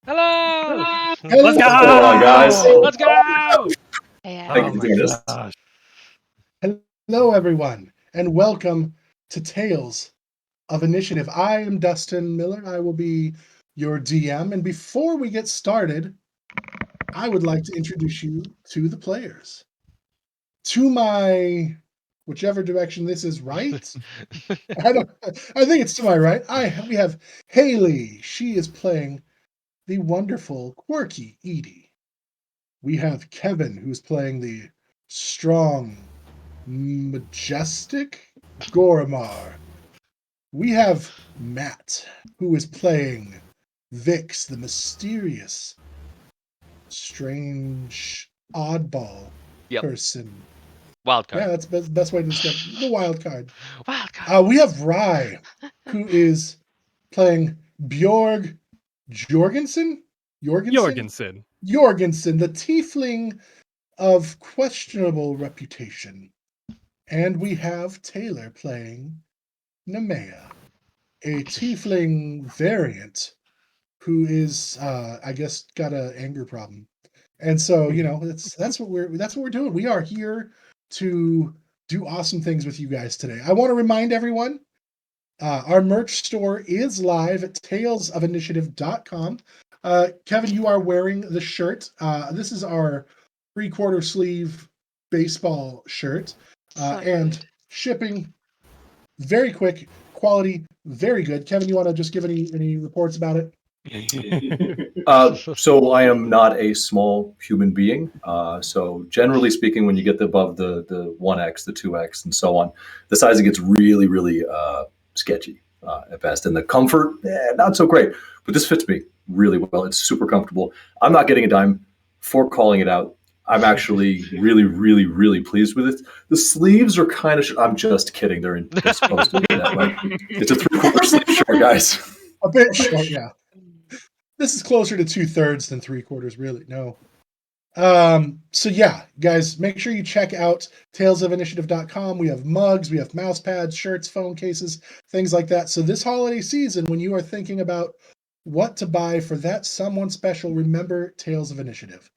Hello! Let's go! What's going on, guys? Let's go! Thank you for doing this. Gosh. Hello, everyone, and welcome to Tales of Initiative. I am Dustin Miller. I will be your DM, and before we get started, I would like to introduce you to the players. To my whichever direction this is right. I think it's to my right. We have Haley. She is playing the wonderful, quirky Edie. We have Kevin, who's playing the strong, majestic Goremarr. We have Matt, who is playing Vix, the mysterious, strange, oddball person. Wild card. Yeah, that's the best way to describe the wild card. Wild card. We have Rye, who is playing Bjorg Jorgensen, the tiefling of questionable reputation. And we have Taylor playing Nemea, a tiefling variant who is, I guess, got an anger problem. And so, that's what we're doing. We are here to do awesome things with you guys today. I want to remind everyone, our merch store is live at talesofinitiative.com. Kevin, you are wearing the shirt. This is our 3/4 sleeve baseball shirt. And shipping very quick, quality very good. Kevin, you want to just give any reports about it? So I am not a small human being. So generally speaking, when you get above the 1x, the 2x, and so on, the sizing gets really, really sketchy at best. And the comfort, not so great. But this fits me really well. It's super comfortable. I'm not getting a dime for calling it out. I'm actually really, really, really pleased with it. The sleeves are kind of I'm just kidding. They're supposed to be that way. It's a 3/4 sleeve shirt, guys. A bit short, yeah. This is closer to 2/3 than 3/4, really. No. So yeah, guys, make sure you check out talesofinitiative.com. We have mugs, we have mouse pads, shirts, phone cases, things like that. So this holiday season, when you are thinking about what to buy for that someone special, remember Tales of Initiative.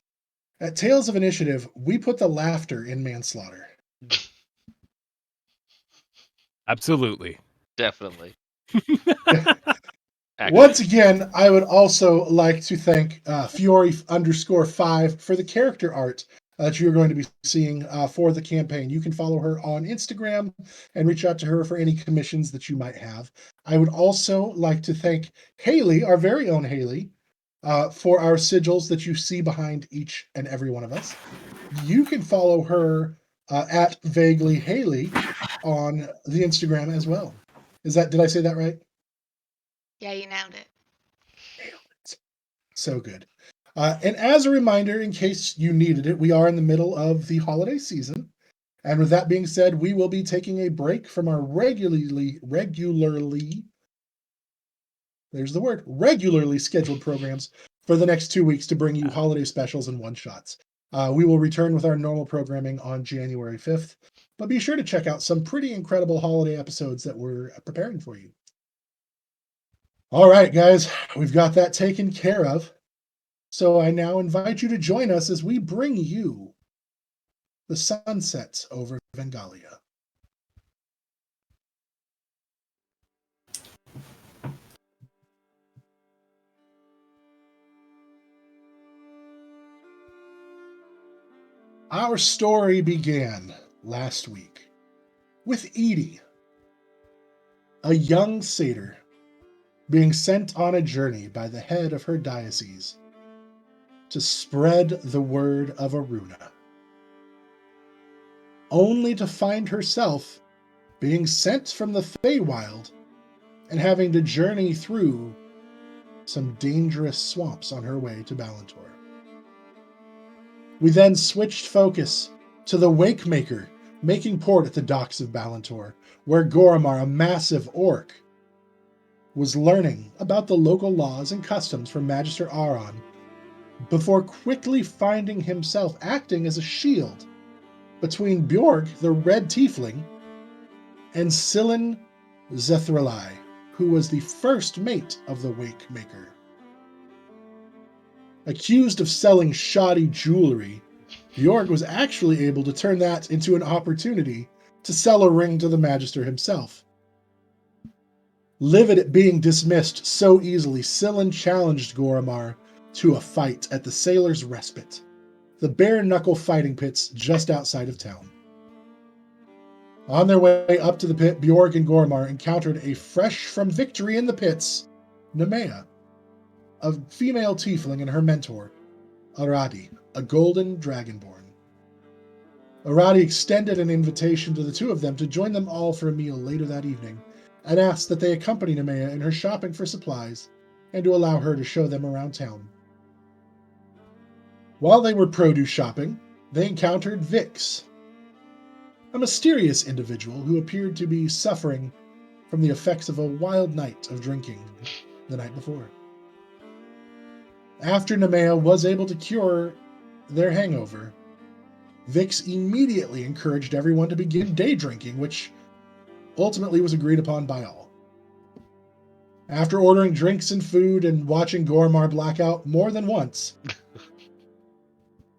At Tales of Initiative, we put the laughter in manslaughter. Absolutely. Definitely. Once again, I would also like to thank Fiore_5 for the character art that you're going to be seeing for the campaign. You can follow her on Instagram and reach out to her for any commissions that you might have. I would also like to thank Haley, our very own Haley, for our sigils that you see behind each and every one of us. You can follow her at Vaguely Haley on the Instagram as well. Did I say that right? Yeah, you nailed it. So good. And as a reminder, in case you needed it, we are in the middle of the holiday season. And with that being said, we will be taking a break from our regularly scheduled programs for the next 2 weeks to bring you holiday specials and one-shots. We will return with our normal programming on January 5th, but be sure to check out some pretty incredible holiday episodes that we're preparing for you. All right, guys, we've got that taken care of. So I now invite you to join us as we bring you the sunsets over Vengalia. Our story began last week with Edie, a young satyr being sent on a journey by the head of her diocese to spread the word of Aruna, only to find herself being sent from the Feywild and having to journey through some dangerous swamps on her way to Ballantor. We then switched focus to the Wakemaker making port at the docks of Ballantor, where Goremarr, a massive orc, was learning about the local laws and customs from Magister Arion before quickly finding himself acting as a shield between Bjorg, the red tiefling, and Syllen Zethrali, who was the first mate of the Wake Maker. Accused of selling shoddy jewelry, Bjorg was actually able to turn that into an opportunity to sell a ring to the Magister himself. Livid at being dismissed so easily, Syllen challenged Goremarr to a fight at the Sailor's Respite, the bare-knuckle fighting pits just outside of town. On their way up to the pit, Bjorg and Goremarr encountered a fresh from victory in the pits, Nemea, a female tiefling, and her mentor, Irati, a golden dragonborn. Irati extended an invitation to the two of them to join them all for a meal later that evening, and asked that they accompany Nemea in her shopping for supplies, and to allow her to show them around town. While they were produce shopping, they encountered Vix, a mysterious individual who appeared to be suffering from the effects of a wild night of drinking the night before. After Nemea was able to cure their hangover, Vix immediately encouraged everyone to begin day drinking, which ultimately was agreed upon by all. After ordering drinks and food and watching Goremarr black out more than once,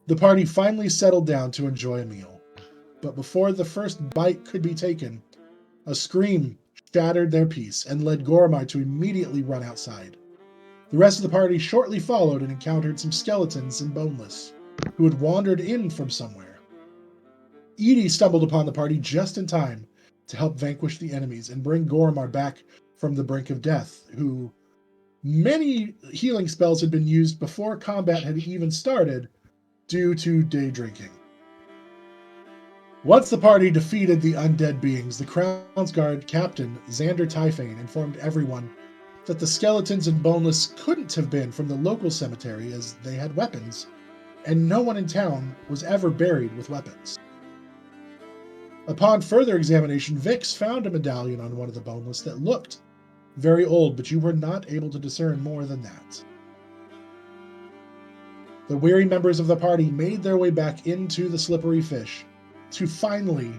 the party finally settled down to enjoy a meal. But before the first bite could be taken, a scream shattered their peace and led Goremarr to immediately run outside. The rest of the party shortly followed and encountered some skeletons and boneless, who had wandered in from somewhere. Edie stumbled upon the party just in time to help vanquish the enemies and bring Goremarr back from the brink of death, who many healing spells had been used before combat had even started due to day drinking. Once the party defeated the undead beings, the Crown's Guard captain, Xander Typhane, informed everyone that the skeletons and boneless couldn't have been from the local cemetery as they had weapons, and no one in town was ever buried with weapons. Upon further examination, Vix found a medallion on one of the boneless that looked very old, but you were not able to discern more than that. The weary members of the party made their way back into the Slippery Fish to finally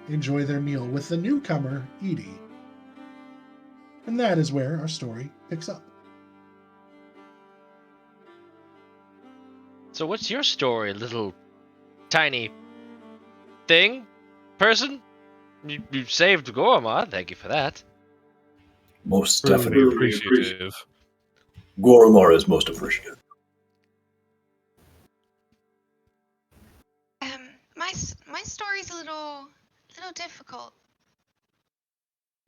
enjoy their meal with the newcomer, Edie. And that is where our story picks up. So what's your story, little tiny person? You saved Goremarr, thank you for that. Most Really definitely. appreciative. Goremarr is most appreciative. My story's a little difficult.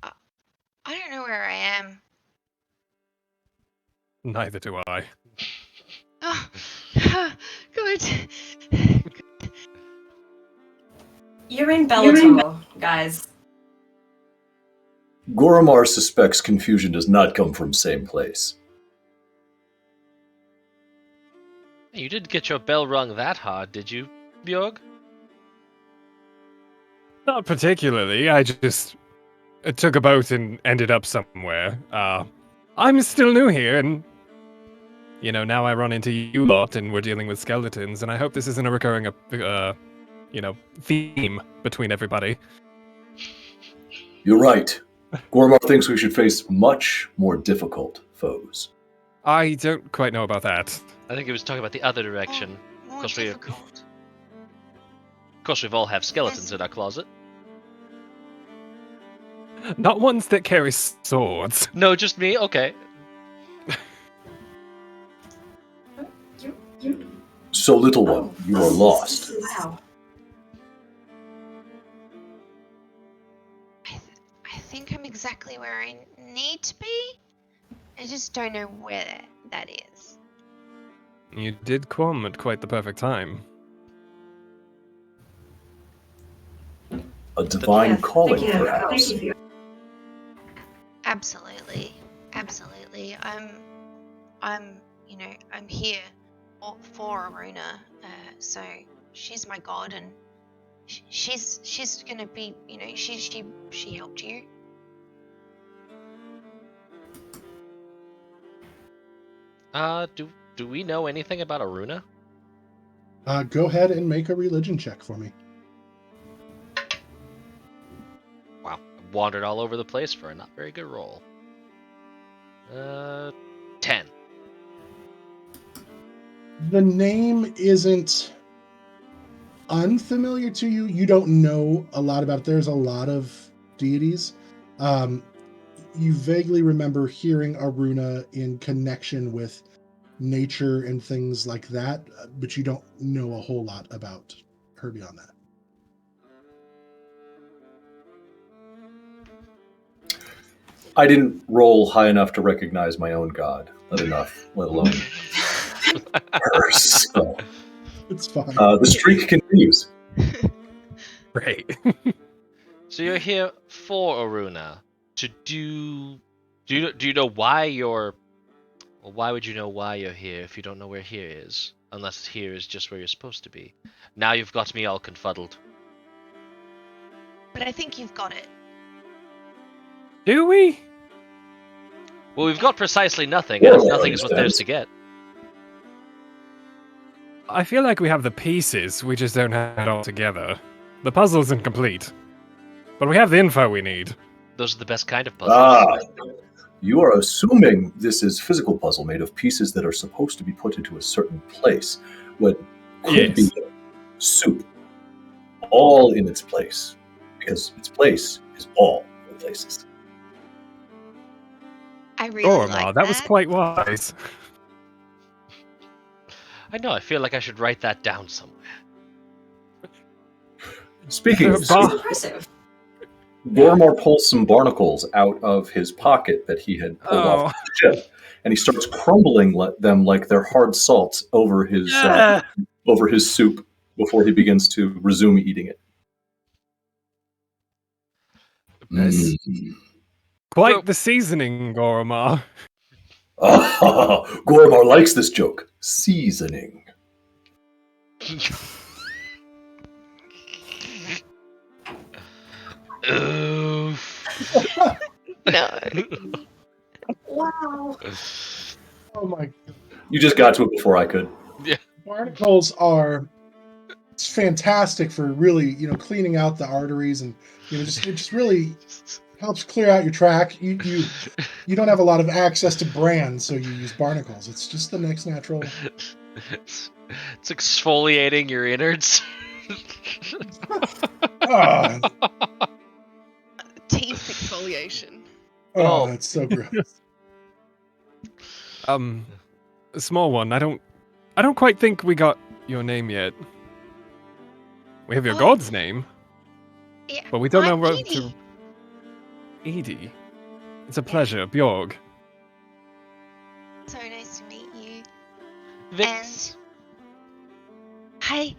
I don't know where I am. Neither do I. Oh, good. You're in Bellator, guys. Goremarr suspects confusion does not come from same place. You didn't get your bell rung that hard, did you, Bjorg? Not particularly. I just took a boat and ended up somewhere. I'm still new here, and now I run into you lot, and we're dealing with skeletons. And I hope this isn't a recurring, theme between everybody. You're right. Goremarr thinks we should face much more difficult foes. I don't quite know about that. I think he was talking about the other direction. More Of difficult. course, we've all have skeletons in our closet. Not ones that carry swords. No, just me? Okay. So, little one, you are lost. Wow. I think I'm exactly where I need to be. I just don't know where that is. You did come at quite the perfect time. A divine Yes, calling, thank you. perhaps. Thank you. Absolutely. I'm here for Aruna. So she's my god, and she's gonna be, she helped you. Do we know anything about Aruna? Go ahead and make a religion check for me. Wow, wandered all over the place for a not very good roll. 10. The name isn't unfamiliar to you. You don't know a lot about it. There's a lot of deities. You vaguely remember hearing Aruna in connection with nature and things like that, but you don't know a whole lot about her beyond that. I didn't roll high enough to recognize my own god. Not enough, let alone hers. So, It's fine. the streak continues. Great. So you're here for Aruna to do. Do you know why you're? Well, why would you know why you're here if you don't know where here is? Unless here is just where you're supposed to be. Now you've got me all confuddled. But I think you've got it. Do we? Well, we've got precisely nothing, Yeah, and nothing is what there's understands. to get. I feel like we have the pieces, we just don't have it all together. The puzzle isn't complete. But we have the info we need. Those are the best kind of puzzles. You are assuming this is physical puzzle made of pieces that are supposed to be put into a certain place. What could be soup, all in its place, because its place is all the places. I really Goremarr, like that was quite wise. I know, I feel like I should write that down somewhere. Speaking of Bah. soup, Impressive. Goremarr pulls some barnacles out of his pocket that he had pulled off the ship, and he starts crumbling them like they're hard salts over his soup before he begins to resume eating it. Nice. Quite the seasoning, Goremarr. Goremarr likes this joke. Seasoning. No. Wow. Oh my! You just got to it before I could. Barnacles are fantastic for really, cleaning out the arteries, and it just really helps clear out your tract. You don't have a lot of access to brands, so you use barnacles. It's just the next natural. It's exfoliating your innards. Teeth exfoliation. Oh, it's so gross. A small one. I don't quite think we got your name yet. We have your god's name, Yeah, but we don't know I'm what Edie. to. Edie. It's a pleasure, Bjorg. So nice to meet you. Vix. And hi.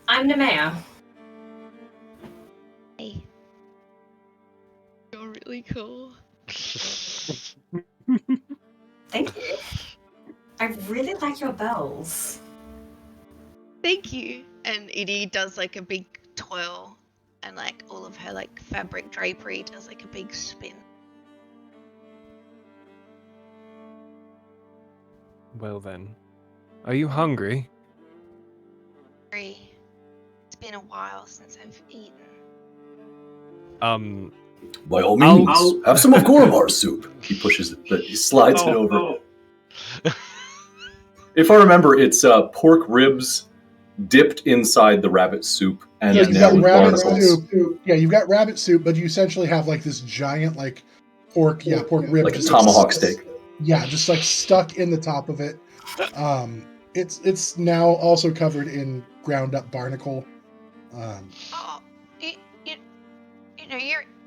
I'm Nemea. Hey. You're really cool. Thank you. I really like your bells. Thank you. And Edie does like a big twirl, and like all of her like fabric drapery does like a big spin. Well then, are you hungry? It's been a while since I've eaten. By all means, have some of Goremarr's soup. He pushes it, he slides it over. If I remember, it's pork ribs dipped inside the rabbit soup and You've now got with rabbit barnacles. soup. Yeah, you've got rabbit soup, but you essentially have like this giant pork rib, Like a just tomahawk steak. Yeah, just like stuck in the top of it. It's now also covered in ground up barnacle.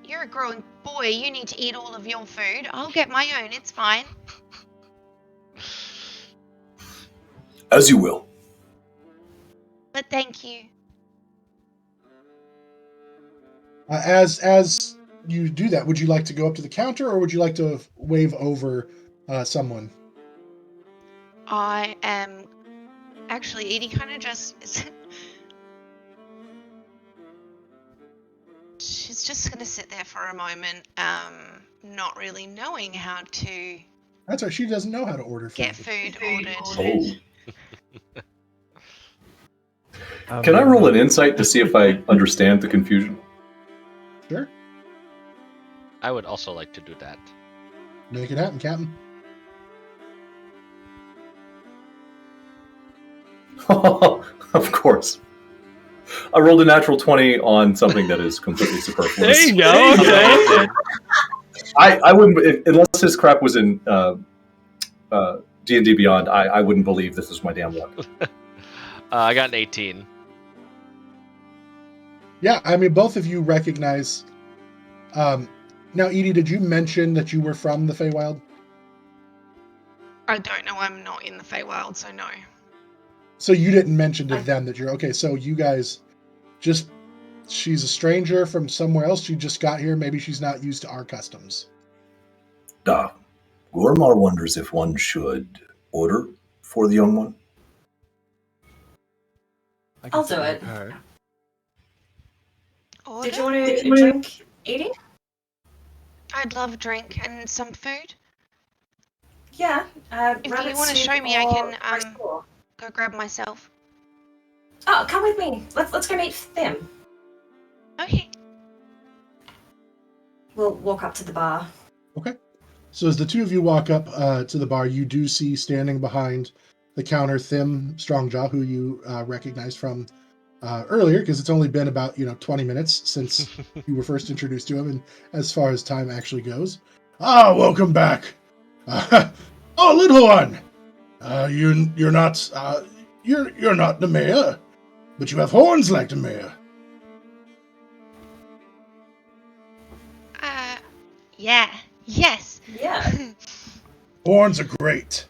You're a growing boy. You need to eat all of your food. I'll get my own. It's fine. As you will. But thank you. As you do that, would you like to go up to the counter, or would you like to wave over someone? I am actually Edie kind of just she's just gonna sit there for a moment, not really knowing how to That's right. She doesn't know how to order food. Get food ordered. Oh. Can I roll an insight to see if I understand the confusion? Sure. I would also like to do that. Make it happen, Captain. Of course. I rolled a natural 20 on something that is completely superfluous. There you go. Okay. I wouldn't, unless this crap was in D&D Beyond, I wouldn't believe this is my damn luck. I got an 18. Yeah, I mean, both of you recognize. Now, Edie, did you mention that you were from the Feywild? I don't know. I'm not in the Feywild, so no. So you didn't mention to them that you're okay. So you guys just. She's a stranger from somewhere else. She just got here. Maybe she's not used to our customs. Goremarr wonders if one should order for the young one. I'll do it. Order? Did you want to drink, Edie? I'd love a drink and some food. Yeah. If you want to show me, I can go grab myself. Oh, come with me. Let's go meet them. Okay. We'll walk up to the bar. Okay. So as the two of you walk up to the bar, you do see standing behind the counter Thim Strongjaw, who you recognized from earlier, because it's only been about 20 minutes since you were first introduced to him, and as far as time actually goes. Welcome back. Little one. You're not you're not the mayor, but you have horns like the mayor. Yeah. Yes. Yeah. Horns are great.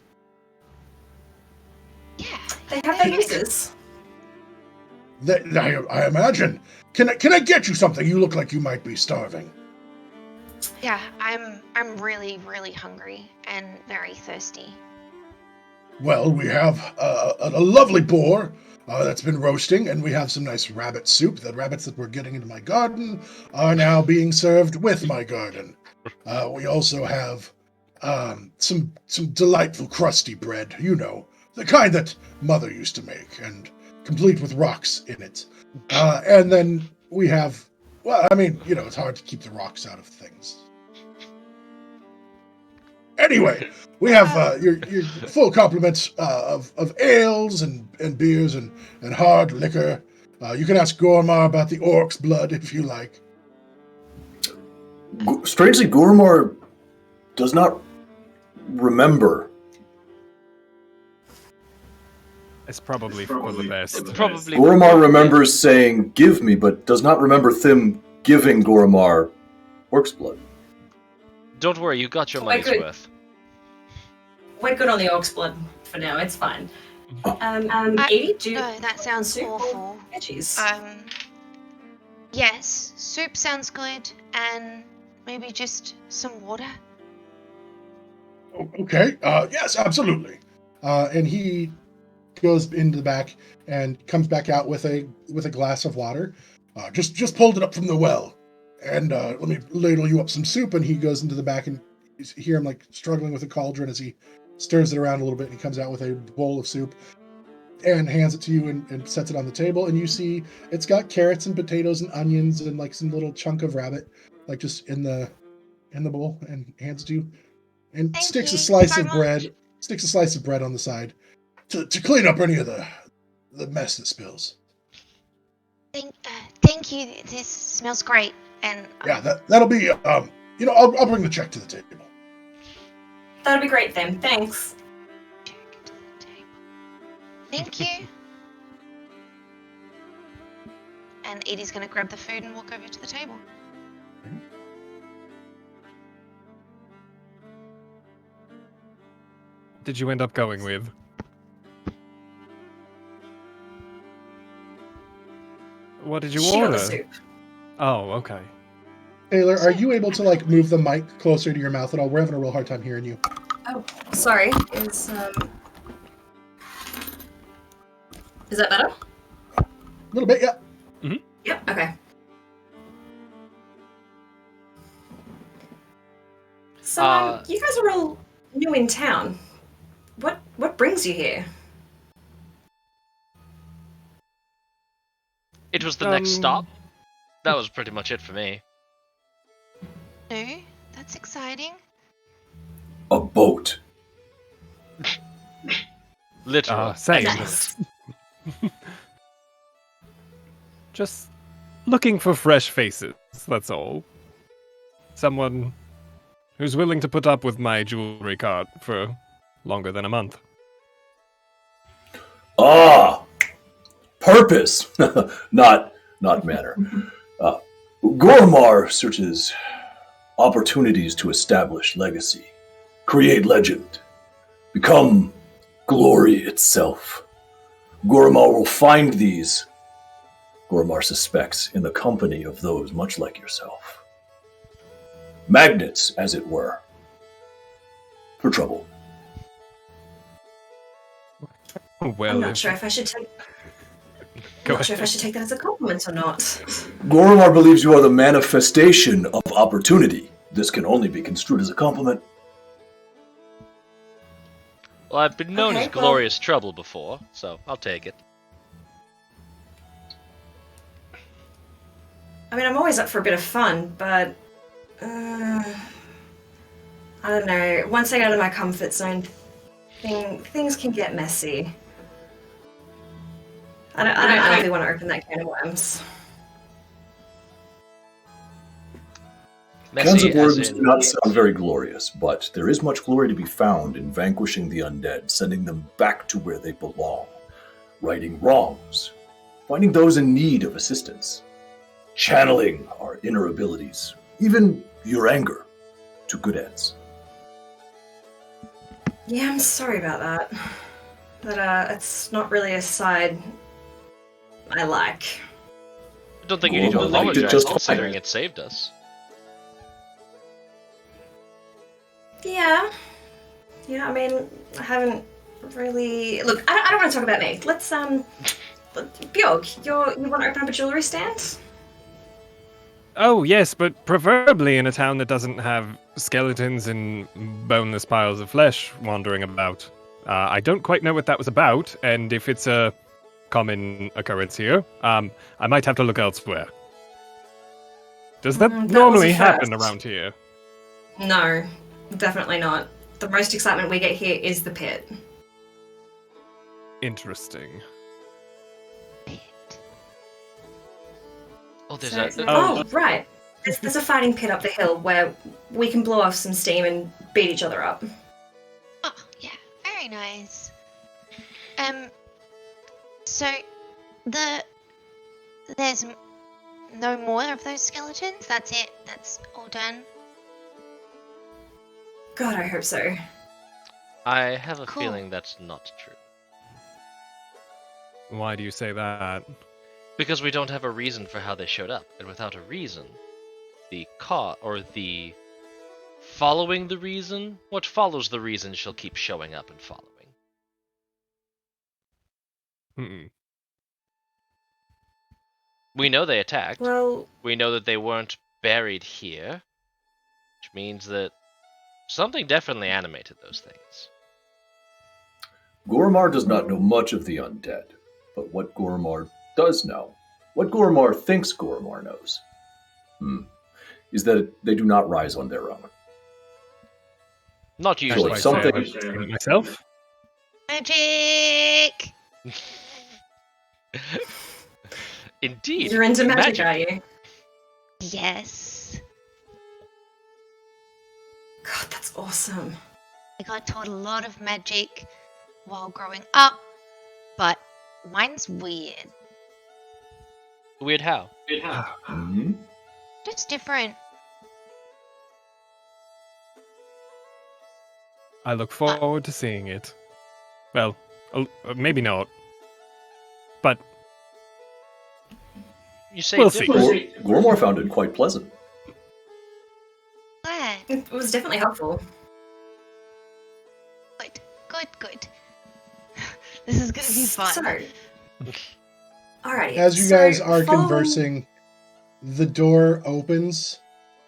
Yeah. They have their uses. I imagine. Can I get you something? You look like you might be starving. Yeah, I'm really, really hungry and very thirsty. Well, we have a lovely boar that's been roasting, and we have some nice rabbit soup. The rabbits that we're getting into my garden are now being served with my garden. We also have some delightful crusty bread, the kind that Mother used to make, and complete with rocks in it. And then we have, it's hard to keep the rocks out of things. Anyway, we have your full complement of ales and beers and hard liquor. You can ask Goremarr about the orc's blood if you like. Strangely, Goremarr does not remember. It's probably for the best. Probably. Goremarr remembers saying, "Give me," but does not remember Thim giving Goremarr orc's blood. Don't worry, you got your money's worth. We're good on the orc's blood for now. It's fine. Edie, do you... No, that sounds soup awful. Veggies. Yes, soup sounds good, and maybe just some water. Okay. Yes, absolutely. And he goes into the back and comes back out with a glass of water. Just pulled it up from the well, and let me ladle you up some soup. And he goes into the back, and you hear him struggling with a cauldron as he stirs it around a little bit. And he comes out with a bowl of soup and hands it to you and sets it on the table. And you see it's got carrots and potatoes and onions and some little chunk of rabbit, just in the bowl, and hands it to you. And sticks a slice of bread on the side to clean up any of the mess that spills. Thank you. This smells great. And yeah, that'll be I'll bring the check to the table. That'll be great then. Thanks. Check to the table. Thank you. And Edie's gonna grab the food and walk over to the table. Did you end up going with? What did you order? Soup. Oh, okay. Taylor, are you able to move the mic closer to your mouth at all? We're having a real hard time hearing you. Oh, sorry. Is that better? A little bit, yeah. Mm-hmm. Yep. Okay. So you guys are all new in town. What brings you here? It was the next stop. That was pretty much it for me. No, that's exciting. A boat. Literal. Same. Nice. Just looking for fresh faces, that's all. Someone who's willing to put up with my jewelry cart for longer than a month. Ah! Purpose! not manner. Goremarr searches opportunities to establish legacy, create legend, become glory itself. Goremarr will find these, Goremarr suspects, in the company of those much like yourself. Magnets, as it were, for trouble. Well, I'm not sure if I should take. Not sure if I should take that as a compliment or not. Goremarr believes you are the manifestation of opportunity. This can only be construed as a compliment. Well, I've been known as glorious trouble before, so I'll take it. I mean, I'm always up for a bit of fun, but I don't know. Once I get out of my comfort zone, things can get messy. I don't really want to open that can of worms. Cans Messy of as worms in... do not sound very glorious, but there is much glory to be found in vanquishing the undead, sending them back to where they belong, righting wrongs, finding those in need of assistance, channeling our inner abilities, even your anger, to good ends. Yeah, I'm sorry about that. But it's not really a side I like. I don't think you need to Well, I liked it apologize just considering fine. it saved us. Yeah. Yeah, I mean, I haven't really... Look, I don't want to talk about me. Let's, Bjorg, you want to open up a jewelry stand? Oh, yes, but preferably in a town that doesn't have skeletons and boneless piles of flesh wandering about. I don't quite know what that was about, and if it's a common occurrence here, I might have to look elsewhere. Does that That normally was a happen first. around here? No, definitely not. The most excitement we get here is the pit. Interesting. Oh, there's So- a... oh, right. There's a fighting pit up the hill where we can blow off some steam and beat each other up. Oh, yeah, very nice. So there's no more of those skeletons? That's it? That's all done? God, I hope so. I have a Cool. feeling that's not true. Why do you say that? Because we don't have a reason for how they showed up, and without a reason, the following the reason, what follows the reason shall keep showing up and following. We know they attacked. Well, We know that they weren't buried here, which means that something definitely animated those things. Goremarr does not know much of the undead, but what Goremarr does know, what Goremarr thinks Goremarr knows, is that they do not rise on their own. Not usually. if something- I've seen it myself. Magic! Indeed. you're into magic, are you? Yes. God, that's awesome. I got taught a lot of magic while growing up, but mine's weird. Weird how? Mhm. Just different. I look forward to seeing it. Well, maybe not. But You say We'll see. different. Goremarr found it quite pleasant. Glad. It was definitely helpful. Good. This is gonna be fun. So, alrighty. As you so guys are following- conversing, the door opens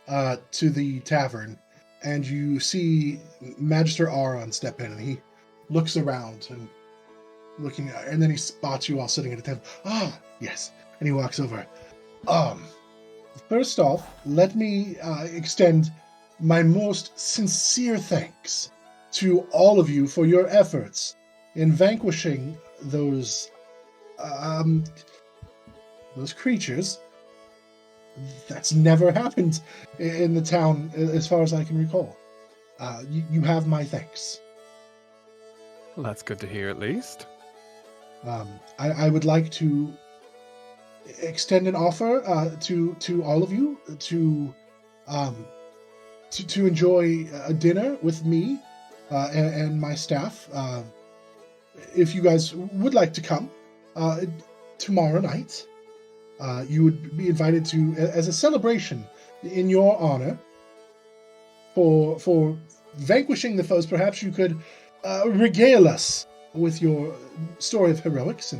to the tavern, and you see Magister Arion step in, and he looks around and and then he spots you all sitting at a table. Ah, yes. And he walks over. First off, let me extend my most sincere thanks to all of you for your efforts in vanquishing those creatures. That's never happened in the town, as far as I can recall. You have my thanks. Well, that's good to hear, at least. I would like to extend an offer to all of you to enjoy a dinner with me and my staff. If you guys would like to come tomorrow night, you would be invited to as a celebration in your honor for vanquishing the foes. Perhaps you could regale us with your story of heroics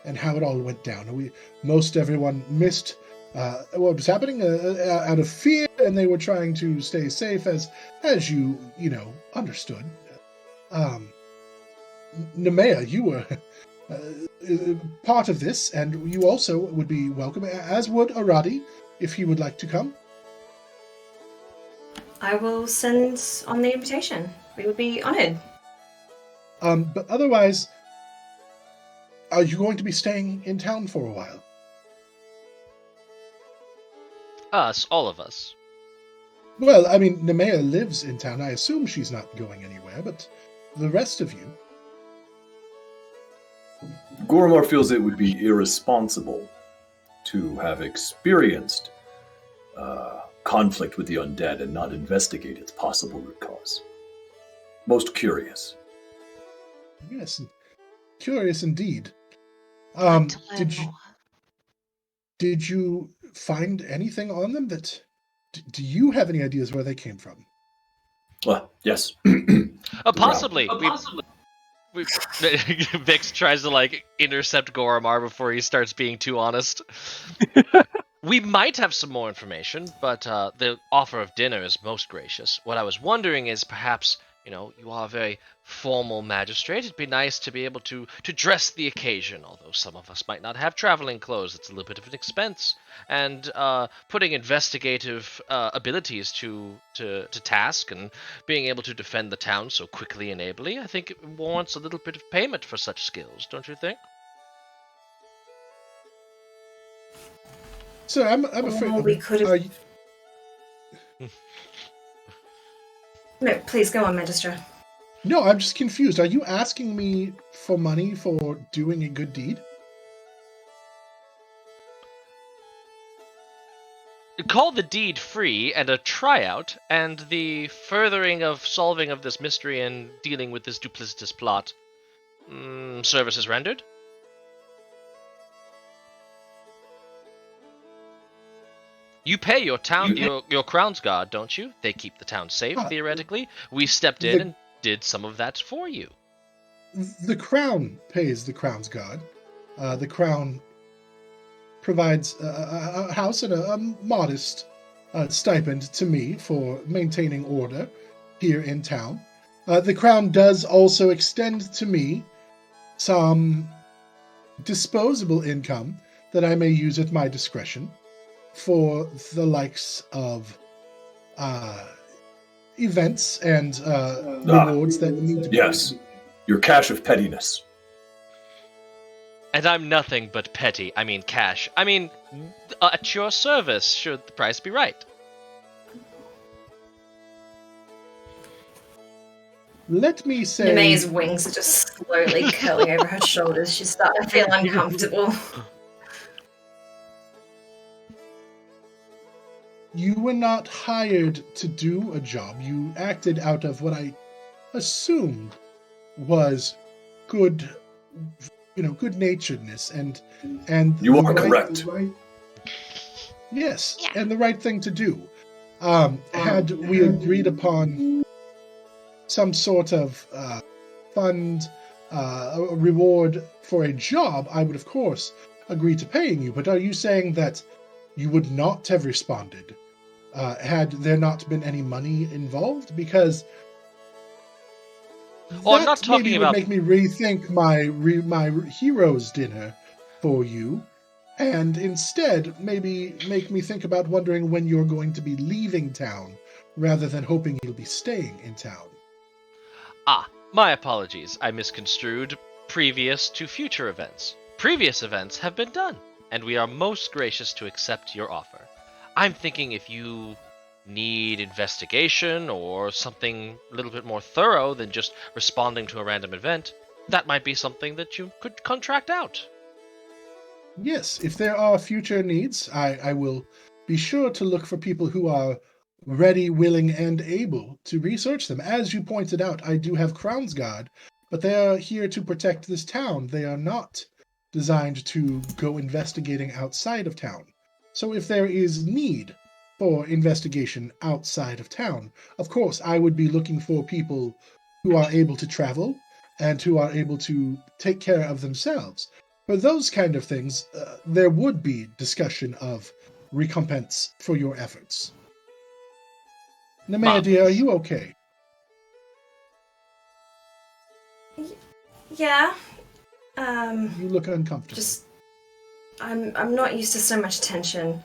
and how it all went down. Most everyone missed what was happening out of fear, and they were trying to stay safe, as you understood. Nemea, you were part of this, and you also would be welcome, as would Irati, if he would like to come. I will send on the invitation. We would be honored. But otherwise, are you going to be staying in town for a while? Us, all of us. Well, I mean, Nemea lives in town. I assume she's not going anywhere, but the rest of you... Goremarr feels it would be irresponsible to have experienced conflict with the undead and not investigate its possible root cause. Most curious. Yes, curious indeed. Did you find anything on them that... Do you have any ideas where they came from? Yes. Possibly. Vix tries to intercept Goremarr before he starts being too honest. We might have some more information, but the offer of dinner is most gracious. What I was wondering is perhaps, you are a very formal magistrate. It'd be nice to be able to dress the occasion, although some of us might not have traveling clothes. It's a little bit of an expense. And putting investigative abilities to task and being able to defend the town so quickly and ably, I think it warrants a little bit of payment for such skills, don't you think? So I'm afraid... we could have... No, please go on, Magister. No, I'm just confused. Are you asking me for money for doing a good deed? Call the deed free and a tryout, and the furthering of solving of this mystery and dealing with this duplicitous plot. Services rendered? You pay your town, your crown's guard, don't you? They keep the town safe, theoretically. We stepped in and did some of that for you. The crown pays the crown's guard. The crown provides a house and a modest stipend to me for maintaining order here in town. The crown does also extend to me some disposable income that I may use at my discretion for the likes of events and rewards that need to be... Yes, your cache of pettiness. And I'm nothing but petty. I mean cash. I mean, at your service, should the price be right. Let me say... Nemea's wings are just slowly curling over her shoulders. She's starting to feel uncomfortable. You were not hired to do a job. You acted out of what I assumed was good, good-naturedness and you are correct. Yes, and the right thing to do. Had we agreed upon some sort of fund, a reward for a job, I would of course agree to paying you. But are you saying that you would not have responded had there not been any money involved, because Oh, I'm not that talking maybe about- would make me rethink my hero's dinner for you, and instead maybe make me think about wondering when you're going to be leaving town, rather than hoping you'll be staying in town. Ah, my apologies. I misconstrued previous to future events. Previous events have been done, and we are most gracious to accept your offer. I'm thinking if you need investigation or something a little bit more thorough than just responding to a random event, that might be something that you could contract out. Yes, if there are future needs, I will be sure to look for people who are ready, willing, and able to research them. As you pointed out, I do have Crown's Guard, but they are here to protect this town. They are not designed to go investigating outside of town. So if there is need for investigation outside of town, of course, I would be looking for people who are able to travel and who are able to take care of themselves. For those kind of things, there would be discussion of recompense for your efforts. Nemea, dear, are you okay? Yeah. You look uncomfortable. Just, I'm not used to so much tension.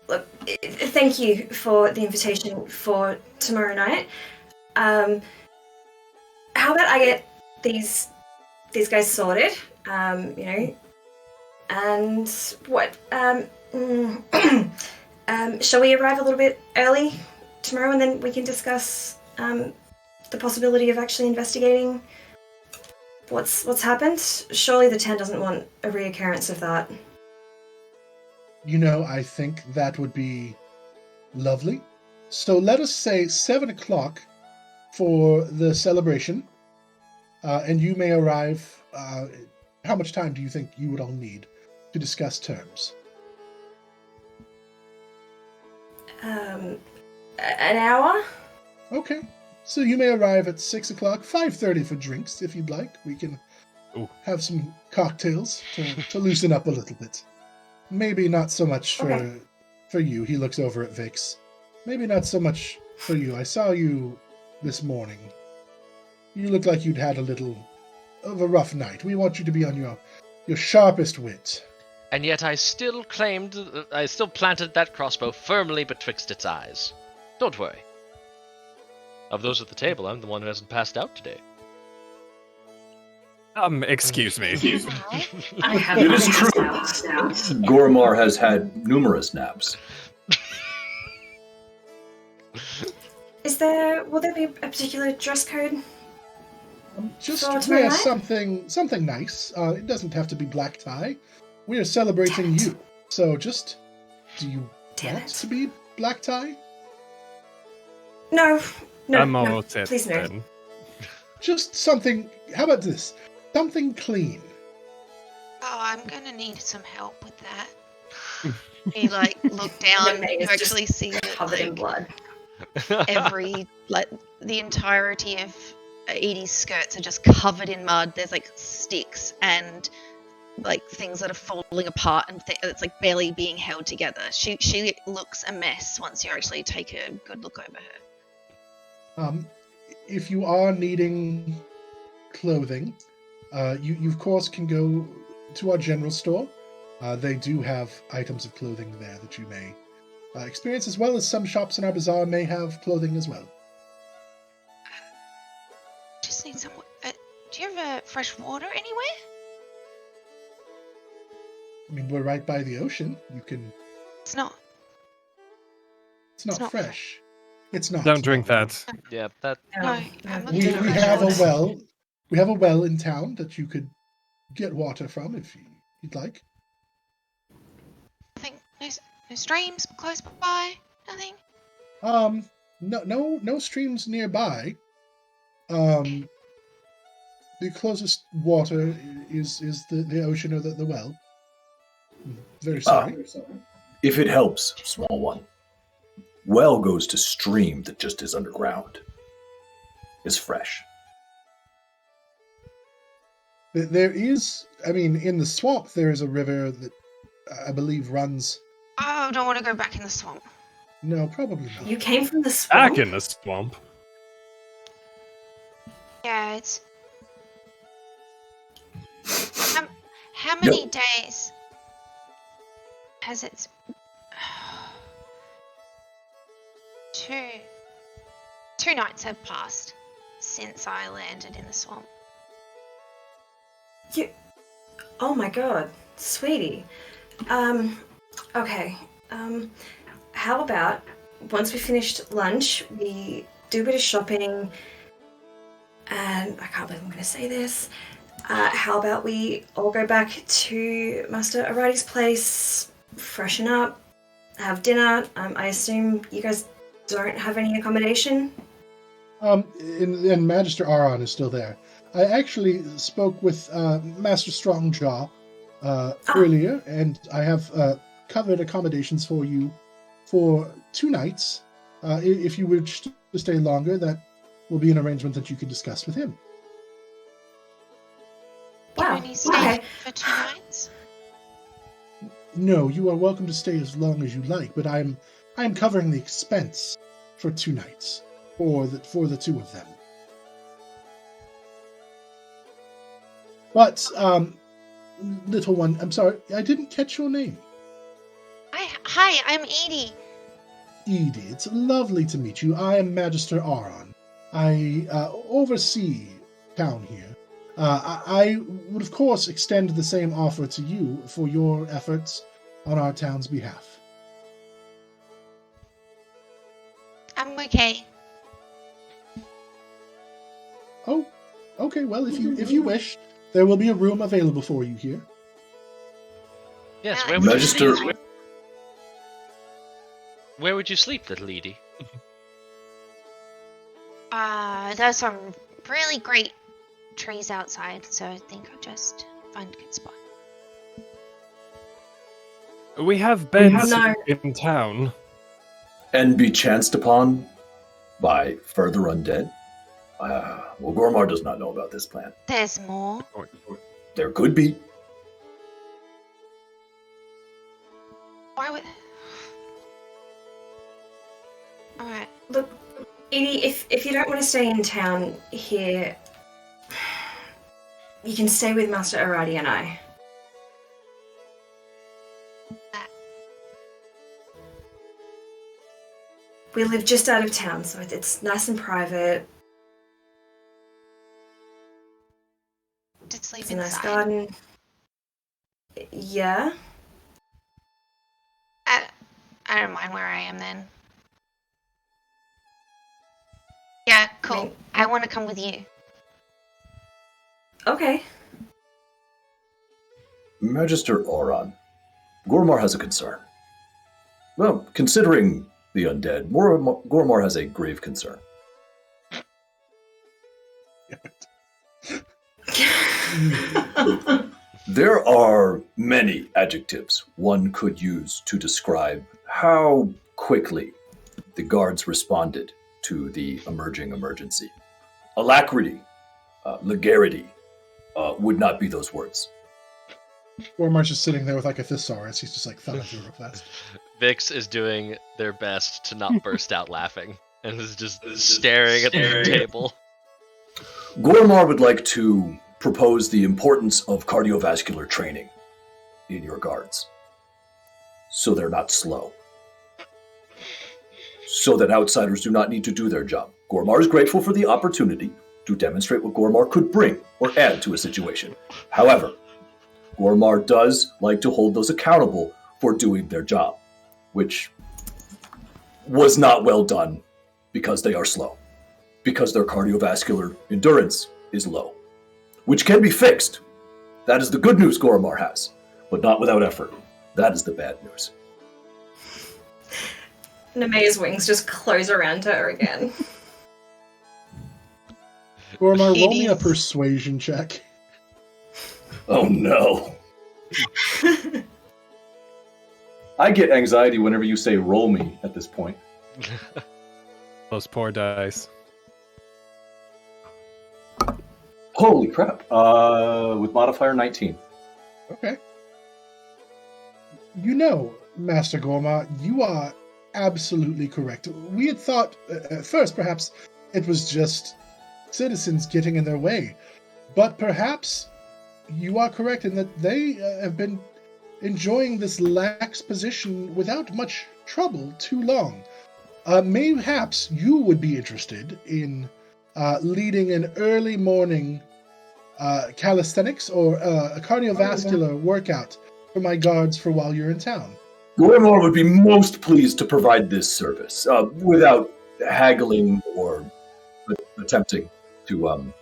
Look, thank you for the invitation for tomorrow night. How about I get these guys sorted? And what? Shall we arrive a little bit early tomorrow, and then we can discuss the possibility of actually investigating what's happened? Surely the town doesn't want a reoccurrence of that. I think that would be lovely. So let us say 7 o'clock for the celebration, and you may arrive. How much time do you think you would all need to discuss terms? An hour? Okay. So you may arrive at 6 o'clock, 5:30 for drinks, if you'd like. We can have some cocktails to loosen up a little bit. Maybe not so much for you. He looks over at Vix. Maybe not so much for you. I saw you this morning. You look like you'd had a little of a rough night. We want you to be on your sharpest wit. And yet I still planted that crossbow firmly betwixt its eyes. Don't worry. Of those at the table, I'm the one who hasn't passed out today. Excuse me. I have It is true. Goremarr has had numerous naps. Will there be a particular dress code? Just For tomorrow wear night? something nice. It doesn't have to be black tie. We are celebrating you. So just, do you want to be black tie? No, I'm all set. please no. Then. Just something, how about this? Something clean. Oh, I'm gonna need some help with that. You look down, Meg you is actually just see that covered in blood. the entirety of Edie's skirts are just covered in mud. There's sticks and things that are falling apart, and it's barely being held together. She looks a mess once you actually take a good look over her. If you are needing clothing, you of course can go to our general store. They do have items of clothing there that you may experience, as well as some shops in our bazaar may have clothing as well. Just need some. Do you have fresh water anywhere? I mean, we're right by the ocean. You can. It's not. It's not fresh. It's not. Don't drink that. Yeah, that. No, I'm We looking for have a fresh well. We have a well in town that you could get water from if you'd like. I think no streams close by. Nothing. No streams nearby. The closest water is the ocean or the well. Very sorry. If it helps, small one. Well goes to stream that just is underground. Is fresh. There is, in the swamp there is a river that I believe runs I don't want to go back in the swamp. No, probably not. You came from the swamp? Back in the swamp. Yeah, it's... How many days has it... Two nights have passed since I landed in the swamp. Oh my god, sweetie. Okay. How about once we finished lunch, we do a bit of shopping, and I can't believe I'm going to say this. How about we all go back to Master Irati's place, freshen up, have dinner? I assume you guys don't have any accommodation? And Magister Arion is still there. I actually spoke with Master Strongjaw earlier, and I have covered accommodations for you for 2 nights. If you wish to stay longer, that will be an arrangement that you can discuss with him. Wow. You only stay for 2 nights? No, you are welcome to stay as long as you like, but I'm covering the expense for 2 nights for the 2 of them. But little one, I'm sorry, I didn't catch your name. Hi, I'm Edie. Edie, it's lovely to meet you. I am Magister Arion. I oversee town here. I would, of course, extend the same offer to you for your efforts on our town's behalf. I'm okay. Oh, okay. Well, if you wish, there will be a room available for you here. Yes, Uh, where would Magister- you sleep? Where would you sleep, little Edie? There's some really great trees outside, so I think I'll just find a good spot. We have beds No. in town. And be chanced upon by further undead? Well, Goremarr does not know about this plan. There's more. There could be. Why would... Alright. Look, Edie, if you don't want to stay in town here, you can stay with Master Irati and I. We live just out of town, so it's nice and private. Just sleep It's a nice inside. garden. Yeah? I don't mind where I am then. Yeah, cool. I want to come with you. Okay. Magister Arion, Goremarr has a concern. Well, considering the undead, Goremarr has a grave concern. There are many adjectives one could use to describe how quickly the guards responded to the emerging emergency. Alacrity, legarity would not be those words. Goremarr's just sitting there with like a thesaurus. He's just like thumbing through real fast. Vix is doing their best to not burst out laughing and is just staring at the table. Goremarr would like to propose the importance of cardiovascular training in your guards, so they're not slow, so that outsiders do not need to do their job. Goremarr is grateful for the opportunity to demonstrate what Goremarr could bring or add to a situation. However, Goremarr does like to hold those accountable for doing their job, which was not well done because they are slow, because their cardiovascular endurance is low, which can be fixed. That is the good news Goremarr has, but not without effort. That is the bad news. Nemea's wings just close around her again. Goremarr, roll me a Edie's- persuasion check. Oh no. I get anxiety whenever you say roll me at this point. Those poor dice. Holy crap. With modifier 19. Okay. You know, Master Goremarr, you are absolutely correct. We had thought at first perhaps it was just citizens getting in their way, but perhaps you are correct in that they have been enjoying this lax position without much trouble too long. Mayhaps you would be interested in leading an early morning calisthenics or a cardiovascular workout for my guards for while you're in town. Goremarr would be most pleased to provide this service without haggling or attempting to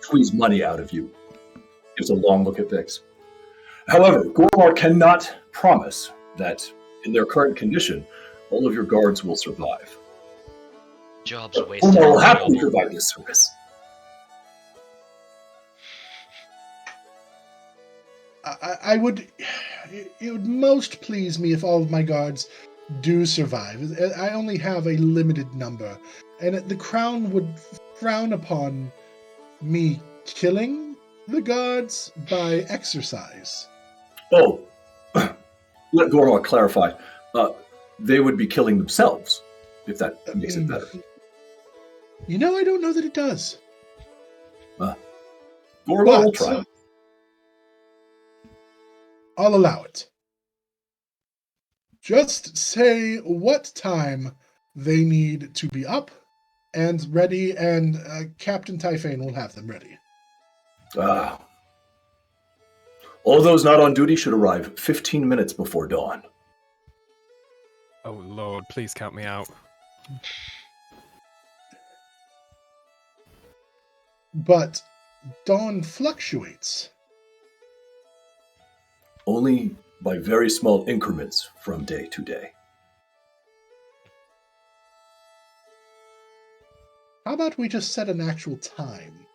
squeeze money out of you. Gives a long look at Vix. However, Goremarr cannot promise that in their current condition, all of your guards will survive. Job's a waste of Goremarr will time. happily provide this service. I would. It would most please me if all of my guards do survive. I only have a limited number, and the Crown would frown upon me killing the guards by exercise. Oh, let Goremarr clarify. They would be killing themselves, if that makes it better. You know, I don't know that it does. Goremarr will try. I'll allow it. Just say what time they need to be up and ready, and Captain Typhane will have them ready. All those not on duty should arrive 15 minutes before dawn. Oh Lord, please count me out. But dawn fluctuates. Only by very small increments from day to day. How about we just set an actual time?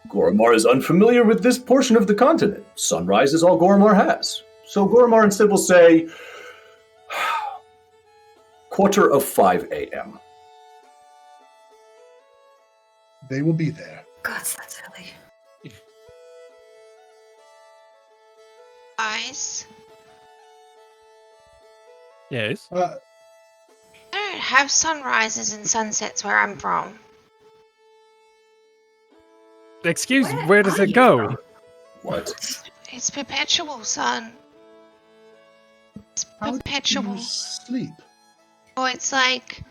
Goremarr is unfamiliar with this portion of the continent. Sunrise is all Goremarr has. So Goremarr instead will say 4:45 a.m. They will be there. God, that's early. Guys, Yes. I don't have sunrises and sunsets where I'm from. Excuse me, where does it go? What? It's perpetual, son. It's How do perpetual. you sleep? Oh, it's like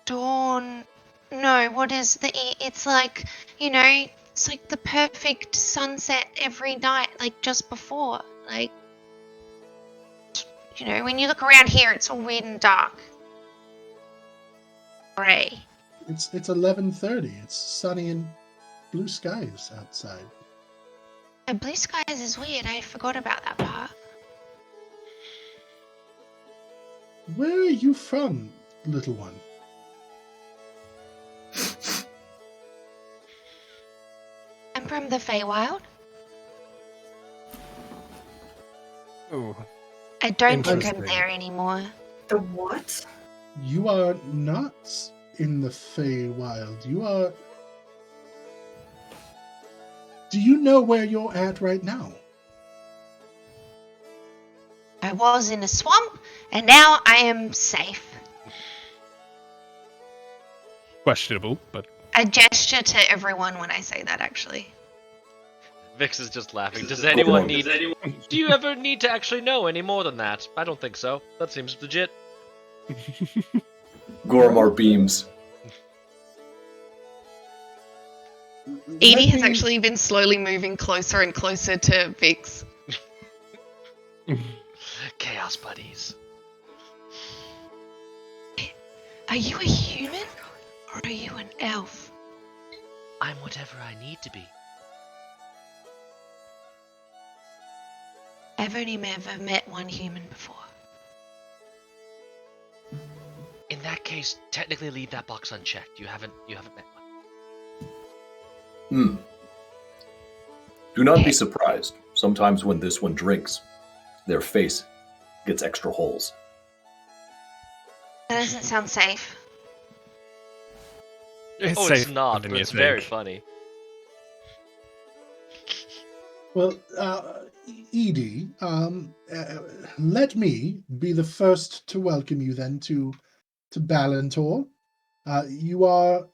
dawn. No, what is it's like, it's like the perfect sunset every night, like just before. Like, when you look around here, it's all weird and dark. Grey. It's 11:30. It's sunny and blue skies outside. And blue skies is weird. I forgot about that part. Where are you from, little one? I'm from the Feywild. Ooh. I don't think I'm Interesting. there anymore. The what? You are not in the Feywild. You are... Do you know where you're at right now? I was in a swamp, and now I am safe. Questionable, but I gesture to everyone when I say that, actually. Vix is just laughing. Do you ever need to actually know any more than that? I don't think so. That seems legit. Goremarr beams. Edie has actually been slowly moving closer and closer to Vix. Chaos buddies. Are you a human? Or are you an elf? I'm whatever I need to be. I've only ever met one human before. In that case, technically leave that box unchecked. You haven't met one. Do not be surprised. Sometimes when this one drinks, their face gets extra holes. That doesn't sound safe. it's Oh, safe it's not, than but you it's very think. funny. Well, Edie, let me be the first to welcome you then to Ballantor. You are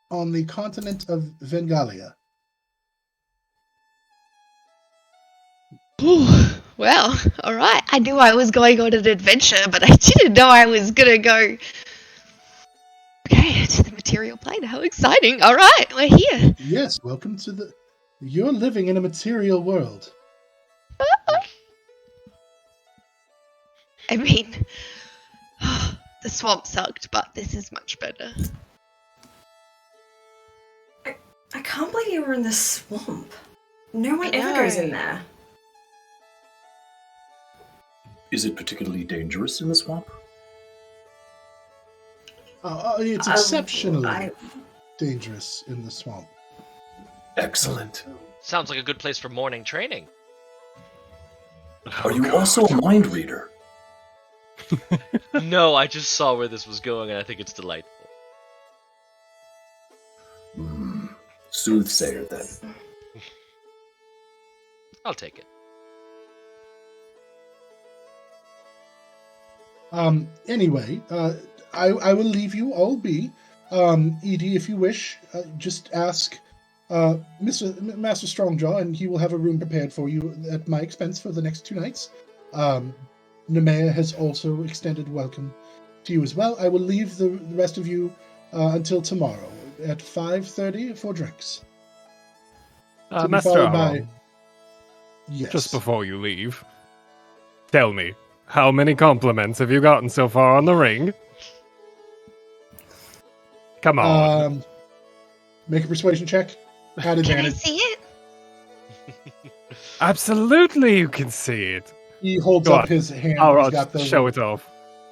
on the continent of Vengalia. Ooh, well, all right. I knew I was going on an adventure, but I didn't know I was gonna go. Okay, to the material plane. How exciting! All right, we're here. Yes, welcome to the. You're living in a material world. I mean, the swamp sucked, but this is much better. I can't believe you were in the swamp. No one ever goes in there. Is it particularly dangerous in the swamp? It's exceptionally dangerous in the swamp. Excellent. Sounds like a good place for morning training. Are you also a mind reader? No, I just saw where this was going, and I think it's delightful. Soothsayer, then. I'll take it. Anyway, I will leave you all be. Edie, if you wish, just ask Master Strongjaw, and he will have a room prepared for you at my expense for the next 2 nights. Nemea has also extended welcome to you as well. I will leave the rest of you until tomorrow at 5:30 for drinks. Master Arion, Yes. just before you leave, tell me, how many compliments have you gotten so far on the ring? Come on. Make a persuasion check. At Can I advantage. see it? Absolutely, you can see it. He holds Go up on. his hand. I'll He's got the show it off.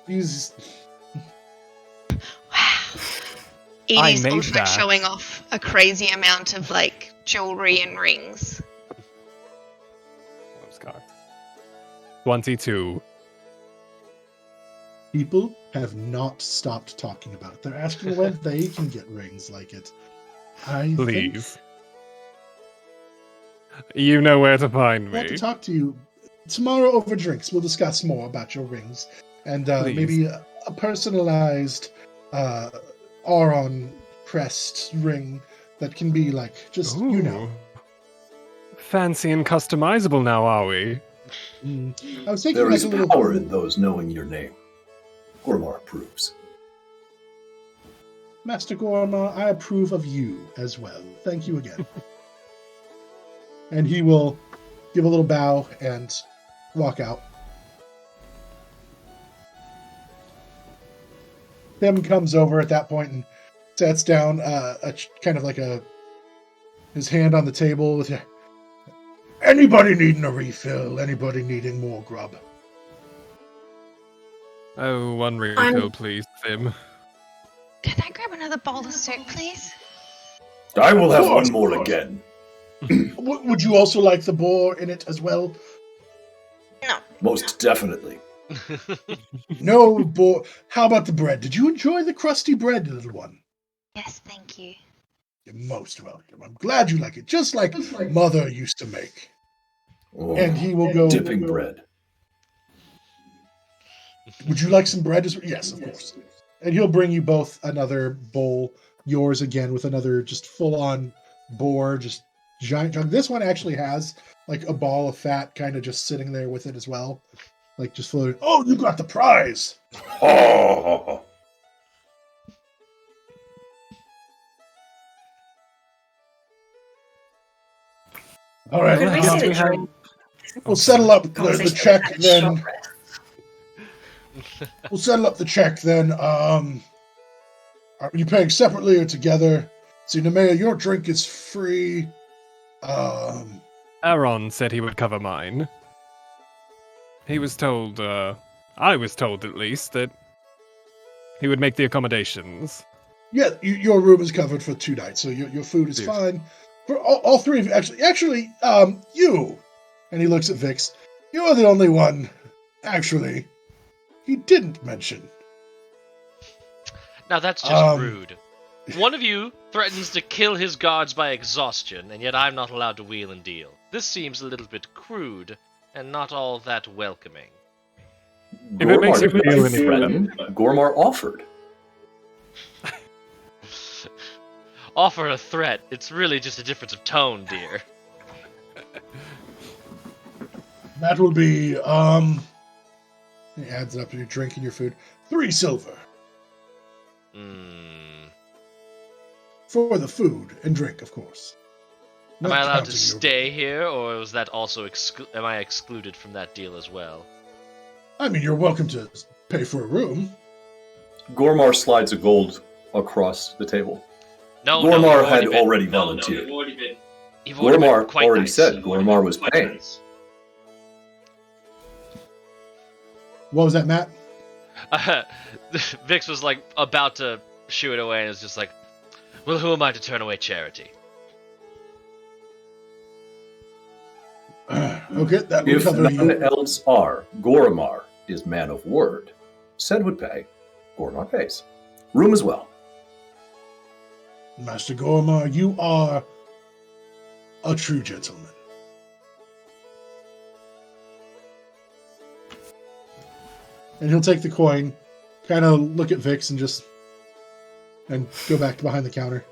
He's Wow. I Edie's made also that. showing off a crazy amount of like jewelry and rings. 22. people have not stopped talking about it. They're asking when they can get rings like it. I Please. You know where to find think I want to me. talk to you tomorrow over drinks. We'll discuss more about your rings and Please. maybe a personalized Aron pressed ring that can be like just you know. Ooh. Fancy and customizable now, are we? I was thinking There like is a little power in those knowing your name. Goremarr approves. Master Goremarr, I approve of you as well. Thank you again. And he will give a little bow and walk out. Tim comes over at that point and sets down kind of like his hand on the table with anybody needing a refill, anybody needing more grub. Oh, one refill, please, Tim. Can I grab another bowl of soup, please? I will have Of course, one more of course. again. Would you also like the boar in it as well? No. Most definitely. No boar. How about the bread? Did you enjoy the crusty bread, little one? Yes, thank you. You're most welcome. I'm glad you like it, just like Mother used to make. Oh, And he will go. dipping bread. Would you like some bread as well? Yes, of course. And he'll bring you both another bowl, yours again with another just full-on boar, just giant jug. This one actually has like a ball of fat kind of just sitting there with it as well. Like just floating. Oh, you got the prize! Oh, All right, Could we Well, see the we have- drink? we'll settle up the Conversation check had a then. short rest. We'll settle up the check then. Are you paying separately or together? See, Nemea, your drink is free. Aaron said he would cover mine. He was told, I was told at least, that he would make the accommodations. Yeah, your room is covered for 2 nights, so your food is Yes. fine. For all three of you, actually, you. And he looks at Vix. You're the only one, actually, he didn't mention. Now that's just rude. One of you threatens to kill his guards by exhaustion, and yet I'm not allowed to wheel and deal. This seems a little bit crude and not all that welcoming. If it makes you Goremarr feel didn't any threaten. Goremarr offered. Offer a threat. It's really just a difference of tone, dear. That will be, he adds it up to your drink and your food. 3 silver. For the food and drink, of course. Am Not I allowed to counting your- stay here, or was that also am I excluded from that deal as well? I mean, you're welcome to pay for a room. Goremarr slides a gold across the table. No, Goremarr no, had already volunteered. Goremarr already said Goremarr was paying. What was that, Matt? Vix was like about to shoo it away and is just like, well, who am I to turn away charity? Okay, that will If cover none you. else are, Goremarr is man of word. Said would pay. Goremarr pays. Room as well. Master Goremarr, you are a true gentleman. And he'll take the coin, kind of look at Vix and go back behind the counter.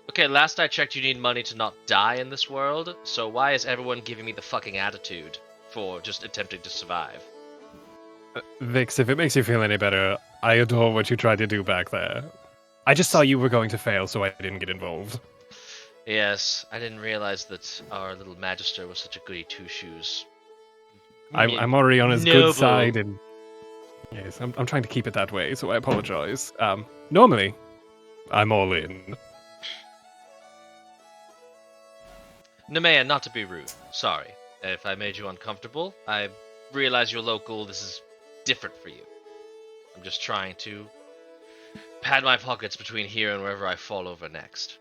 Okay, last I checked, you need money to not die in this world, so why is everyone giving me the fucking attitude for just attempting to survive? Vix, if it makes you feel any better, I adore what you tried to do back there. I just saw you were going to fail, so I didn't get involved. Yes, I didn't realize that our little Magister was such a goody two-shoes. I'm already on his Noble. good side, and yes, I'm trying to keep it that way, so I apologize. Normally, I'm all in. Nemea, not to be rude, sorry. If I made you uncomfortable, I realize you're local, this is different for you. I'm just trying to pad my pockets between here and wherever I fall over next.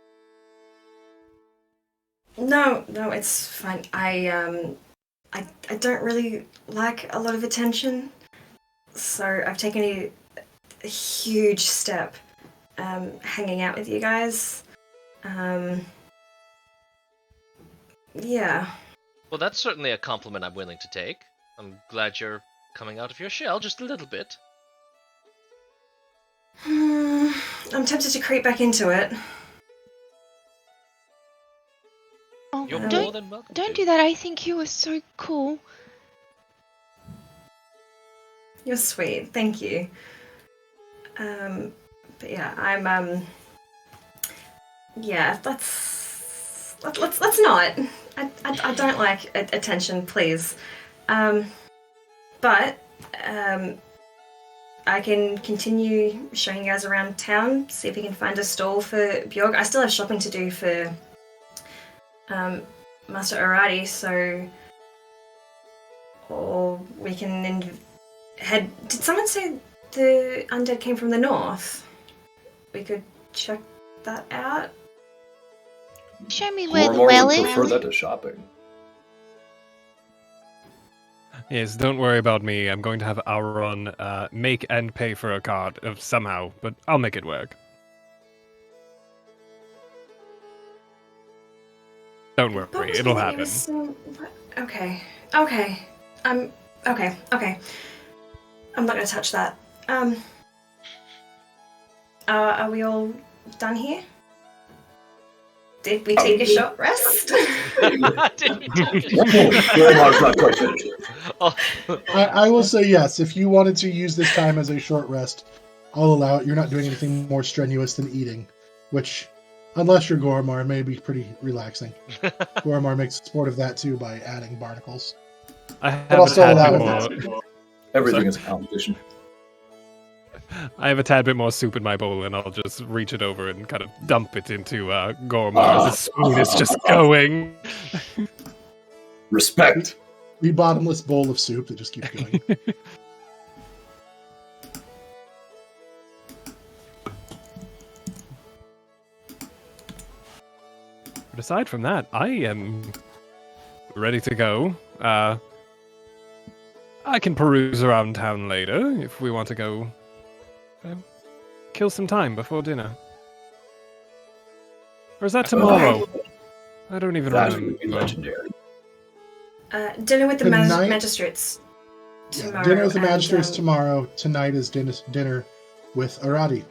No, it's fine. I don't really like a lot of attention, so I've taken a huge step hanging out with you guys. Yeah. Well, that's certainly a compliment I'm willing to take. I'm glad you're coming out of your shell just a little bit. I'm tempted to creep back into it. Oh, You're more don't than welcome don't to. do that. I think you are so cool. You're sweet, thank you. But yeah, I'm yeah, let's not. I don't like attention, please. But I can continue showing you guys around town, see if we can find a stall for Bjorg. I still have shopping to do for Master Irati, so or we can head. Did someone say the undead came from the north? We could check that out. Show me where the Goremarr well would is. prefer that to shopping. Yes, don't worry about me. I'm going to have Arion make and pay for a card of somehow, but I'll make it work. Don't What worry, was it'll it that you happen. were saying? Okay. Okay. Okay. I'm not gonna touch that. Are we all done here? Did we take a short rest? Did we take it? Goremarr's not quite finished yet. Oh. I will say yes. If you wanted to use this time as a short rest, I'll allow it. You're not doing anything more strenuous than eating, which, unless you're Goremarr, may be pretty relaxing. Goremarr makes sport of that too by adding barnacles. I have I'll a still tad allow bit it. more. Everything is a competition. I have a tad bit more soup in my bowl, and I'll just reach it over and kind of dump it into Goremarr. The spoon is just going. Respect. The bottomless bowl of soup that just keeps going. But aside from that, I am ready to go. I can peruse around town later if we want to go kill some time before dinner. Or is that tomorrow? I don't even That would be remember. legendary. Dinner with the Tonight- magistrates tomorrow. Dinner with the and, magistrates tomorrow. Tonight is dinner with Irati.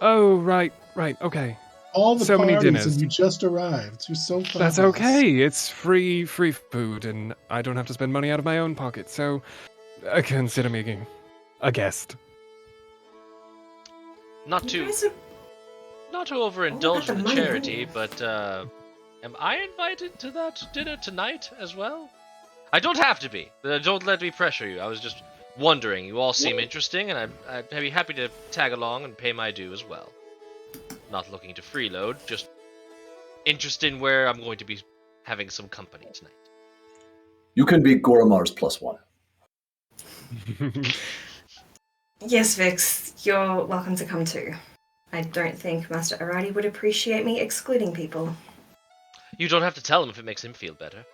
Oh, right, okay. All the So many parties, dinners. and you just arrived. You're so fun. That's okay. It's free food, and I don't have to spend money out of my own pocket, so consider me a guest. Not You to guys are- overindulge the in the money, charity, aren't but am I invited to that dinner tonight as well? I don't have to be. Don't let me pressure you. I was just wondering. You all seem interesting, and I'd be happy to tag along and pay my due as well. Not looking to freeload, just interested in where I'm going to be having some company tonight. You can be Goremarr's +1. Yes, Vix, you're welcome to come too. I don't think Master Irati would appreciate me excluding people. You don't have to tell him if it makes him feel better.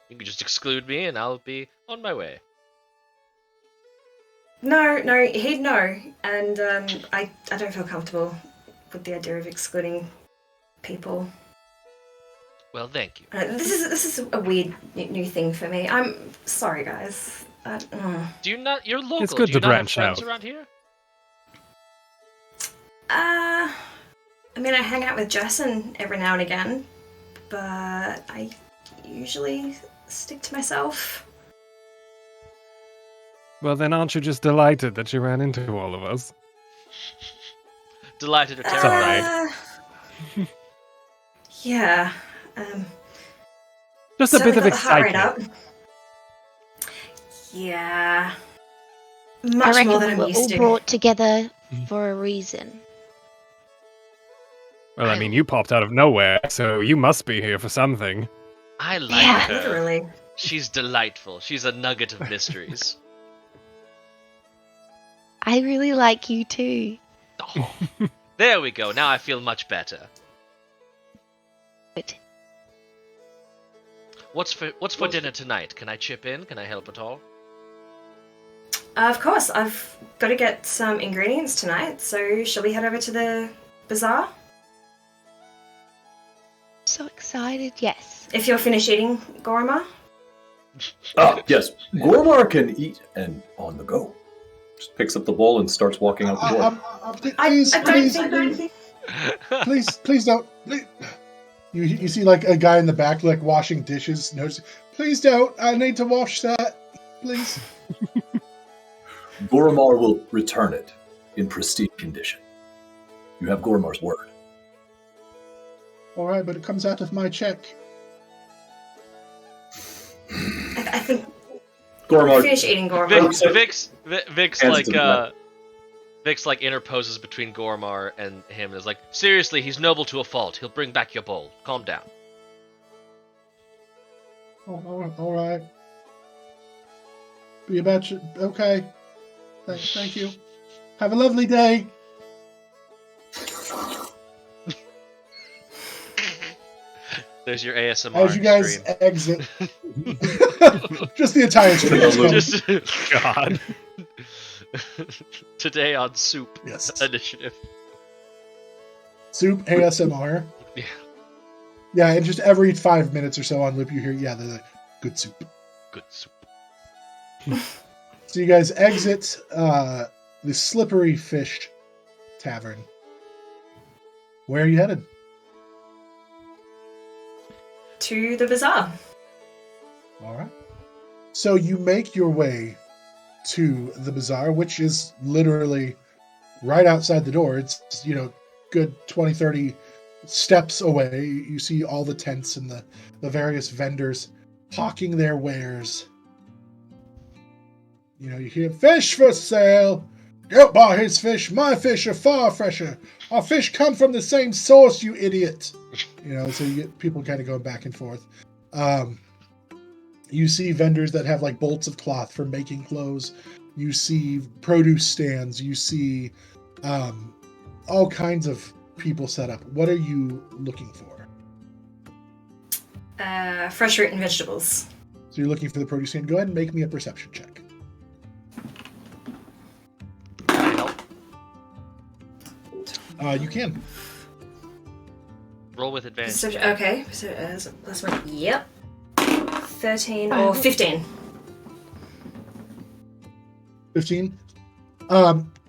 You can just exclude me, and I'll be on my way. No, he'd know, and I don't feel comfortable with the idea of excluding people. Well, thank you. This is a weird new thing for me. I'm sorry, guys. Do you not? You're local. It's good Do you to not have branch friends out. around here? I mean, I hang out with Jason every now and again, but I usually stick to myself. Well, then aren't you just delighted that you ran into all of us? Delighted or It's terrified? Yeah. Just a bit certainly of got the heart rate excitement. up. Yeah. I Much reckon more than I'm we're used all to. brought together for a reason. Well, I mean, you popped out of nowhere, so you must be here for something. I like Yeah. her. Literally. She's delightful. She's a nugget of mysteries. I really like you too. Oh, there we go. Now I feel much better. Good. What's for dinner tonight? Can I chip in? Can I help at all? Of course, I've got to get some ingredients tonight, so shall we head over to the bazaar? So excited, yes. If you're finished eating, Goremarr? Ah, yes. Goremarr can eat and on the go. Just picks up the bowl and starts walking out the door. Please don't. You see like a guy in the back like washing dishes. Notice, please don't. I need to wash that. Please. Goremarr will return it in pristine condition. You have Goremarr's word. All right, but it comes out of my check. I think Goremarr. finish eating, Goremarr. Vix like interposes between Goremarr and him and is like, seriously, he's noble to a fault. He'll bring back your bowl. Calm down. Oh, all right. Be about you. Okay. Thank you. Have a lovely day. There's your ASMR As you guys stream. exit, just the entire stream. Just God. Today on Soup Yes. Initiative. Soup ASMR. Yeah. Yeah, and just every 5 minutes or so on loop, you hear, yeah, they're like, good soup. Good soup. So you guys exit the Slippery Fish Tavern. Where are you headed? To the bazaar. All right. So you make your way to the bazaar, which is literally right outside the door. It's, good 20, 30 steps away. You see all the tents and the various vendors hawking their wares. You hear fish for sale. Don't buy his fish. My fish are far fresher. Our fish come from the same source, you idiot. So you get people kind of going back and forth. You see vendors that have like bolts of cloth for making clothes. You see produce stands. You see all kinds of people set up. What are you looking for? Fresh fruit and vegetables. So you're looking for the produce stand. Go ahead and make me a perception check. You can. Roll with advantage. Okay, so +1. Yep. 13 or 15. 15.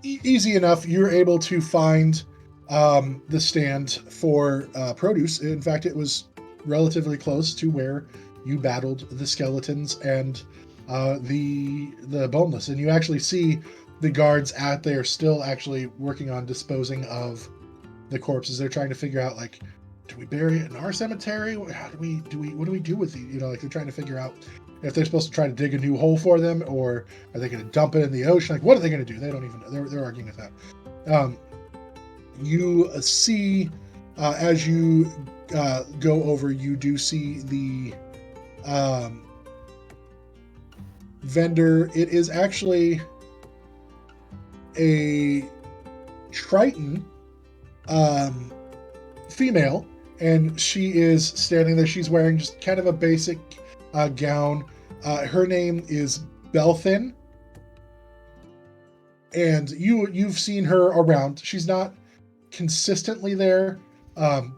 Easy enough. You're able to find the stand for produce. In fact, it was relatively close to where you battled the skeletons and the boneless. And you actually see the guards out there still actually working on disposing of the corpses. They're trying to figure out, like, do we bury it in our cemetery? How do we what do we do with these? Like, they're trying to figure out if they're supposed to try to dig a new hole for them, or are they going to dump it in the ocean? Like, what are they going to do? They don't even know. They're arguing with that. You see, as you go over, you do see the vendor. It is actually a Triton female, and she is standing there. She's wearing just kind of a basic gown. Her name is Belthin, and you've seen her around. She's not consistently there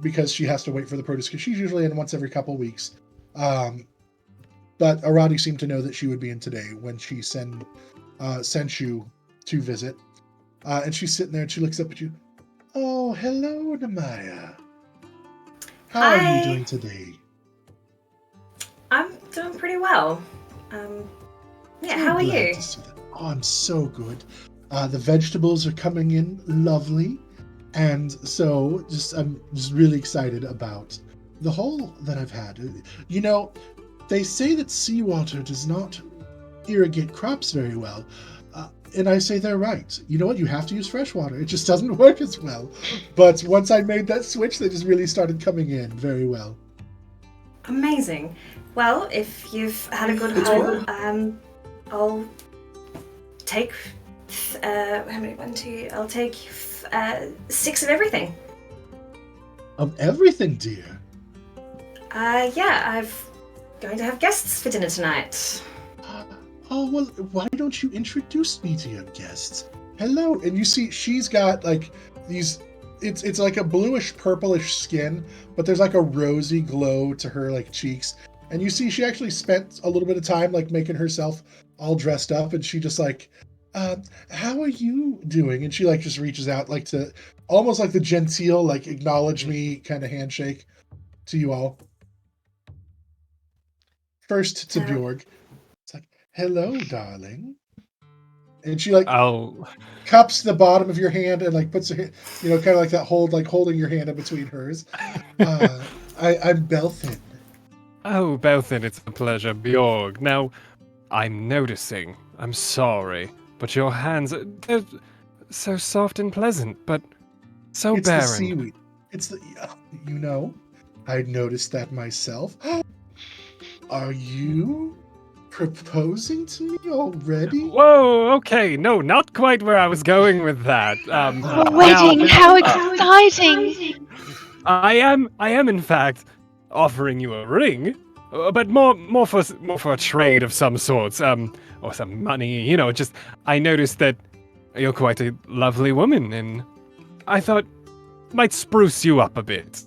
because she has to wait for the produce, because she's usually in once every couple weeks. But Irati seemed to know that she would be in today when she sent you to visit. And she's sitting there and she looks up at you. Oh, hello, Namaya. How are you doing today? I'm doing pretty well. How are you? Oh, I'm so good. The vegetables are coming in lovely. And so I'm just really excited about the haul that I've had. You know, they say that seawater does not irrigate crops very well. And I say they're right. You know what? You have to use fresh water. It just doesn't work as well. But once I made that switch, they just really started coming in very well. Amazing. Well, if you've had a good haul, I'll take how many? 1, 2. I'll take 6 of everything. Of everything, dear? I'm going to have guests for dinner tonight. Oh, well, why don't you introduce me to your guests? Hello. And you see, she's got, like, these... It's like a bluish purplish skin, but there's like a rosy glow to her, like, cheeks. And you see she actually spent a little bit of time, like, making herself all dressed up, and she just, like, how are you doing? And she, like, just reaches out, like, to almost like the genteel, like, acknowledge me kind of handshake to you all. First to Bjorg. It's like, hello, darling. And she, like, cups the bottom of your hand and, like, puts her, you know, kind of like that holding your hand in between hers. I'm Belthin. Oh, Belthin, it's a pleasure, Bjorg. Now, I'm noticing. I'm sorry, but your hands, they're so soft and pleasant, but so it's barren. It's the seaweed. It's the, you know, I noticed that myself. Are you proposing to me already? Whoa, okay, no, not quite where I was going with that. Wedding, how exciting! I am in fact offering you a ring, but more for a trade of some sorts, or some money. You know, just I noticed that you're quite a lovely woman, and I thought might spruce you up a bit.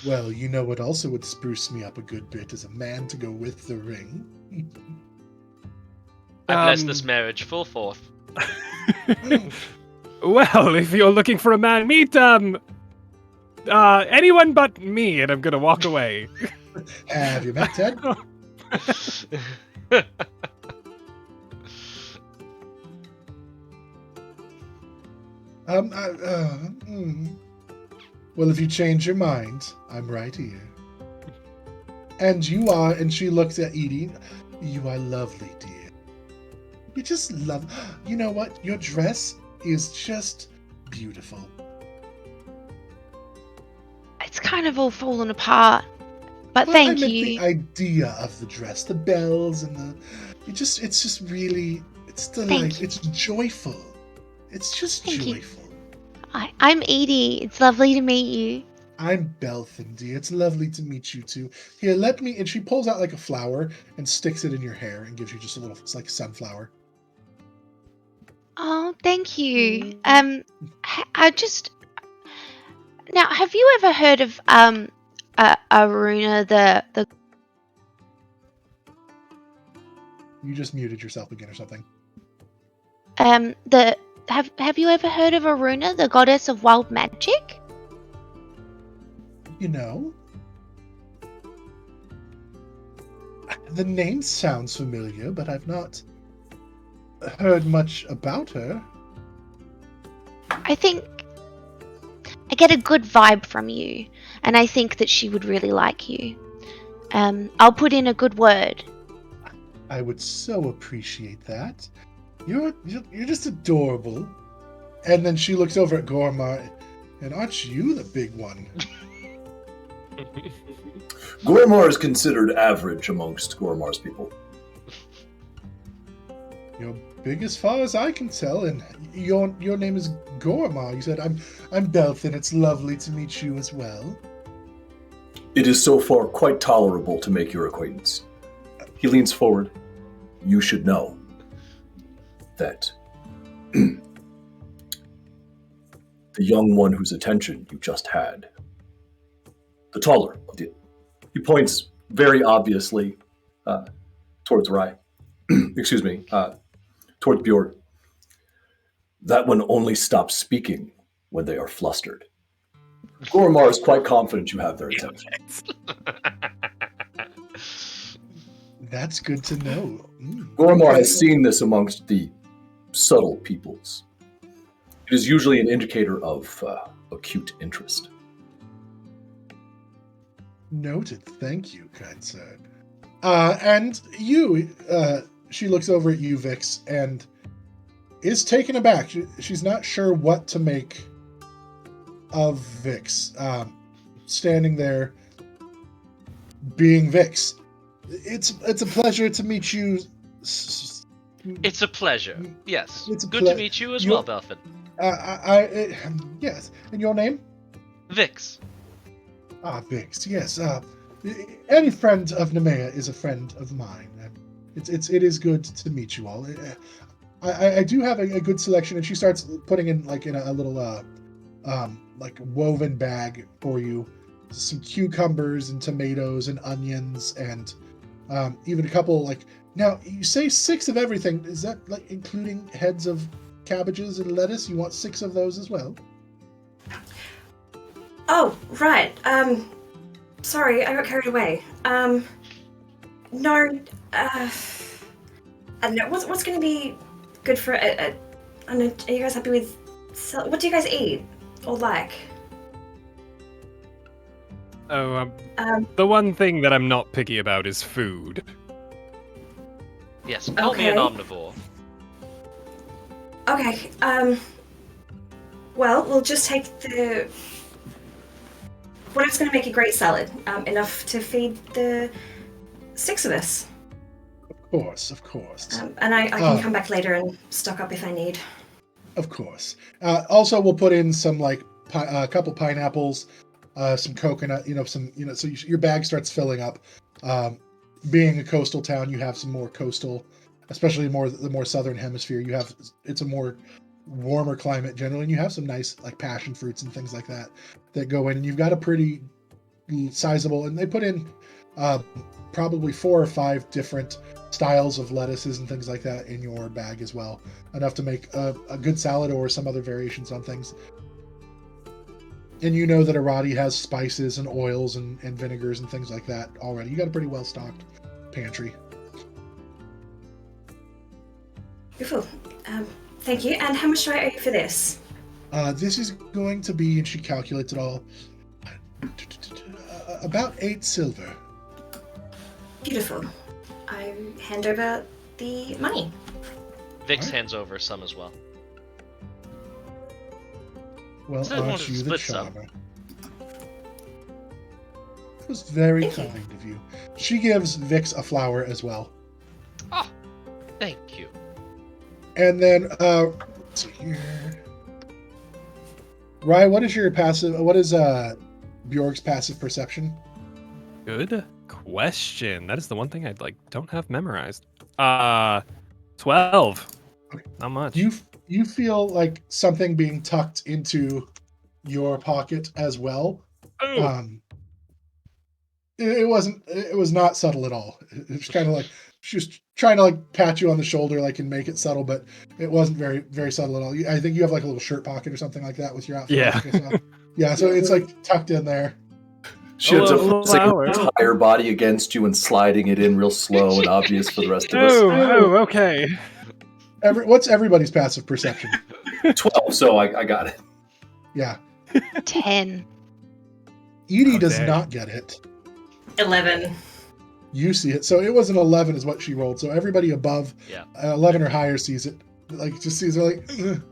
Well, you know what also would spruce me up a good bit is a man to go with the ring. I bless this marriage full forth. Well, if you're looking for a man, meet anyone but me, and I'm gonna walk away. Have you met Ted? Well, if you change your mind, I'm right here. And you are, and she looks at Edie, you are lovely, dear. You just love, you know what? Your dress is just beautiful. It's kind of all fallen apart, but thank you. The idea of the dress, the bells and the, it's just really, it's delightful. It's joyful. It's just joyful. I'm Edie. It's lovely to meet you. I'm Belthin, dear. It's lovely to meet you too. Here, let me, and she pulls out like a flower and sticks it in your hair and gives you just a little, it's like a sunflower. Oh, thank you. I just, now, have you ever heard of Aruna, the You just muted yourself again or something. have you ever heard of Aruna, the goddess of wild magic? You know, the name sounds familiar, but I've not heard much about her. I think I get a good vibe from you, and I think that she would really like you. I'll put in a good word. I would so appreciate that. You're just adorable. And then she looks over at Goremarr, and aren't you the big one? Goremarr is considered average amongst Goremarr's people. You're big as far as I can tell, and your name is Goremarr. You said I'm Belthin. It's lovely to meet you as well. It is so far quite tolerable to make your acquaintance. He leans forward. You should know that the young one whose attention you just had, the taller of the, he points very obviously towards Rai. Excuse me, towards Bjorg. That one only stops speaking when they are flustered. Goremarr is quite confident you have their attention. That's good to know. Goremarr has seen this amongst the subtle peoples. It is usually an indicator of acute interest. Noted. Thank you, kind sir. And you, she looks over at you, Vix, and is taken aback. She's not sure what to make of Vix. Standing there, being Vix. It's a pleasure to meet you. It's a pleasure. Yes. It's a Good to meet you as well, Belfin. Yes. And your name? Vix. Vix. Yes. Any friend of Nemea is a friend of mine. It is good to meet you all. I do have a good selection, and she starts putting in a little woven bag for you, some cucumbers and tomatoes and onions and even a couple Now you say 6 of everything. Is that including heads of cabbages and lettuce? You want 6 of those as well? Oh, right. Sorry, I got carried away. No, I don't know. What's going to be good for I don't know, are you guys happy with... What do you guys eat? Or like? Oh, the one thing that I'm not picky about is food. Yes, call me an omnivore. Okay, well, we'll just take the... Whatever's going to make a great salad, enough to feed the 6 of us. Of course. And I can come back later and stock up if I need. Of course. Also, we'll put in some a couple pineapples, some coconut. So your bag starts filling up. Being a coastal town, you have some more coastal, especially the more southern hemisphere. It's a more warmer climate generally, and you have some nice passion fruits and things like that go in, and you've got a pretty sizable. And they put in probably 4 or 5 different styles of lettuces and things like that in your bag as well, enough to make a good salad or some other variations on things. And you know that Irati has spices and oils and vinegars and things like that already. You got a pretty well stocked pantry. Beautiful. Thank you. And how much do I owe you for this? This is going to be, and she calculates it all, about 8 silver. Beautiful. I hand over the money. Vix hands over some as well. Well, So aren't you the split some. charmer? It was very kind of you. She gives Vix a flower as well. Oh, thank you. And then, let's see here. Rai, what is Bjorg's passive perception? Good question. That is the one thing I don't have memorized. 12. Okay. Not much. You feel like something being tucked into your pocket as well. Oh. It wasn't. It was not subtle at all. It's kind of like she was trying to like pat you on the shoulder, like and make it subtle, but it wasn't very very subtle at all. I think you have like a little shirt pocket or something like that with your outfit. Yeah. Yeah. So it's like tucked in there. She ends up little pressing her flower. entire body against you and sliding it in real slow and obvious for the rest of us. Oh, okay. What's everybody's passive perception? 12, so I got it. Yeah. 10. Edie does dang. not get it. 11. You see it. So it was an 11 is what she rolled. So everybody above 11 or higher sees it. Like just sees it like ugh.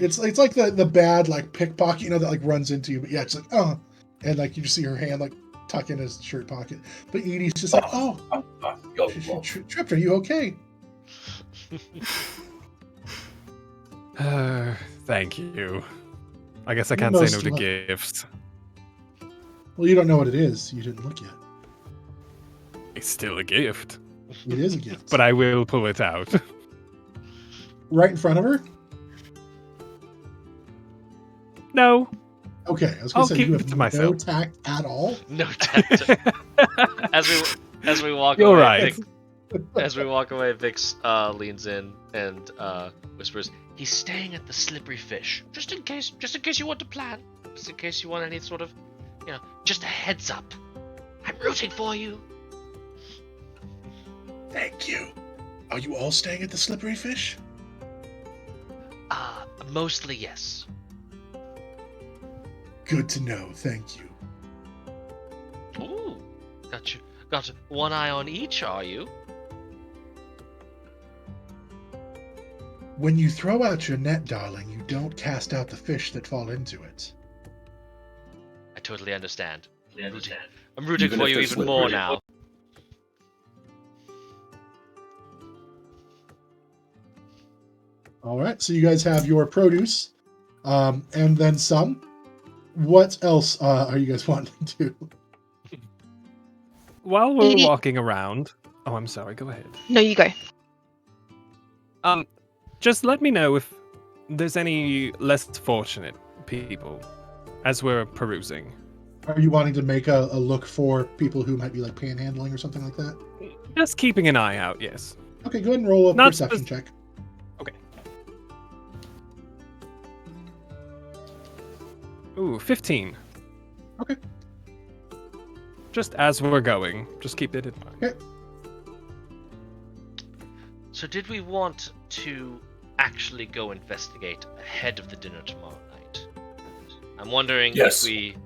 It's like the bad like pickpocket, that like runs into you. But yeah, it's like and like you just see her hand like tuck in his shirt pocket. But Edie's just like she tripped. Are you okay? Thank you. I guess I can't say no to gifts. Well, you don't know what it is. You didn't look yet. It's still a gift. It is a gift. But I will pull it out. Right in front of her? No. Okay, I was going to say keep you it have to no myself. tact at all. No tact. As we walk You're away, right. As we walk away, Vix leans in and whispers, "He's staying at the Slippery Fish, just in case you want to plan, just in case you want any sort of, just a heads up. I'm rooting for you." Thank you. Are you all staying at the Slippery Fish? Mostly yes. Good to know. Thank you. Ooh, got one eye on each, are you? When you throw out your net, darling, you don't cast out the fish that fall into it. I totally understand. I'm rooting Even for if you they're even more slippery. now. All right, so you guys have your produce, and then some. What else are you guys wanting to do? While we're Edie- walking around... Oh, I'm sorry. Go ahead. No, you go. Just let me know if there's any less fortunate people as we're perusing. Are you wanting to make a look for people who might be like panhandling or something like that? Just keeping an eye out, yes. Okay, go ahead and roll a Not perception check. Okay. Ooh, 15. Okay. Just as we're going, just keep it in mind. Okay. So did we want to actually go investigate ahead of the dinner tomorrow night? I'm wondering Yes. if we...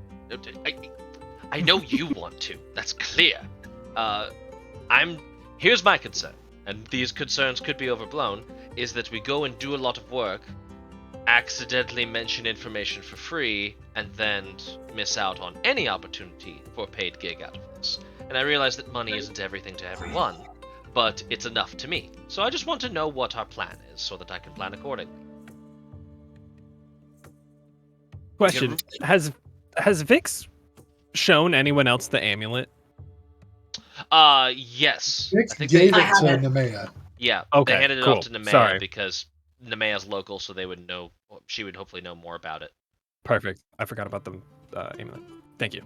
I know you want to. That's clear. Here's my concern, and these concerns could be overblown, is that we go and do a lot of work, accidentally mention information for free, and then miss out on any opportunity for a paid gig out of this. And I realize that money isn't everything to everyone, but it's enough to me. So I just want to know what our plan is, so that I can plan accordingly. Question: Has Vix shown anyone else the amulet? Yes. Vix I think gave they, it to have it. Nemea. yeah, Okay, they handed it cool. off to Nemea Sorry. because Nemea's local, so they would know. She would hopefully know more about it. Perfect. I forgot about the amulet. Thank you.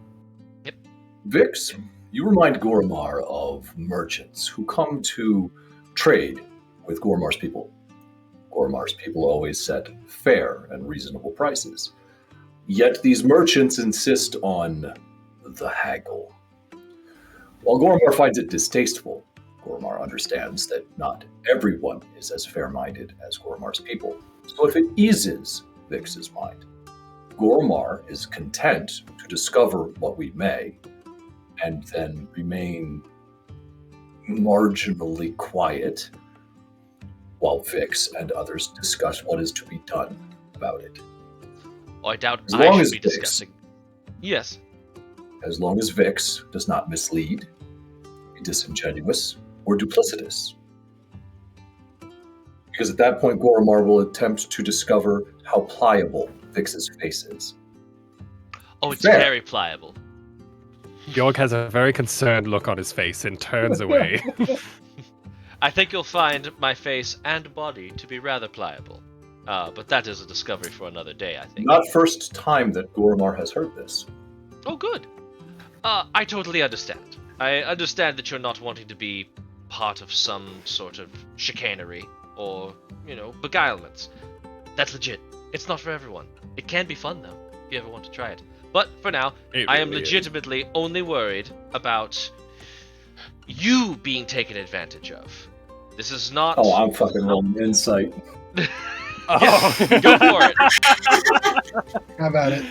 Vix, you remind Goremarr of merchants who come to trade with Goremarr's people. Goremarr's people always set fair and reasonable prices. Yet these merchants insist on the haggle. While Goremarr finds it distasteful, Goremarr understands that not everyone is as fair-minded as Goremarr's people. So if it eases Vix's mind, Goremarr is content to discover what we may, and then remain marginally quiet while Vix and others discuss what is to be done about it. Oh, I doubt As I long should as be Vix- discussing. Yes. As long as Vix does not mislead, be disingenuous, or duplicitous. Because at that point, Goremarr will attempt to discover how pliable Vix's face is. Oh, it's Fair. very pliable. Georg has a very concerned look on his face and turns away. I think you'll find my face and body to be rather pliable. But that is a discovery for another day, I think. Not first time that Goremarr has heard this. Oh, good. I totally understand. I understand that you're not wanting to be part of some sort of chicanery or, beguilements. That's legit. It's not for everyone. It can be fun, though, if you ever want to try it. But for now, I am legitimately only worried about you being taken advantage of. This is not... Oh, I'm fucking rolling insight. Yes, go for it. How about it?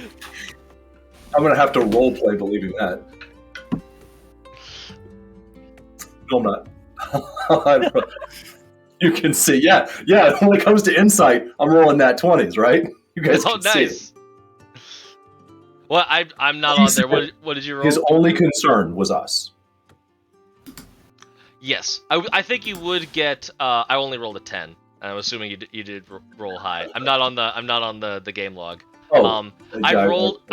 I'm gonna have to roleplay believing that. No, I'm not. You can see, yeah. When it comes to insight, I'm rolling that 20s, right? You guys can see it. Well, I'm not on there. What did you roll? His only concern was us. Yes, I think you would get. I only rolled a 10. I'm assuming you did roll high. I'm not on the game log. Oh, I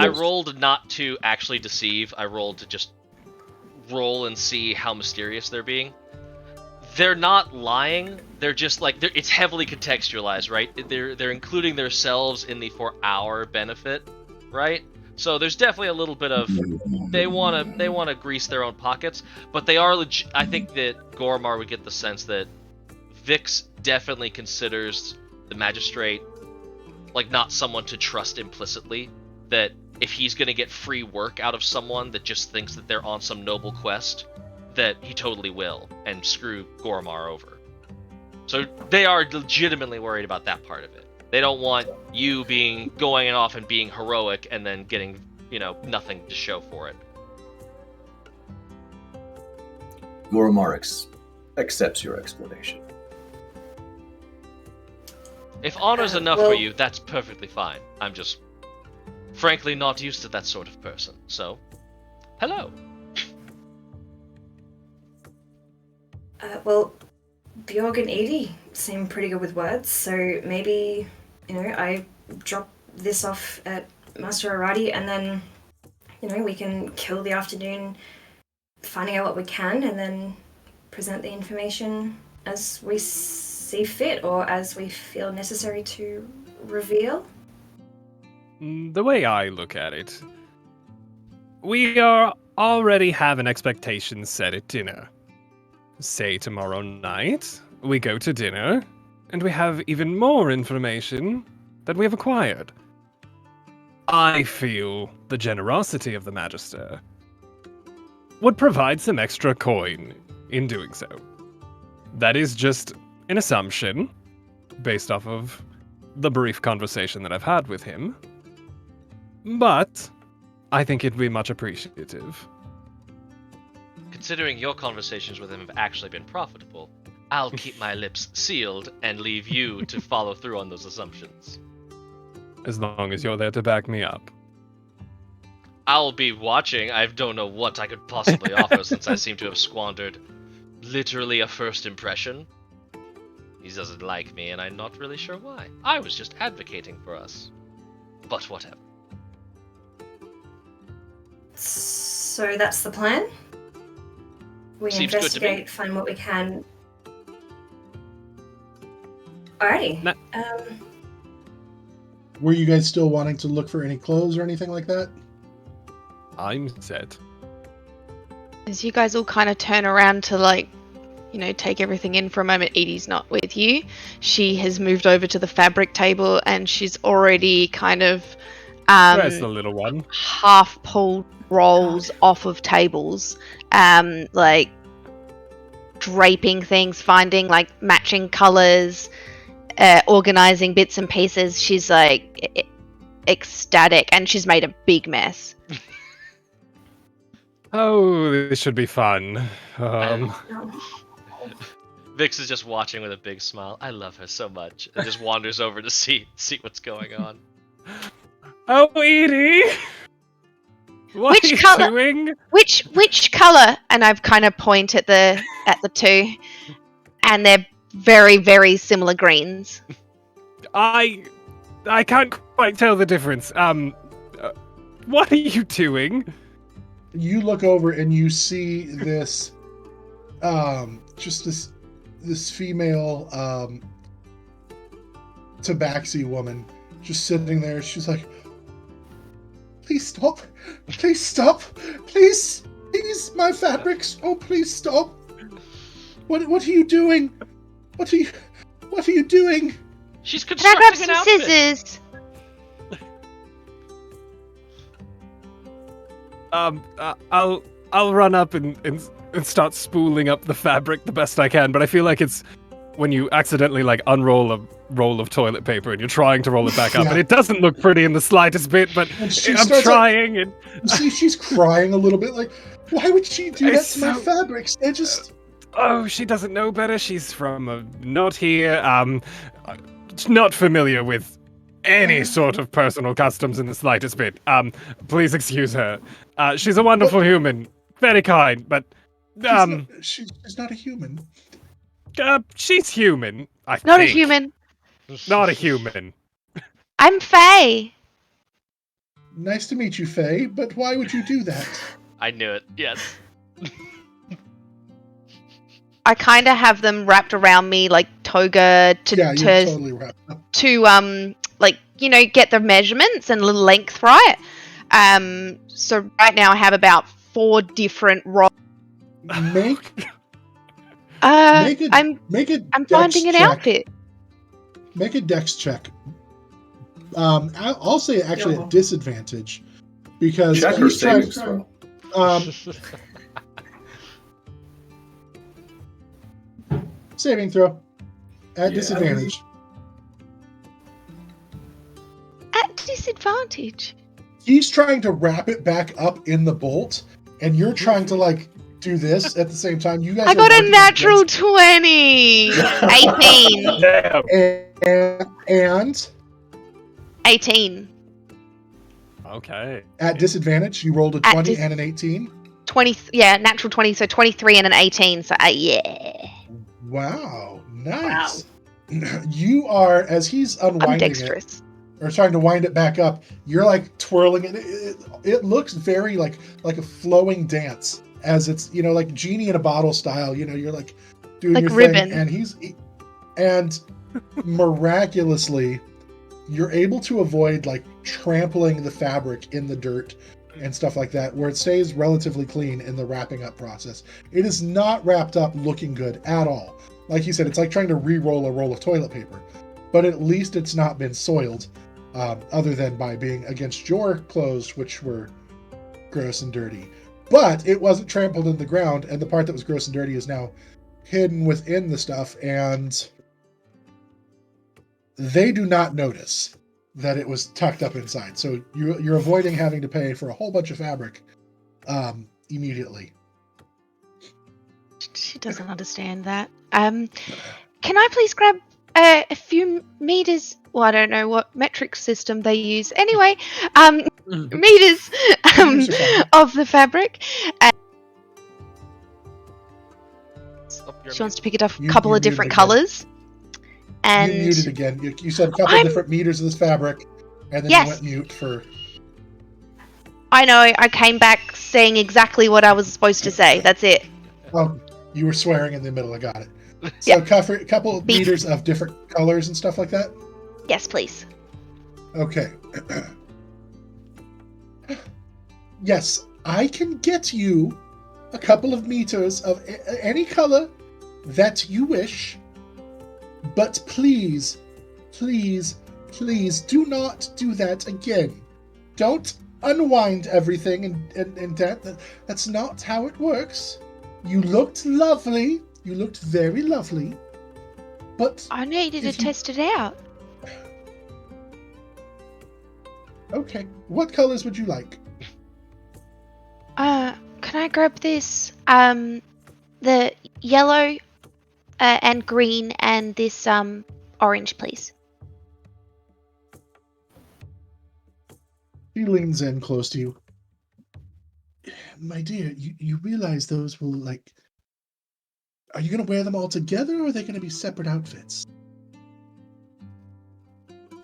rolled not to actually deceive. I rolled to just roll and see how mysterious they're being. They're not lying. They're just like it's heavily contextualized, right? They're including themselves in the for our benefit, right? So there's definitely a little bit of they want to grease their own pockets, but they are legit. I think that Goremarr would get the sense that Vix definitely considers the magistrate like not someone to trust implicitly, that if he's going to get free work out of someone that just thinks that they're on some noble quest, that he totally will and screw Goremarr over. So they are legitimately worried about that part of it. They don't want you going off and being heroic and then getting, nothing to show for it. Goremarr accepts your explanation. If honor's enough for you, that's perfectly fine. I'm just, frankly, not used to that sort of person. So, hello. Bjorg and Edie seem pretty good with words, so maybe, I drop this off at Master Irati, and then, we can kill the afternoon finding out what we can, and then present the information as we see fit, or as we feel necessary to reveal. The way I look at it, we already have an expectation set at dinner. Say tomorrow night, we go to dinner, and we have even more information that we have acquired. I feel the generosity of the Magister would provide some extra coin in doing so. That is just an assumption, based off of the brief conversation that I've had with him. But I think it'd be much appreciative. Considering your conversations with him have actually been profitable, I'll keep my lips sealed and leave you to follow through on those assumptions. As long as you're there to back me up. I'll be watching. I don't know what I could possibly offer since I seem to have squandered literally a first impression. He doesn't like me, and I'm not really sure why. I was just advocating for us. But whatever. So that's the plan? We Seems investigate, find what we can. Alrighty. Were you guys still wanting to look for any clothes or anything like that? I'm set. As you guys all kind of turn around to take everything in for a moment, Edie's not with you. She has moved over to the fabric table and she's already kind of Where's the little one? Half pulled rolls off of tables, draping things, finding matching colors, organizing bits and pieces. She's ecstatic, and she's made a big mess. Oh, this should be fun. Vix is just watching with a big smile. I love her so much. And just wanders over to see what's going on. Oh, Edie! What are you doing? Which color? And I've kind of pointed at the two, and they're very, very similar greens. I can't quite tell the difference. What are you doing? You look over and you see this, just this female, tabaxi woman just sitting there. She's like, Please stop. Please stop. Please, my fabrics. Oh, please stop. What are you doing? What are you doing? She's Can I grab constructing an some outfit. scissors? I'll run up and start spooling up the fabric the best I can, but I feel like it's when you accidentally like unroll a roll of toilet paper and you're trying to roll it back up, and it doesn't look pretty in the slightest bit, but I'm trying. And you see, she's crying a little bit. Like, why would she do that to my fabrics? They're just. Oh, she doesn't know better. She's from not here. Not familiar with any sort of personal customs in the slightest bit. Please excuse her. She's a wonderful human, very kind, but she's not a human. She's human. Not a human. Not a human. I'm Faye. Nice to meet you, Faye, but why would you do that? I knew it. Yes. I kind of have them wrapped around me like toga you're totally wrapped up. To like, you know, get the measurements and the length right. So right now I have about 4 different rolls. I'm finding an outfit. Make a dex check. I'll say actually at disadvantage because check her savings throw. Saving throw at disadvantage. At disadvantage. He's trying to wrap it back up in the bolt, and you're trying to like do this at the same time. You guys. I got a natural 20. 18. And 18. Okay. At disadvantage, you rolled a 20 and an 18. 20. Yeah, natural 20. So 23 and an 18. So yeah. Wow, nice. Wow. You are, as he's unwinding it, or trying to wind it back up, you're like twirling it. It looks very like a flowing dance, as it's, you know, like genie in a bottle style. You know, you're like doing like your ribbon. Thing, and miraculously, you're able to avoid like trampling the fabric in the dirt and stuff like that, where it stays relatively clean in the wrapping up process. It is not wrapped up looking good at all. Like you said, it's like trying to re-roll a roll of toilet paper, but at least it's not been soiled, other than by being against your clothes, which were gross and dirty. But it wasn't trampled in the ground, and the part that was gross and dirty is now hidden within the stuff, and they do not notice that it was tucked up inside. So you're avoiding having to pay for a whole bunch of fabric immediately. She doesn't understand that. Can I please grab a few meters? Well, I don't know what metric system they use. Anyway, meters of the fabric. She wants to pick it up a couple of different colors. And you muted again. You said a couple of different meters of this fabric, and then you went mute for. I know. I came back saying exactly what I was supposed to say. That's it. Oh, you were swearing in the middle. I got it. So a couple of meters of different colors and stuff like that? Yes, please. Okay. Yes, I can get you a couple of meters of any color that you wish. But please, please, please do not do that again. Don't unwind everything and that's not how it works. You looked lovely. You looked very lovely. But I needed to test it out. Okay. What colors would you like? Can I grab this? The yellow and green and this orange, please. He leans in close to you. My dear, you realize those will like. Are you going to wear them all together, or are they going to be separate outfits?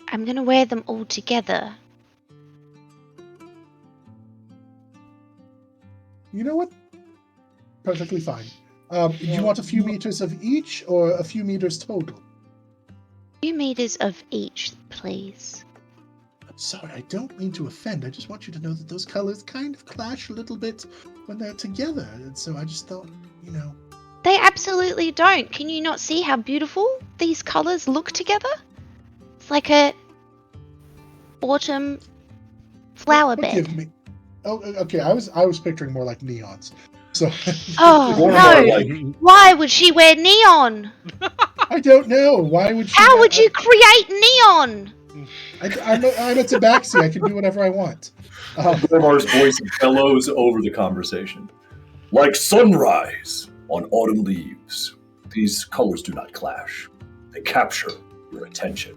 I'm going to wear them all together. You know what? Perfectly fine. Do you want a few meters of each, or a few meters total? A few meters of each, please. Sorry, I don't mean to offend. I just want you to know that those colors kind of clash a little bit when they're together. And so I just thought, They absolutely don't. Can you not see how beautiful these colours look together? It's like a autumn flower bed. Forgive me. Oh, okay. I was picturing more like neons. So. Oh no! Why would she wear neon? I don't know. Why would she? How would you create neon? I'm a tabaxi. I can do whatever I want. Goremarr's voice bellows over the conversation. Like sunrise on autumn leaves, these colors do not clash. They capture your attention.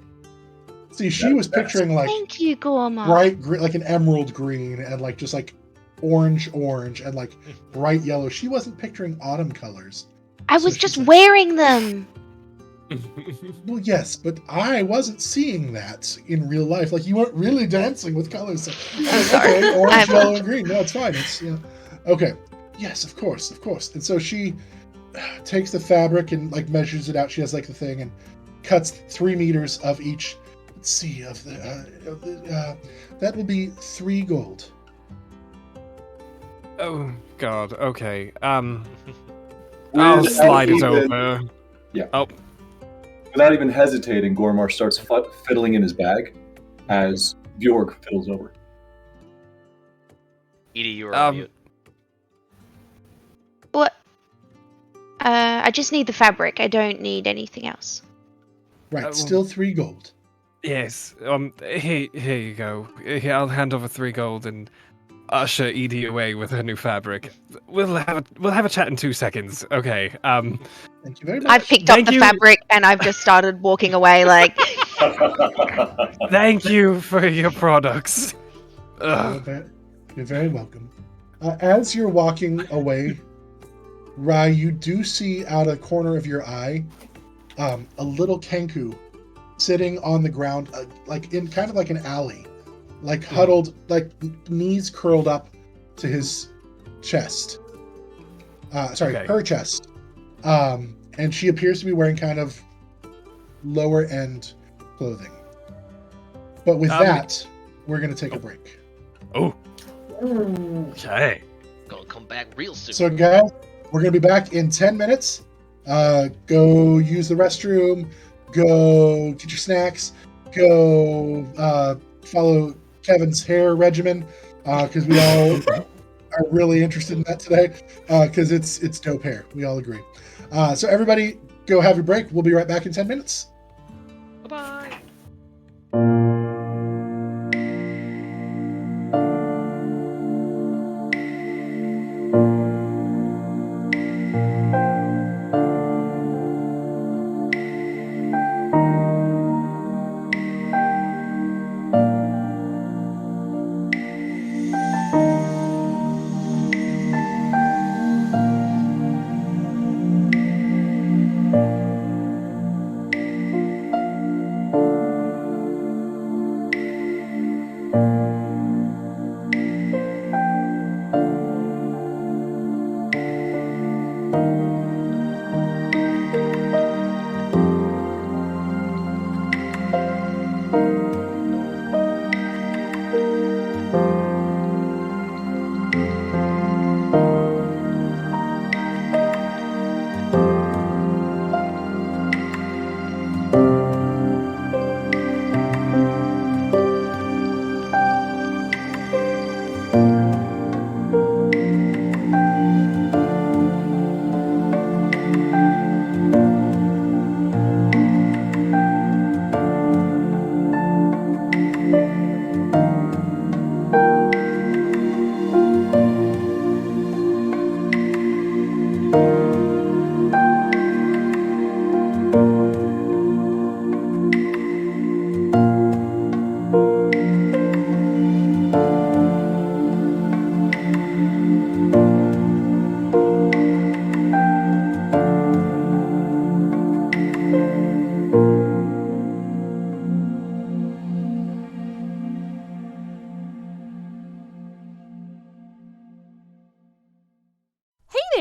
See, she was picturing like Thank you, Goremarr. bright green, like an emerald green, and like just like orange, and like bright yellow. She wasn't picturing autumn colors. I was just wearing them. Well, yes, but I wasn't seeing that in real life. Like, you weren't really dancing with colors. So, okay, orange, yellow, and green. No, it's fine. It's, okay. Yes, of course. And so she takes the fabric and, like, measures it out. She has, like, the thing and cuts 3 meters of each. Let's see, that will be 3 gold. Oh, God. Okay. I'll slide it over. Yeah. Oh. Without even hesitating, Goremarr starts fiddling in his bag as Bjorg fiddles over. Edie, you are on mute. What? I just need the fabric. I don't need anything else. Right, still 3 gold. Yes. Here you go. Here, I'll hand over 3 gold and usher Edie away with her new fabric. We'll have a chat in 2 seconds. Okay. Thank you very much. I've picked up the fabric and I've just started walking away like. Thank you for your products. You're very welcome. As you're walking away, Rai, you do see out of the corner of your eye a little Kenku sitting on the ground, like in kind of like an alley, like huddled, like knees curled up to his chest. Her chest. And she appears to be wearing kind of lower end clothing. But with that, we're going to take a break. Oh. Okay. Gonna come back real soon. So guys, we're going to be back in 10 minutes. Go use the restroom. Go get your snacks. Go follow Kevin's hair regimen because we all are really interested in that today because it's dope hair. We all agree. So everybody, go have your break. We'll be right back in 10 minutes. Bye-bye.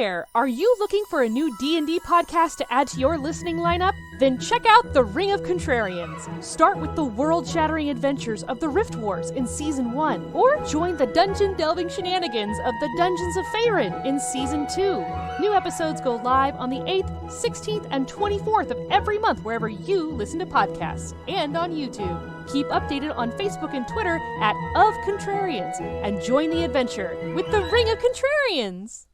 there! Are you looking for a new D&D podcast to add to your listening lineup? Then check out The Ring of Contrarians. Start with the world-shattering adventures of the Rift Wars in Season 1, or join the dungeon-delving shenanigans of the Dungeons of Faerun in Season 2. New episodes go live on the 8th, 16th, and 24th of every month wherever you listen to podcasts, and on YouTube. Keep updated on Facebook and Twitter at Of Contrarians, and join the adventure with The Ring of Contrarians!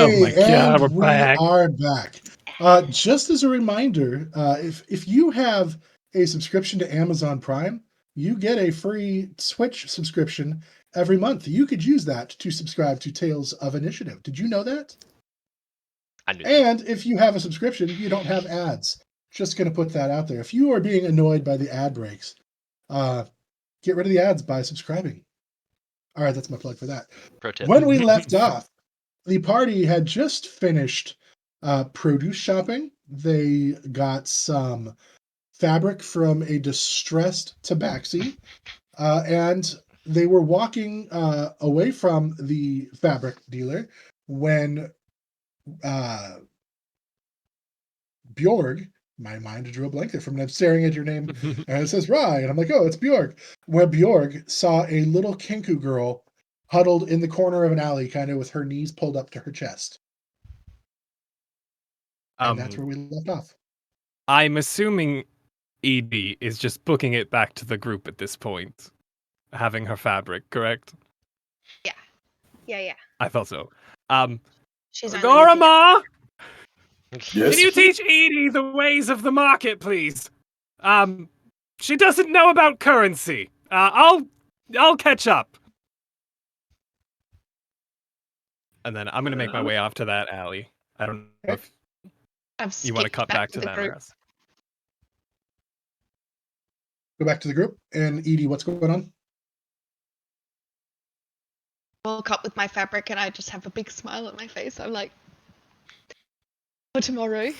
Okay, Oh my God, and we're we back. are back. Just as a reminder, if you have a subscription to Amazon Prime, you get a free Switch subscription every month. You could use that to subscribe to Tales of Initiative. Did you know that? I knew that. And if you have a subscription, you don't have ads. Just going to put that out there. If you are being annoyed by the ad breaks, get rid of the ads by subscribing. All right, that's my plug for that. Pro tip. When we left off, the party had just finished produce shopping. They got some fabric from a distressed tabaxi, and they were walking away from the fabric dealer when Bjorg, my mind drew a blank there from I'm staring at your name, and it says Rye, and I'm like, oh, it's Bjorg. Where Bjorg saw a little Kinku girl huddled in the corner of an alley, kind of with her knees pulled up to her chest. And that's where we left off. I'm assuming Edie is just booking it back to the group at this point, having her fabric, correct? Yeah. I thought so. She's only looking at- Goremarr, Yes. can you teach Edie the ways of the market, please? She doesn't know about currency. I'll catch up. And then I'm gonna make my way off to that alley. I don't know if you want to cut back to that. group. Rest. Go back to the group. And Edie, what's going on? Walk up with my fabric and I just have a big smile on my face. I'm like, for tomorrow.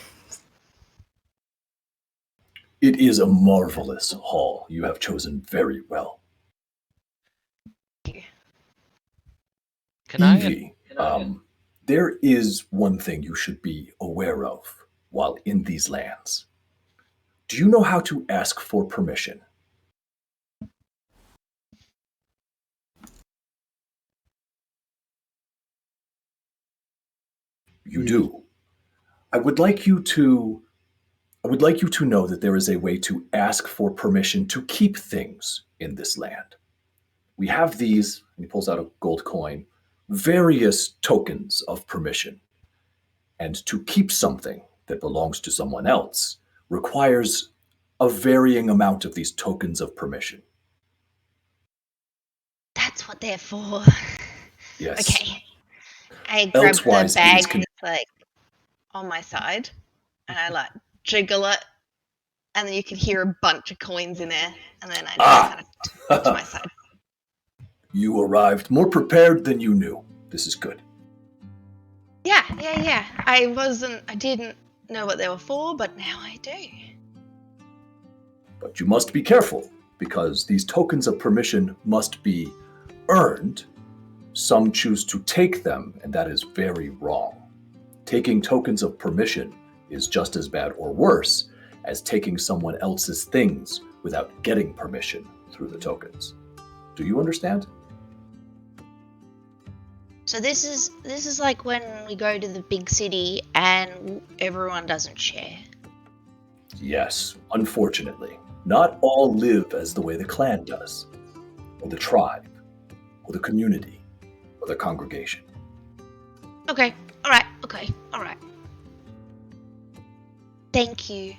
It is a marvelous haul. You have chosen very well. Can I? Evie, there is one thing you should be aware of while in these lands. Do you know how to ask for permission? You do. I would like you to know that there is a way to ask for permission to keep things in this land. We have these, and he pulls out a gold coin, various tokens of permission. And to keep something that belongs to someone else requires a varying amount of these tokens of permission. That's what they're for. Yes. Okay. I grab Elsewise, the it bag is that's like on my side and I like jiggle it and then you can hear a bunch of coins in there and then I just kind of put it to my side. You arrived more prepared than you knew. This is good. Yeah. I didn't know what they were for, but now I do. But you must be careful, because these tokens of permission must be earned. Some choose to take them, and that is very wrong. Taking tokens of permission is just as bad or worse as taking someone else's things without getting permission through the tokens. Do you understand? So this is like when we go to the big city and everyone doesn't share. Yes, unfortunately. Not all live as the way the clan does, or the tribe, or the community, or the congregation. Okay, alright. Thank you.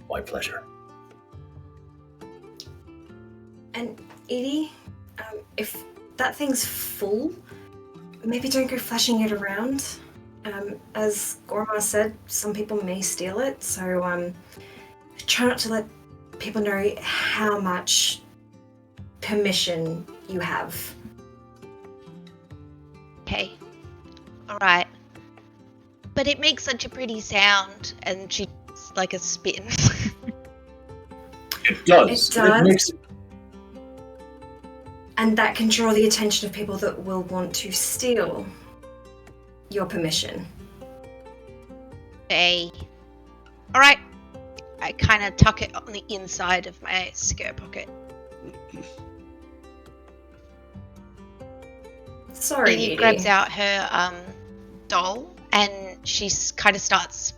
My pleasure. And Edie, if that thing's full, maybe don't go flashing it around. As Goremarr said, some people may steal it, so try not to let people know how much permission you have. Okay. Alright. But it makes such a pretty sound, and she's like a spin. It does. It does. Makes... And that can draw the attention of people that will want to steal your permission. Hey. Alright. I kind of tuck it on the inside of my skirt pocket. Sorry, Edie Edie. grabs out her doll and she kind of starts.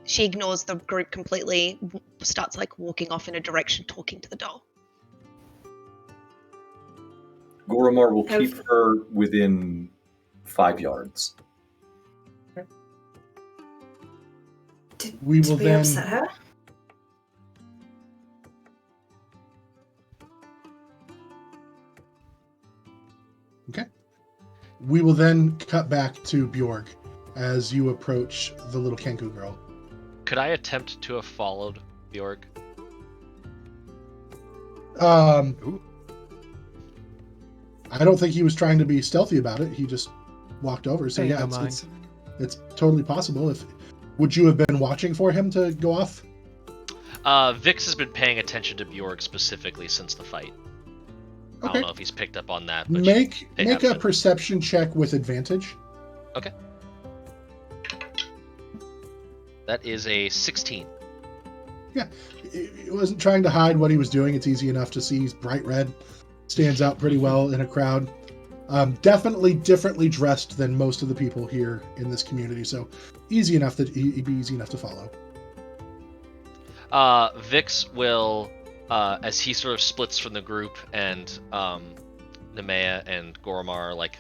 She ignores the group completely. Starts like walking off in a direction, talking to the doll. Goremarr will keep her within 5 yards. Did We will we then. upset her? Okay. We will then cut back to Bjorg as you approach the little Kenku girl. Could I attempt to have followed Bjorg? Ooh. I don't think he was trying to be stealthy about it. He just walked over. So Hey, yeah, don't it's totally possible. Would you have been watching for him to go off? Vix has been paying attention to Bjorg specifically since the fight. I Okay. don't know if he's picked up on that. But Make they a have been. perception check with advantage. Okay. That is a 16. He wasn't trying to hide what he was doing. It's easy enough to see. He's bright red, stands out pretty well in a crowd. Definitely differently dressed than most of the people here in this community. So easy enough that he'd be easy enough to follow. Vix will, as he sort of splits from the group, and Nemea and Goremarr are like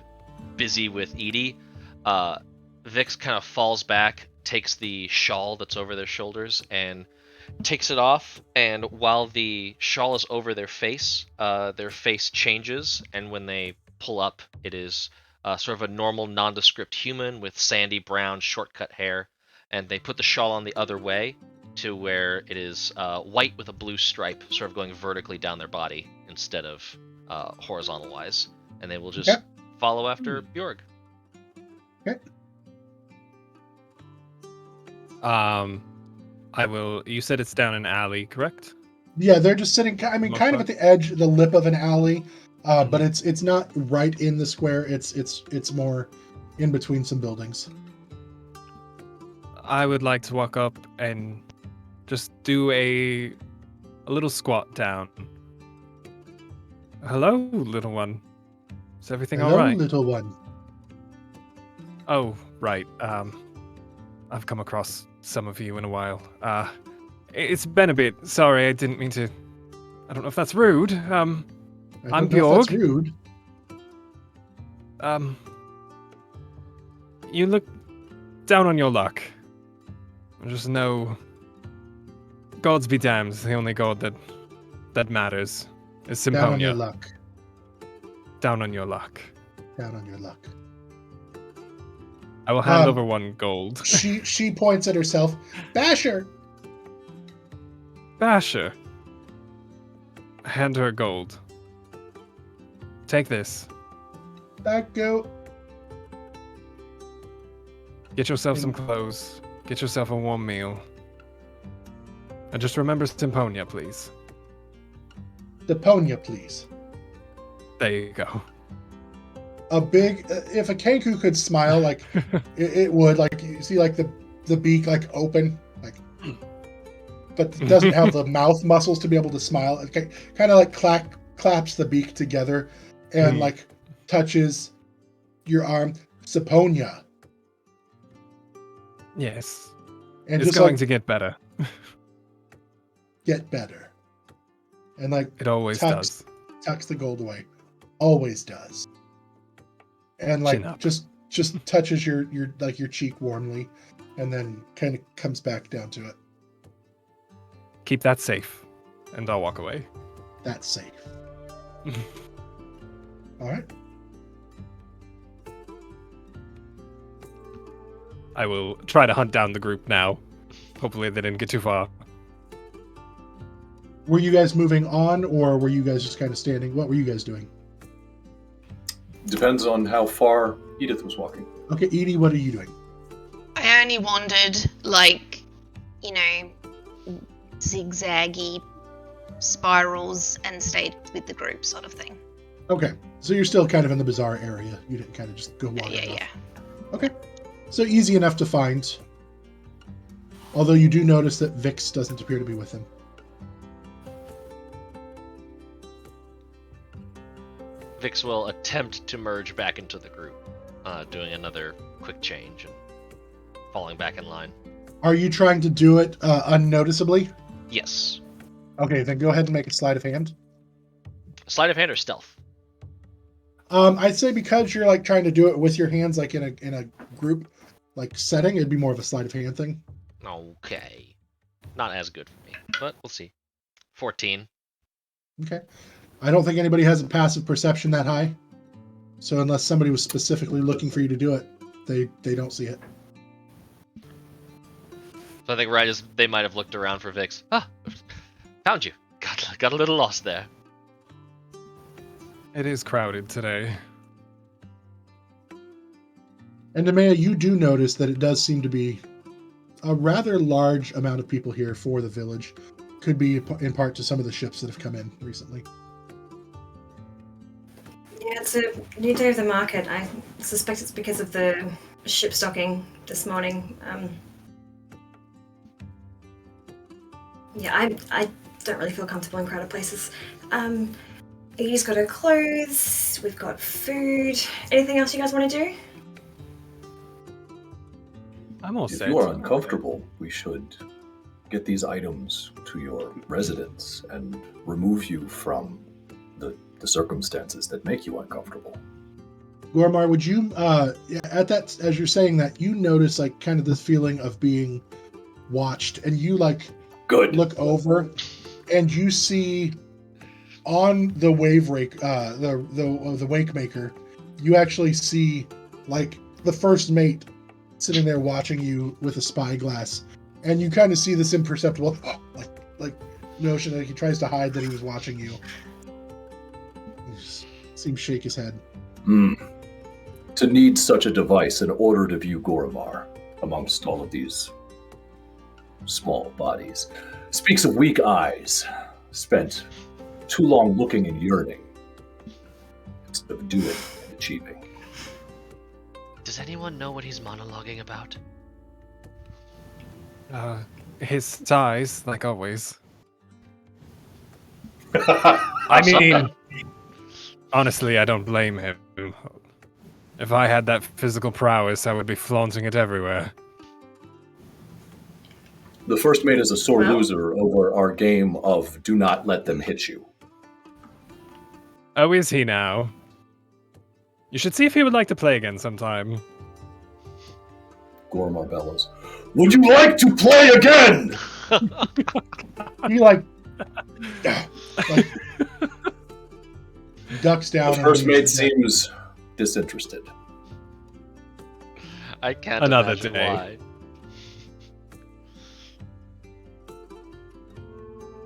busy with Edie, Vix kind of falls back, takes the shawl that's over their shoulders, and takes it off. And while the shawl is over their face changes, and when they pull up, it is sort of a normal, nondescript human with sandy brown, short-cut hair. And they put the shawl on the other way to where it is white with a blue stripe, sort of going vertically down their body instead of horizontal-wise. And they will just follow after Bjorg. Okay. I will. You said it's down an alley, correct? Yeah, they're just sitting. I mean, kind of at the edge, the lip of an alley, but it's not right in the square. It's more in between some buildings. I would like to walk up and just do a little squat down. Hello, little one. Is everything Hello, all right? little one. Oh, right. I've come across some of you in a while. It's been a bit. Sorry, I didn't mean to. I don't know if that's rude. I don't I'm know if that's Bjorg. rude. You look down on your luck. Just know, gods be damned. The only god that matters is Symponia. Down on your luck. Down on your luck. Down on your luck. I will hand over 1 gold. She points at herself. Basher. Basher. Hand her gold. Take this. Back go. Get yourself some clothes. Get yourself a warm meal. And just remember Symponia, please. Deponia, please. There you go. A big. If a Kenku could smile, like it would. Like you see, like the beak, like open, like, but it doesn't have the mouth muscles to be able to smile. It kind of like claps the beak together, and like touches your arm. Symponia. Yes. And it's just going like, to get better. get better. And like It always does. Tucks the gold away. Always does. And like just touches your cheek warmly, and then kind of comes back down to it. Keep that safe, and I'll walk away. That's safe. All right. I will try to hunt down the group now. Hopefully they didn't get too far. Were you guys moving on, or were you guys just kind of standing? What were you guys doing? Depends on how far Edith was walking. Okay, Edie, what are you doing? I only wandered, like, zigzaggy spirals and stayed with the group sort of thing. Okay, so you're still kind of in the bazaar area. You didn't kind of just go wandering off. Yeah. Okay, so easy enough to find. Although you do notice that Vix doesn't appear to be with him. Vix will attempt to merge back into the group, doing another quick change and falling back in line. Are you trying to do it unnoticeably? Yes. Okay, then go ahead and make a sleight of hand. Sleight of hand or stealth? I'd say because you're like trying to do it with your hands, like in a group like setting, it'd be more of a sleight of hand thing. Okay. Not as good for me, but we'll see. 14. Okay. I don't think anybody has a passive perception that high. So unless somebody was specifically looking for you to do it, they don't see it. So I think they might have looked around for Vix. Ah, found you. Got a little lost there. It is crowded today. And Nemea, you do notice that it does seem to be a rather large amount of people here for the village. Could be in part to some of the ships that have come in recently. Yeah, it's a new day of the market. I suspect it's because of the ship stocking this morning. Yeah, I don't really feel comfortable in crowded places. Edie's got her clothes, we've got food. Anything else you guys want to do? I'm all If set. you are uncomfortable, we should get these items to your residence and remove you from the circumstances that make you uncomfortable. Goremarr, would you, at that, as you're saying that, you notice like kind of this feeling of being watched, and you like Good. look over, and you see on the wave rake, the wake maker, you actually see like the first mate sitting there watching you with a spyglass, and you kind of see this imperceptible like notion that he tries to hide that he was watching you. He just seems to shake his head. To need such a device in order to view Goremarr amongst all of these small bodies speaks of weak eyes spent too long looking and yearning instead of doing and achieving. Does anyone know what he's monologuing about? His size, like always. I mean, honestly, I don't blame him. If I had that physical prowess, I would be flaunting it everywhere. The first mate is a sore loser over our game of do not let them hit you. Oh, is he now? You should see if he would like to play again sometime. Goremarr bellows, would you like to play again? He like ducks down. The first mate seems disinterested. I can't Another imagine day. why.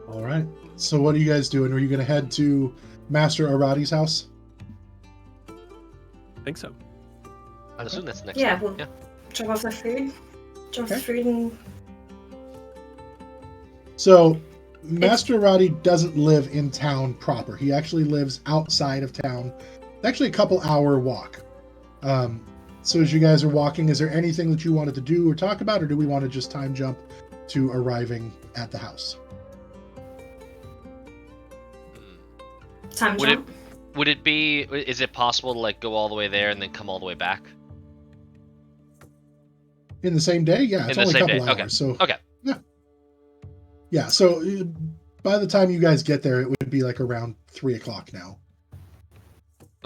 All right. So what are you guys doing? Are you going to head to Master Irati's house? I think so. I assume that's next. Yeah, time. we'll drop off the food. Drop off Okay. the food and... So Master Irati doesn't live in town proper. He actually lives outside of town. It's actually a couple-hour walk. So as you guys are walking, is there anything that you wanted to do or talk about, or do we want to just time jump to arriving at the house? Time Would jump. Would it be? Is it possible to like go all the way there and then come all the way back? In the same day? Yeah, it's In the only a same couple day, hours. okay. So Okay. yeah. So by the time you guys get there, it would be like around 3:00 now.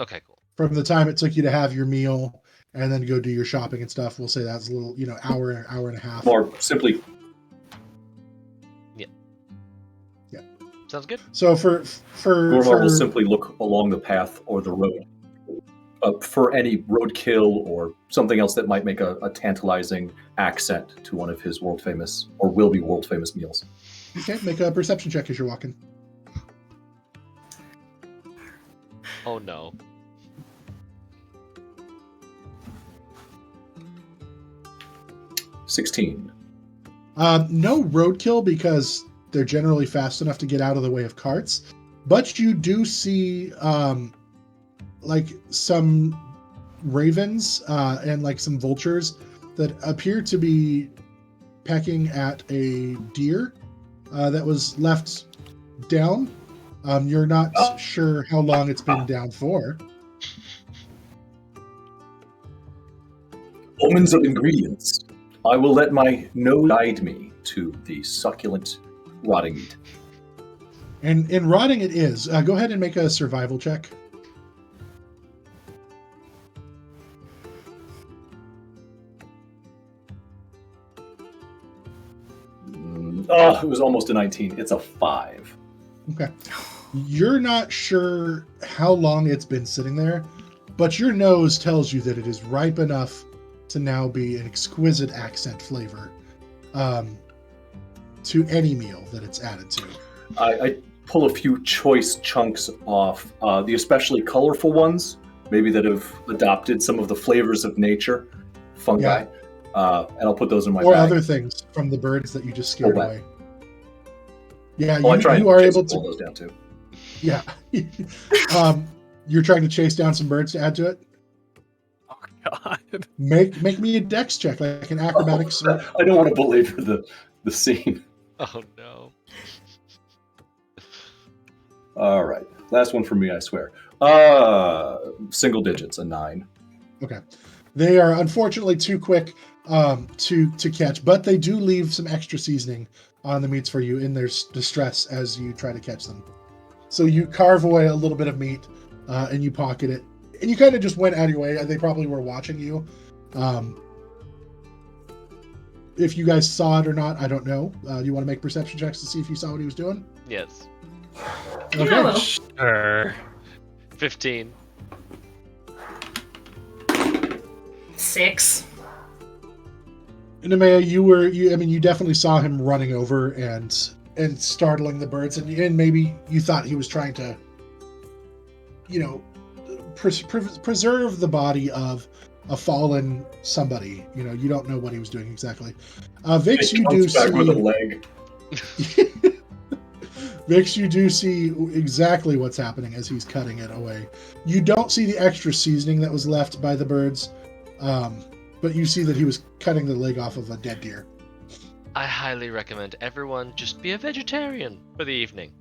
Okay, cool. From the time it took you to have your meal and then go do your shopping and stuff, we'll say that's a little, hour and a half. Or simply, Sounds good. So for Goremarr will simply look along the path or the road for any roadkill or something else that might make a tantalizing accent to one of his world famous or will be world famous meals. okay, make a perception check as you're walking. Oh no. $16. No roadkill because they're generally fast enough to get out of the way of carts, but you do see like some ravens and like some vultures that appear to be pecking at a deer that was left down. You're not sure how long it's been down for. Omens of ingredients. I will let my nose guide me to the succulent rotting meat. And in rotting it is. Go ahead and make a survival check. Oh, it was almost a 19. It's a 5. Okay. You're not sure how long it's been sitting there, but your nose tells you that it is ripe enough to now be an exquisite accent flavor to any meal that it's added to. I pull a few choice chunks off, the especially colorful ones, maybe that have adopted some of the flavors of nature, fungi, and I'll put those in my bag. Or other things from the birds that you just scared away. Yeah, I try you are able to pull those down too. Yeah. You're trying to chase down some birds to add to it? Oh, God. Make me a dex check, like an acrobatics. I don't want to belabor the scene. Oh, no. All right. Last one for me, I swear. Single digits, a 9. Okay. They are unfortunately too quick to catch, but they do leave some extra seasoning on the meats for you in their distress as you try to catch them. So you carve away a little bit of meat and you pocket it. And you kind of just went out of your way. They probably were watching you. If you guys saw it or not, I don't know. Do you want to make perception checks to see if you saw what he was doing? Yes. Okay. Yeah. Sure. 15. 6. Nemea, you definitely saw him running over and startling the birds, and maybe you thought he was trying to, preserve the body of a fallen somebody. You don't know what he was doing exactly. Vix, you do see. With a leg. Vix, you do see exactly what's happening as he's cutting it away. You don't see the extra seasoning that was left by the birds, but you see that he was cutting the leg off of a dead deer. I highly recommend everyone just be a vegetarian for the evening.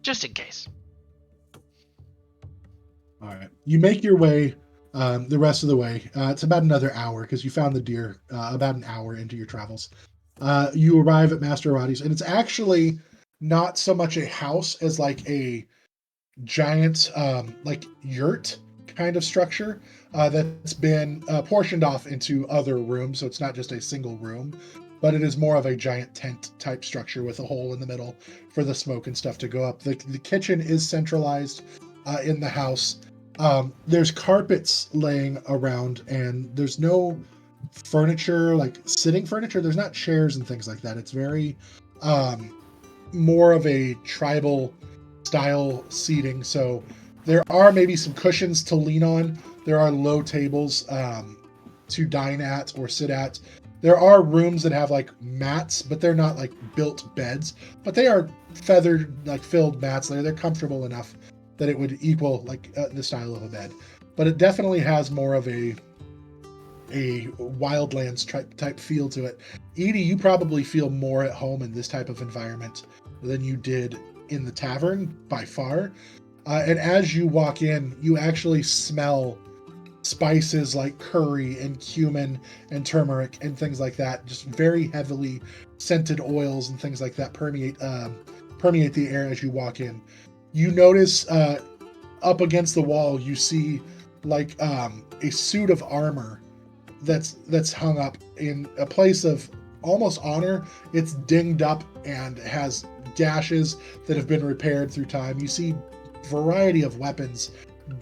Just in case. All right. You make your way the rest of the way. It's about another hour because you found the deer about an hour into your travels. You arrive at Master Irati's, and it's actually not so much a house as like a giant yurt kind of structure that's been portioned off into other rooms. So it's not just a single room, but it is more of a giant tent type structure with a hole in the middle for the smoke and stuff to go up. The kitchen is centralized in the house. There's carpets laying around, and there's no furniture, like sitting furniture. There's not chairs and things like that. It's very more of a tribal style seating. So there are maybe some cushions to lean on. There are low tables to dine at or sit at. There are rooms that have like mats, but they're not like built beds, but they are feathered, like filled mats. They're comfortable enough that it would equal like the style of a bed. But it definitely has more of a wildlands type feel to it. Edie, you probably feel more at home in this type of environment than you did in the tavern by far. And as you walk in, you actually smell spices like curry and cumin and turmeric and things like that. Just very heavily scented oils and things like that permeate the air as you walk in. You notice up against the wall, you see like a suit of armor that's hung up in a place of almost honor. It's dinged up and has gashes that have been repaired through time. You see variety of weapons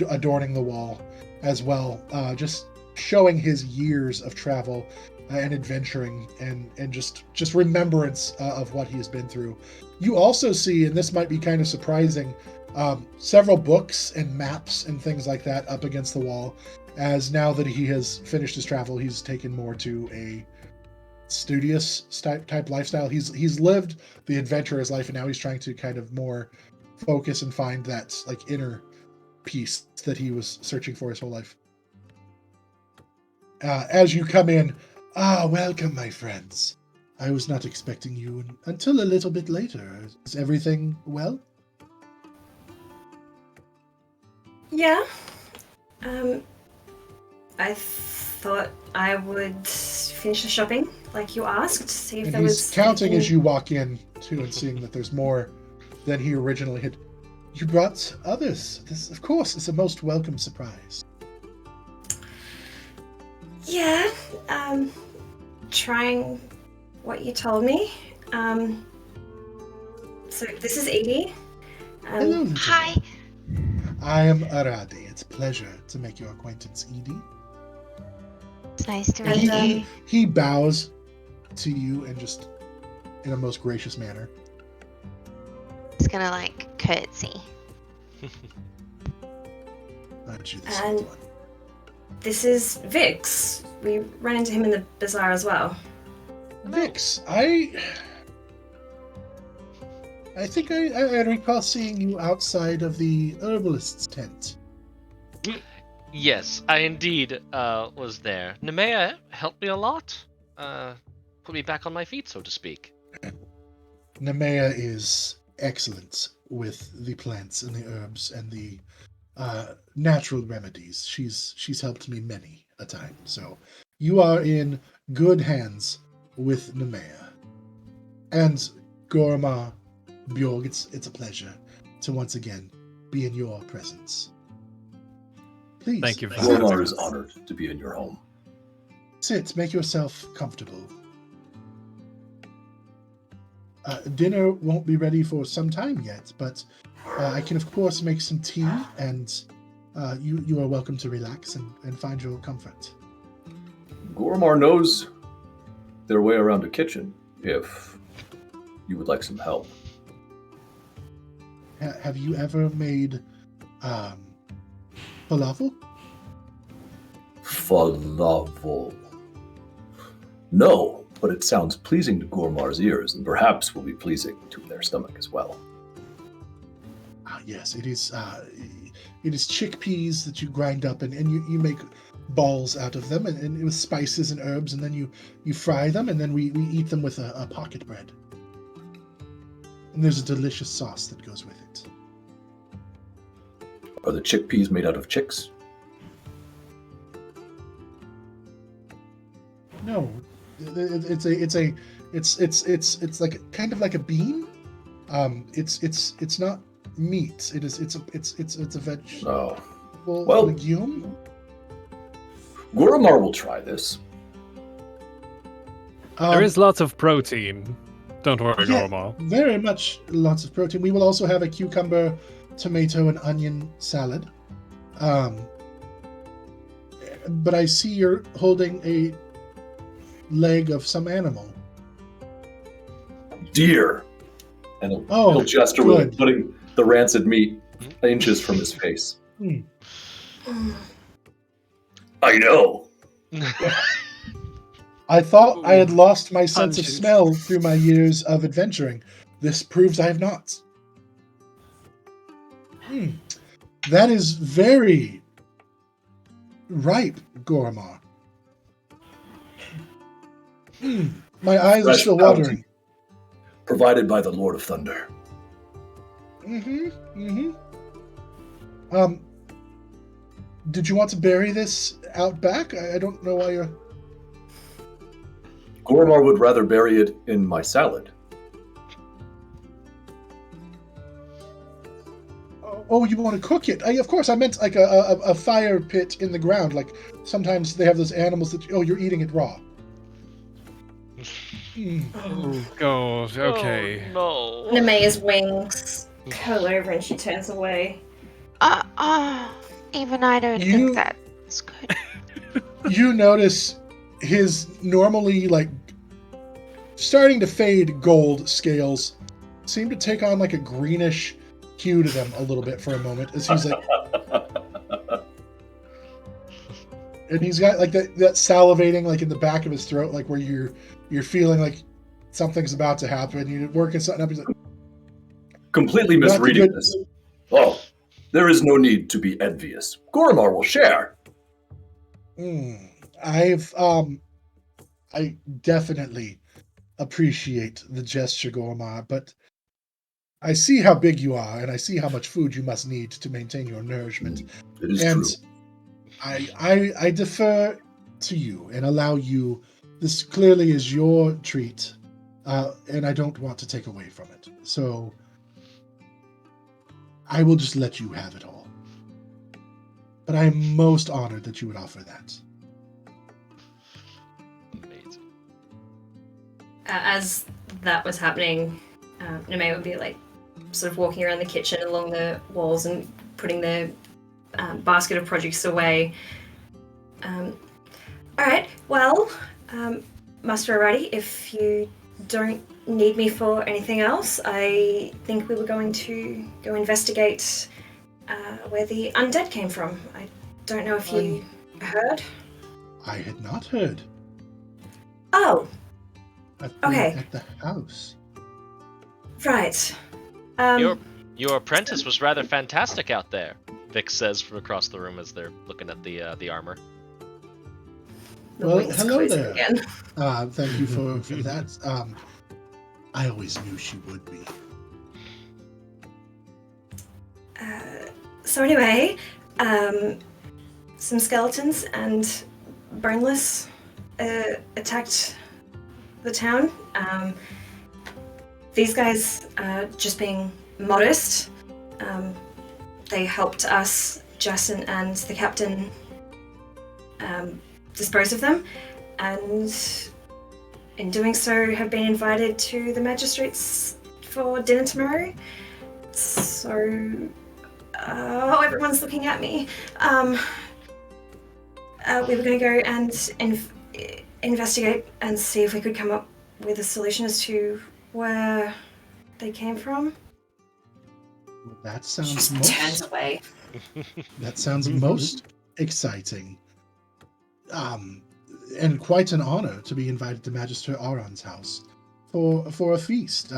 adorning the wall as well, just showing his years of travel and adventuring and just remembrance of what he has been through. You also see, and this might be kind of surprising, several books and maps and things like that up against the wall, as now that he has finished his travel, he's taken more to a studious type lifestyle. He's lived the adventurous life, and now he's trying to kind of more focus and find that like inner peace that he was searching for his whole life. As you come in, welcome, my friends. I was not expecting you until a little bit later. Is everything well? Yeah. I thought I would finish the shopping, like you asked, see if And there he's was counting anything- as you walk in, too, and seeing that there's more than he originally had. You brought others. This, of course, is a most welcome surprise. Yeah, trying what you told me. So this is Edie. Hello, little Hi. one. I am Irati. It's a pleasure to make your acquaintance, Edie. It's nice to And, meet you. He bows to you and just in a most gracious manner. It's gonna like curtsy. Aren't you the And- sweet one? This is Vix. We ran into him in the bazaar as well. Vix, I think I recall seeing you outside of the herbalist's tent. Yes, I indeed was there. Nemea helped me a lot. Put me back on my feet, so to speak. Nemea is excellent with the plants and the herbs and the natural remedies. She's helped me many a time. So you are in good hands with Nemea. And Goremarr, Bjorg, it's a pleasure to once again be in your presence. Please. Thank you. Goremarr is honored to be in your home. Sit, make yourself comfortable. Dinner won't be ready for some time yet, but I can of course make some tea, and you are welcome to relax and find your comfort. Goremarr knows their way around a kitchen if you would like some help. Have you ever made falafel? Falafel. No, but it sounds pleasing to Goremarr's ears, and perhaps will be pleasing to their stomach as well. Yes, it is. It is chickpeas that you grind up, and you make balls out of them, and with spices and herbs, and then you fry them, and then we eat them with a pocket bread. And there's a delicious sauce that goes with it. Are the chickpeas made out of chicks? No, it's like kind of like a bean. It's not meat. It's a vegetable Oh. Well- legume. Goremarr will try this. There is lots of protein. Don't worry, yeah, Goremarr. very much lots of protein. We will also have a cucumber, tomato, and onion salad. But I see you're holding a leg of some animal. Deer. And Oh, he'll gesture good. with putting the rancid meat inches from his face. I know. I thought I had lost my sense of Pungent. smell through my years of adventuring. This proves I have not. That is very ripe, Goremarr. My eyes are Fresh still bounty. watering. Provided by the Lord of Thunder. Did you want to bury this out back? I don't know why you're... Goremarr would rather bury it in my salad. Oh, you want to cook it? Of course, I meant like a fire pit in the ground. Like sometimes they have those animals that... Oh, you're eating it raw. Oh, God. Okay. Oh, no. Nemea's wings curl over and she turns away. Even I don't You- think that's good. You notice his normally like starting to fade gold scales seem to take on like a greenish hue to them a little bit for a moment as he's like, and he's got like that salivating like in the back of his throat, like where you're feeling like something's about to happen. You're working something up. He's like, Completely Not misreading good. this. Oh, there is no need to be envious. Goremarr will share. I definitely appreciate the gesture, Goremarr, but I see how big you are, and I see how much food you must need to maintain your nourishment. It is And true. I defer to you and allow you. This clearly is your treat, and I don't want to take away from it. So I will just let you have it all. But I am most honored that you would offer that. Amazing. As that was happening, Nemea would be like sort of walking around the kitchen along the walls and putting the basket of produce away. Alright, well, Master Irati, if you don't need me for anything else, I think we were going to go investigate where the undead came from. I don't know if you heard. I had not heard. Oh, Okay. At the house. Right. Your apprentice was rather fantastic out there, Vic says from across the room as they're looking at the armor. Well, hello there. Again. Thank you for that. I always knew she would be. So anyway, some skeletons and boneless attacked the town. These guys, just being modest, they helped us, Justin and the captain, dispose of them, and in doing so have been invited to the magistrates for dinner tomorrow. So, everyone's looking at me. We were going to go and investigate and see if we could come up with a solution as to where they came from. Well, that sounds just turns away. That sounds most exciting. And quite an honor to be invited to Magister Arion's house for a feast.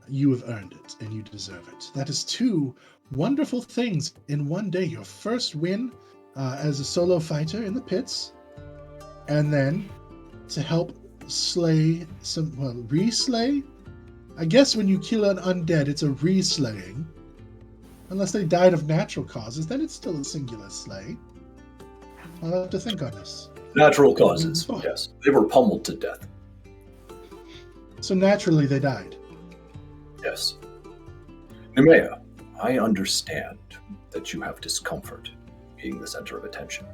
You have earned it, and you deserve it. That is two wonderful things in one day. Your first win as a solo fighter in the pits, and then to help slay re-slay? I guess when you kill an undead, it's a re-slaying. Unless they died of natural causes, then it's still a singular slay. I'll have to think on this. Natural causes, yes. They were pummeled to death. So naturally they died. Yes. Nemea, I understand that you have discomfort being the center of attention.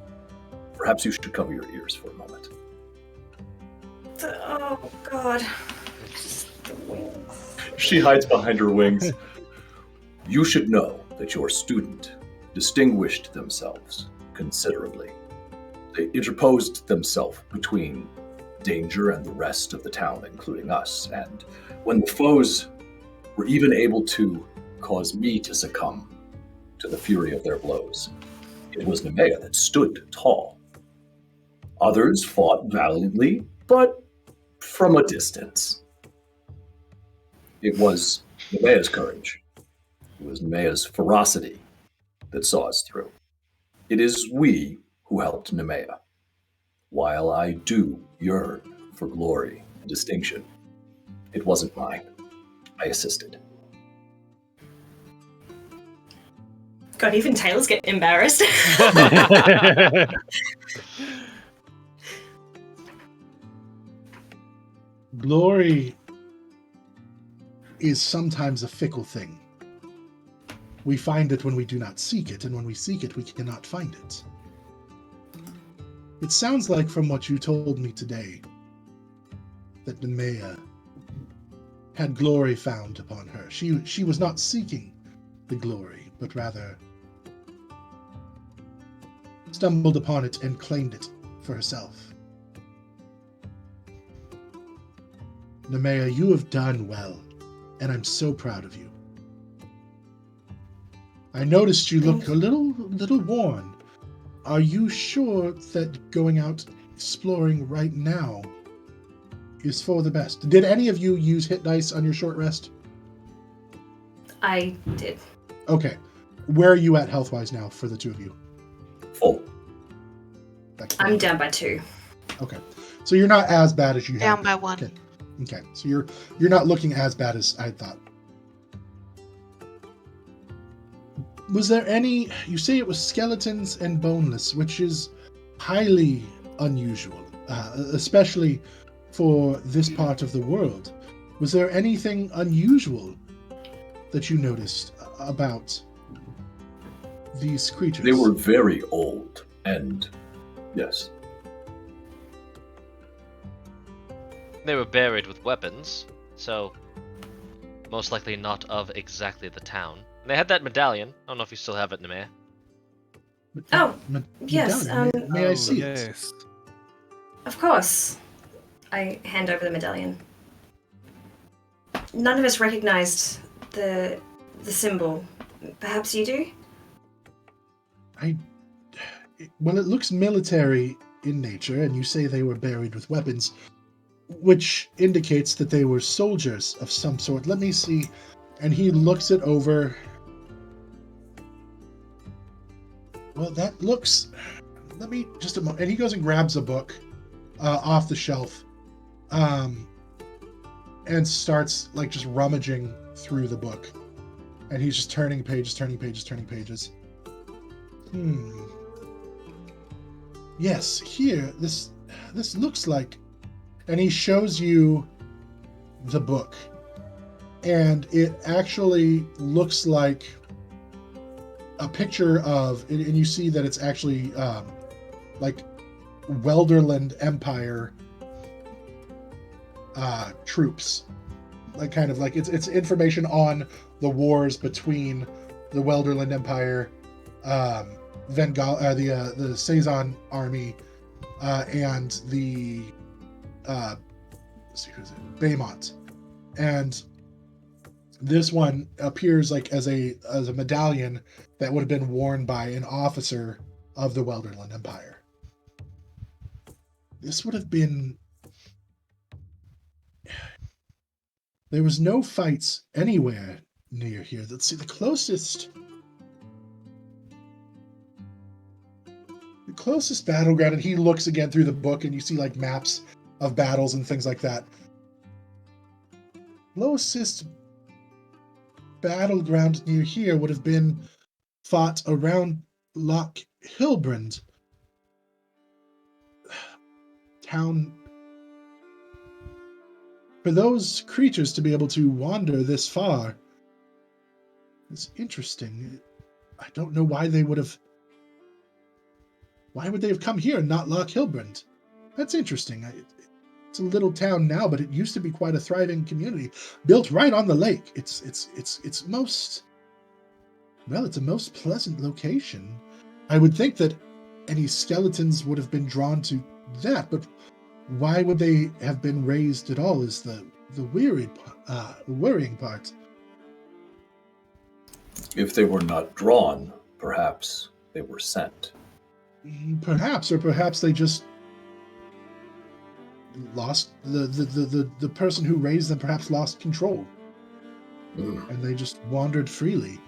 Perhaps you should cover your ears for a moment. Oh, God. She hides behind her wings. You should know that your student distinguished themselves considerably. They interposed themselves between danger and the rest of the town, including us, and when the foes were even able to cause me to succumb to the fury of their blows, it was Nemea that stood tall. Others fought valiantly, but from a distance. It was Nemea's courage. It was Nemea's ferocity that saw us through. It is we who helped Nemea. While I do yearn for glory and distinction, it wasn't mine. I assisted. God, even Taylor's getting embarrassed. Glory is sometimes a fickle thing. We find it when we do not seek it, and when we seek it, we cannot find it. It sounds like, from what you told me today, that Nemea had glory found upon her. She was not seeking the glory, but rather stumbled upon it and claimed it for herself. Nemea, you have done well, and I'm so proud of you. I noticed you look a little worn. Are you sure that going out exploring right now is for the best? Did any of you use hit dice on your short rest? I did. Okay. Where are you at health-wise now for the two of you? Full. I'm down by 2. Okay. So you're not as bad as you have. Down by 1. Okay. So you're not looking as bad as I thought. Was there any... You say it was skeletons and boneless, which is highly unusual, especially for this part of the world. Was there anything unusual that you noticed about these creatures? They were very old, and yes. They were buried with weapons, so most likely not of exactly the town. They had that medallion. I don't know if you still have it, Nemea. Oh, yes. Medallion. May I see yes. it? Of course. I hand over the medallion. None of us recognized the symbol. Perhaps you do? Well, it looks military in nature, and you say they were buried with weapons, which indicates that they were soldiers of some sort. Let me see. And he looks it over. Well, that looks... Let me... Just a moment. And he goes and grabs a book off the shelf and starts, like, just rummaging through the book. And he's just turning pages. Yes, here, this looks like... And he shows you the book. And it actually looks like a picture of... And you see that it's actually, like, Welderland Empire troops. Like, kind of like... It's information on the wars between the Welderland Empire, Vengalia, the Saison army, and the let's see, who's it? Baymont. And this one appears like as a medallion that would have been worn by an officer of the Welderland Empire. This would have been... There was no fights anywhere near here. Let's see, the closest battleground, and he looks again through the book, and you see like maps of battles and things like that. Closest battleground near here would have been fought around Loch Hillbrand. Town. For those creatures to be able to wander this far is interesting. I don't know why they would have... Why would they have come here and not Loch Hillbrand? That's interesting. It's a little town now, but it used to be quite a thriving community, built right on the lake. It's most... Well, it's a most pleasant location. I would think that any skeletons would have been drawn to that, but why would they have been raised at all is the worrying part. If they were not drawn, perhaps they were sent. Perhaps, or perhaps they just lost the person who raised them perhaps lost control. And they just wandered freely.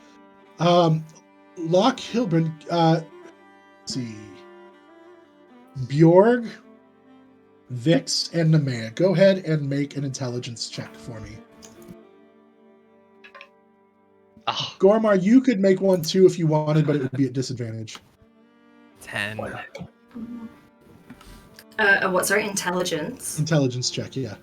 Loch Hillbrand, let's see. Bjorg, Vix, and Nemea. Go ahead and make an intelligence check for me. Oh. Goremarr, you could make one too if you wanted, but it would be at disadvantage. 10. What, sorry? Intelligence? Intelligence check, yeah.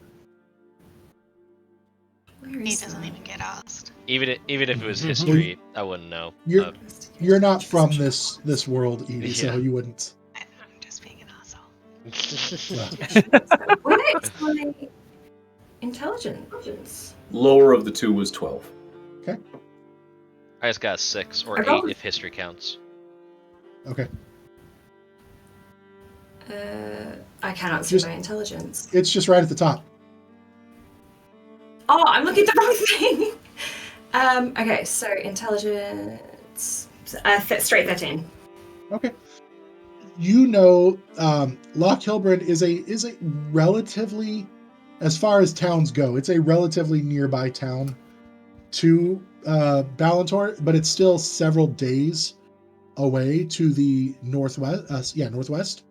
He doesn't even get asked. Even if it was history, I wouldn't know. You're not from this world, Edie, so you wouldn't. I'm just being an asshole. What is my intelligence? Lower of the two was 12. Okay. I just got a 6 or 8 if history counts. Okay. I cannot see my intelligence. It's just right at the top. Oh, I'm looking at the wrong thing. Okay, so intelligence, straight 13. Okay. You know, Loch Hillbrand is a relatively, as far as towns go, it's a relatively nearby town to Ballantor, but it's still several days away to the northwest. Northwest.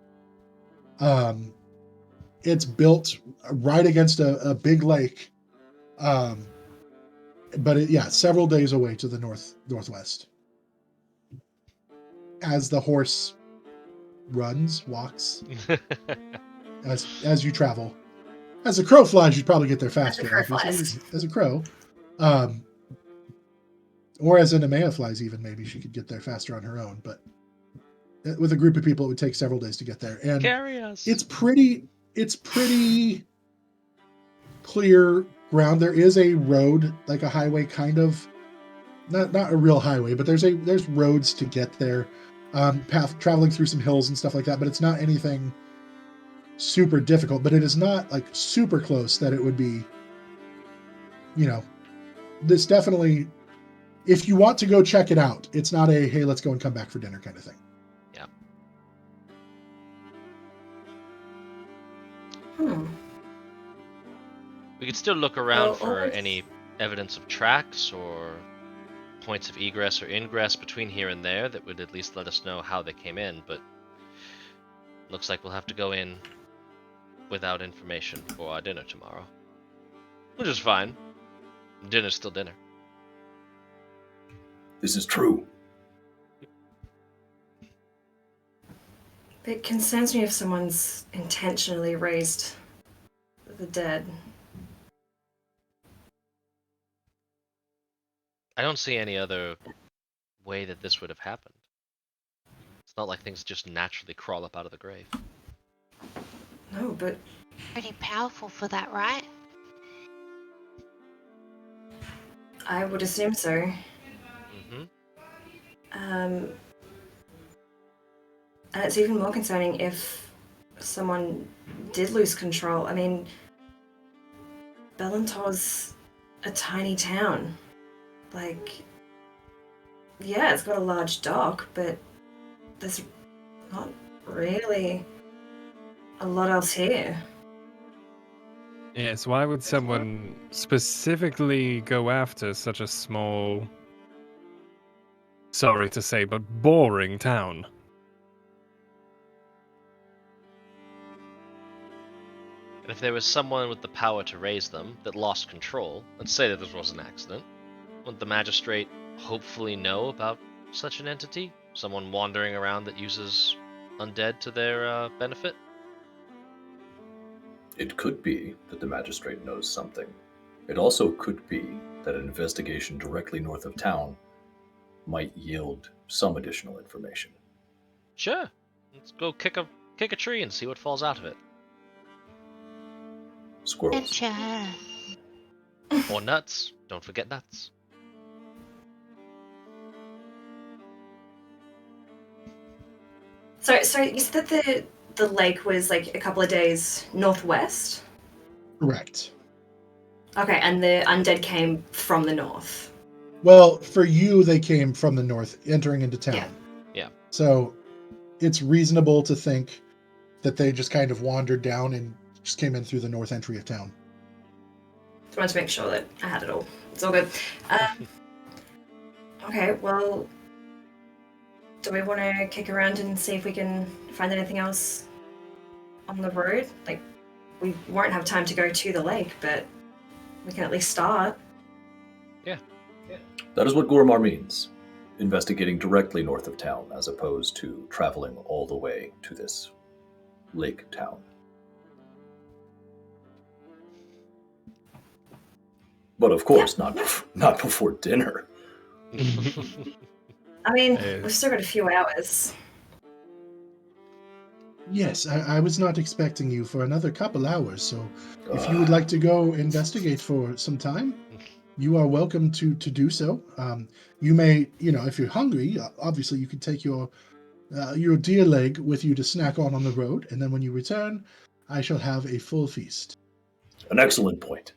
It's built right against a big lake. But several days away to the northwest. As the horse walks, as you travel. As a crow flies, you'd probably get there faster. As a crow. Or as a Nemea flies even, maybe she could get there faster on her own. But with a group of people, it would take several days to get there. And carry us. It's pretty clear ground. There is a road, like a highway, kind of. Not a real highway, but there's roads to get there. Path traveling through some hills and stuff like that, but it's not anything super difficult. But it is not like super close that it would be. This definitely. If you want to go check it out, it's not a hey, let's go and come back for dinner kind of thing. Yeah. We could still look around for any evidence of tracks or points of egress or ingress between here and there that would at least let us know how they came in, but looks like we'll have to go in without information for our dinner tomorrow. Which is fine. Dinner's still dinner. This is true. It concerns me if someone's intentionally raised the dead. I don't see any other way that this would have happened. It's not like things just naturally crawl up out of the grave. No, but... Pretty powerful for that, right? I would assume so. Mm-hmm. And it's even more concerning if someone did lose control. I mean, Belentor's a tiny town. Like, yeah, it's got a large dock, but there's not really a lot else here. Yes, why would someone specifically go after such a small, sorry to say, but boring town? And if there was someone with the power to raise them that lost control, let's say that this was an accident, would the magistrate hopefully know about such an entity? Someone wandering around that uses undead to their benefit? It could be that the magistrate knows something. It also could be that an investigation directly north of town might yield some additional information. Sure. Let's go kick a tree and see what falls out of it. Squirrels. Or nuts. Don't forget nuts. So you said that the lake was like a couple of days northwest? Correct. Okay, and the undead came from the north. Well, for you, they came from the north, entering into town. Yeah. So it's reasonable to think that they just kind of wandered down and just came in through the north entry of town. Just wanted to make sure that I had it all. It's all good. Okay, well, do we want to kick around and see if we can find anything else on the road? Like, we won't have time to go to the lake, but we can at least start. Yeah. That is what Goremarr means. Investigating directly north of town, as opposed to traveling all the way to this lake town. But of course, not before dinner. I mean, we've still got a few hours. Yes, I was not expecting you for another couple hours, so if you would like to go investigate for some time, you are welcome to do so. You may, if you're hungry, obviously you can take your deer leg with you to snack on the road, and then when you return, I shall have a full feast. An excellent point.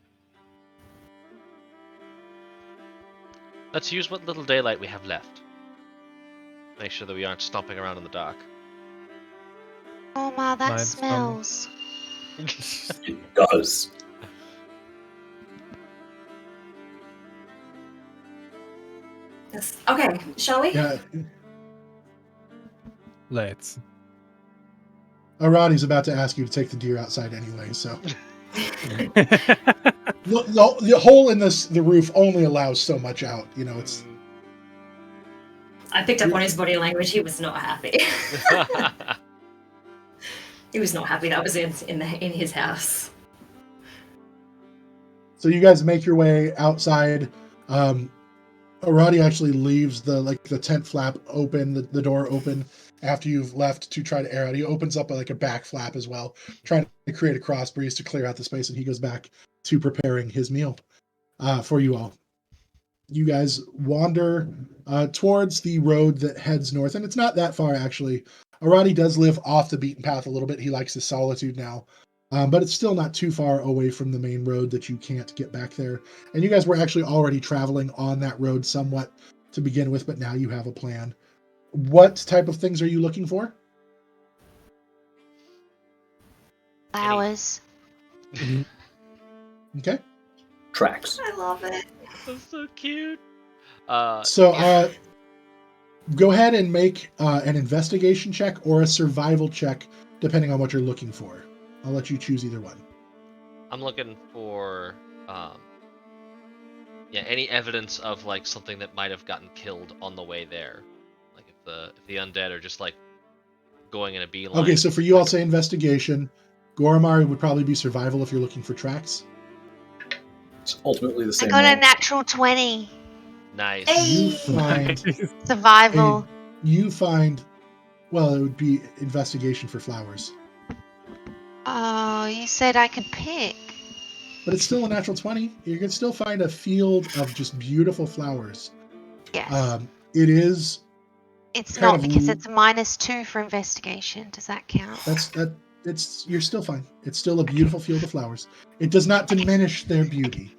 Let's use what little daylight we have left. Make sure that we aren't stomping around in the dark. Oh my, that Mine's smells. It does. Yes. Okay, shall we? Yeah. Let's. Irati's about to ask you to take the deer outside anyway, so. The hole in the roof only allows so much out, it's... I picked up on his body language. He was not happy. He was not happy that was in his house. So you guys make your way outside. Irati actually leaves the tent flap open, the door open, after you've left to try to air out. He opens up like a back flap as well, trying to create a cross breeze to clear out the space, and he goes back to preparing his meal for you all. You guys wander towards the road that heads north, and it's not that far, actually. Irati does live off the beaten path a little bit. He likes his solitude now, but it's still not too far away from the main road that you can't get back there. And you guys were actually already traveling on that road somewhat to begin with, but now you have a plan. What type of things are you looking for? Flowers. Okay. Tracks. I love it. That's so cute. Go ahead and make an investigation check or a survival check, depending on what you're looking for. I'll let you choose either one. I'm looking for any evidence of like something that might have gotten killed on the way there. Like if the undead are just like going in a beeline. Okay, so for you, I'll say investigation. Goremarr would probably be survival if you're looking for tracks. It's ultimately the I same. got a roll. natural 20. Nice. You find Survival. well, it would be investigation for flowers. Oh, you said I could pick. But it's still a natural 20. You can still find a field of just beautiful flowers. Yes. It is. It's kind not of because it's a -2 for investigation. Does that count? You're still fine. It's still a beautiful field of flowers. It does not diminish their beauty.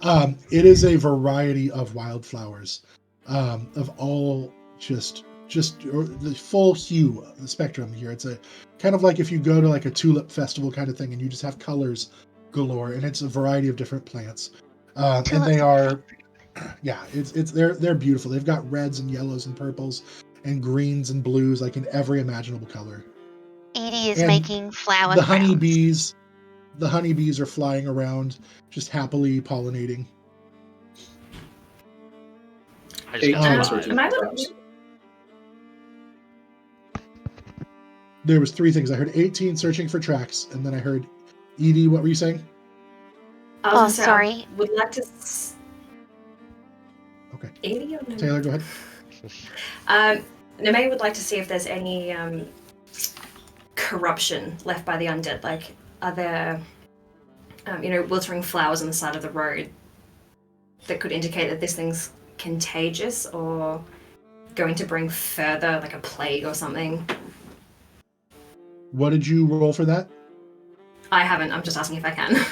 It is a variety of wildflowers, of all just the full hue, the spectrum here. It's a kind of like if you go to like a tulip festival kind of thing, and you just have colors galore, and it's a variety of different plants, and they are, they're beautiful. They've got reds and yellows and purples and greens and blues, like in every imaginable color. Edie is And making flower the crowns. the honeybees are flying around, just happily pollinating. I just got 18 five. searching Am I for looking- tracks. There was 3 things. I heard 18 searching for tracks, and then I heard Edie. What were you saying? I was Oh, gonna say, sorry. I would like to. Okay. 80 or no? Taylor, go ahead. Neme would like to see if there's any corruption left by the undead. Like, are there, wilting flowers on the side of the road that could indicate that this thing's contagious or going to bring further, like a plague or something? What did you roll for that? I haven't. I'm just asking if I can.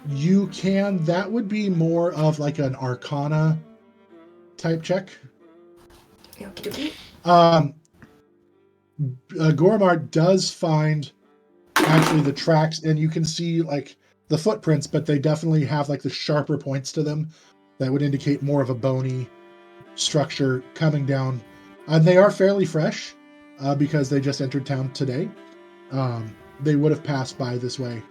You can. That would be more of like an Arcana type check. Okey-dokey. Goremarr does find actually the tracks, and you can see like the footprints, but they definitely have like the sharper points to them that would indicate more of a bony structure coming down. And they are fairly fresh because they just entered town today. They would have passed by this way.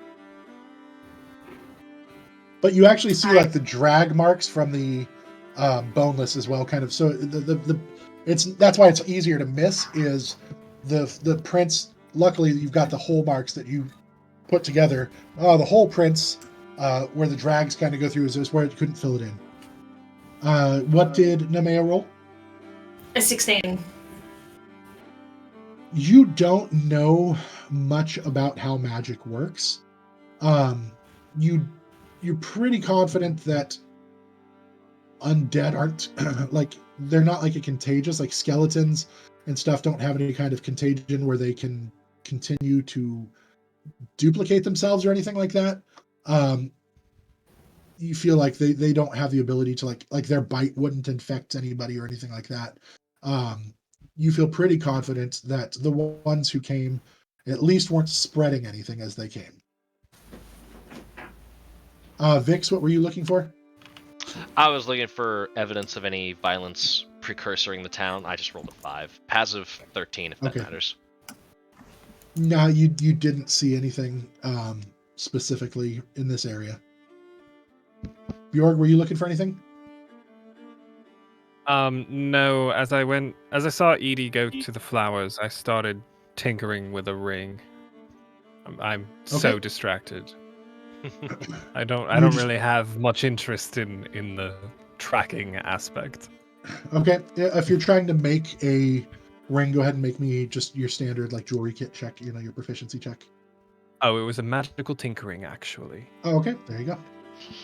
But you actually see like the drag marks from the boneless as well, kind of. So that's why it's easier to miss is the prints. Luckily, you've got the hole marks that you put together. The hole prints where the drags kind of go through is where it couldn't fill it in. What did Nemea roll? A 16. You don't know much about how magic works. You're pretty confident that undead aren't like they're not like a contagious, like skeletons and stuff don't have any kind of contagion where they can continue to duplicate themselves or anything like that. You feel like they don't have the ability to like their bite wouldn't infect anybody or anything like that. You feel pretty confident that the ones who came at least weren't spreading anything as they came. Vix, what were you looking for? I was looking for evidence of any violence precursoring the town. I just rolled a 5. Passive 13, if that matters. No, you didn't see anything specifically in this area. Bjorg, were you looking for anything? No. As I saw Edie go to the flowers, I started tinkering with a ring. I'm so distracted. I don't really have much interest in the tracking aspect. Okay, if you're trying to make a Ring, go ahead and make me just your standard like jewelry kit check, your proficiency check. Oh, it was a magical tinkering, actually. Oh, okay. There you go.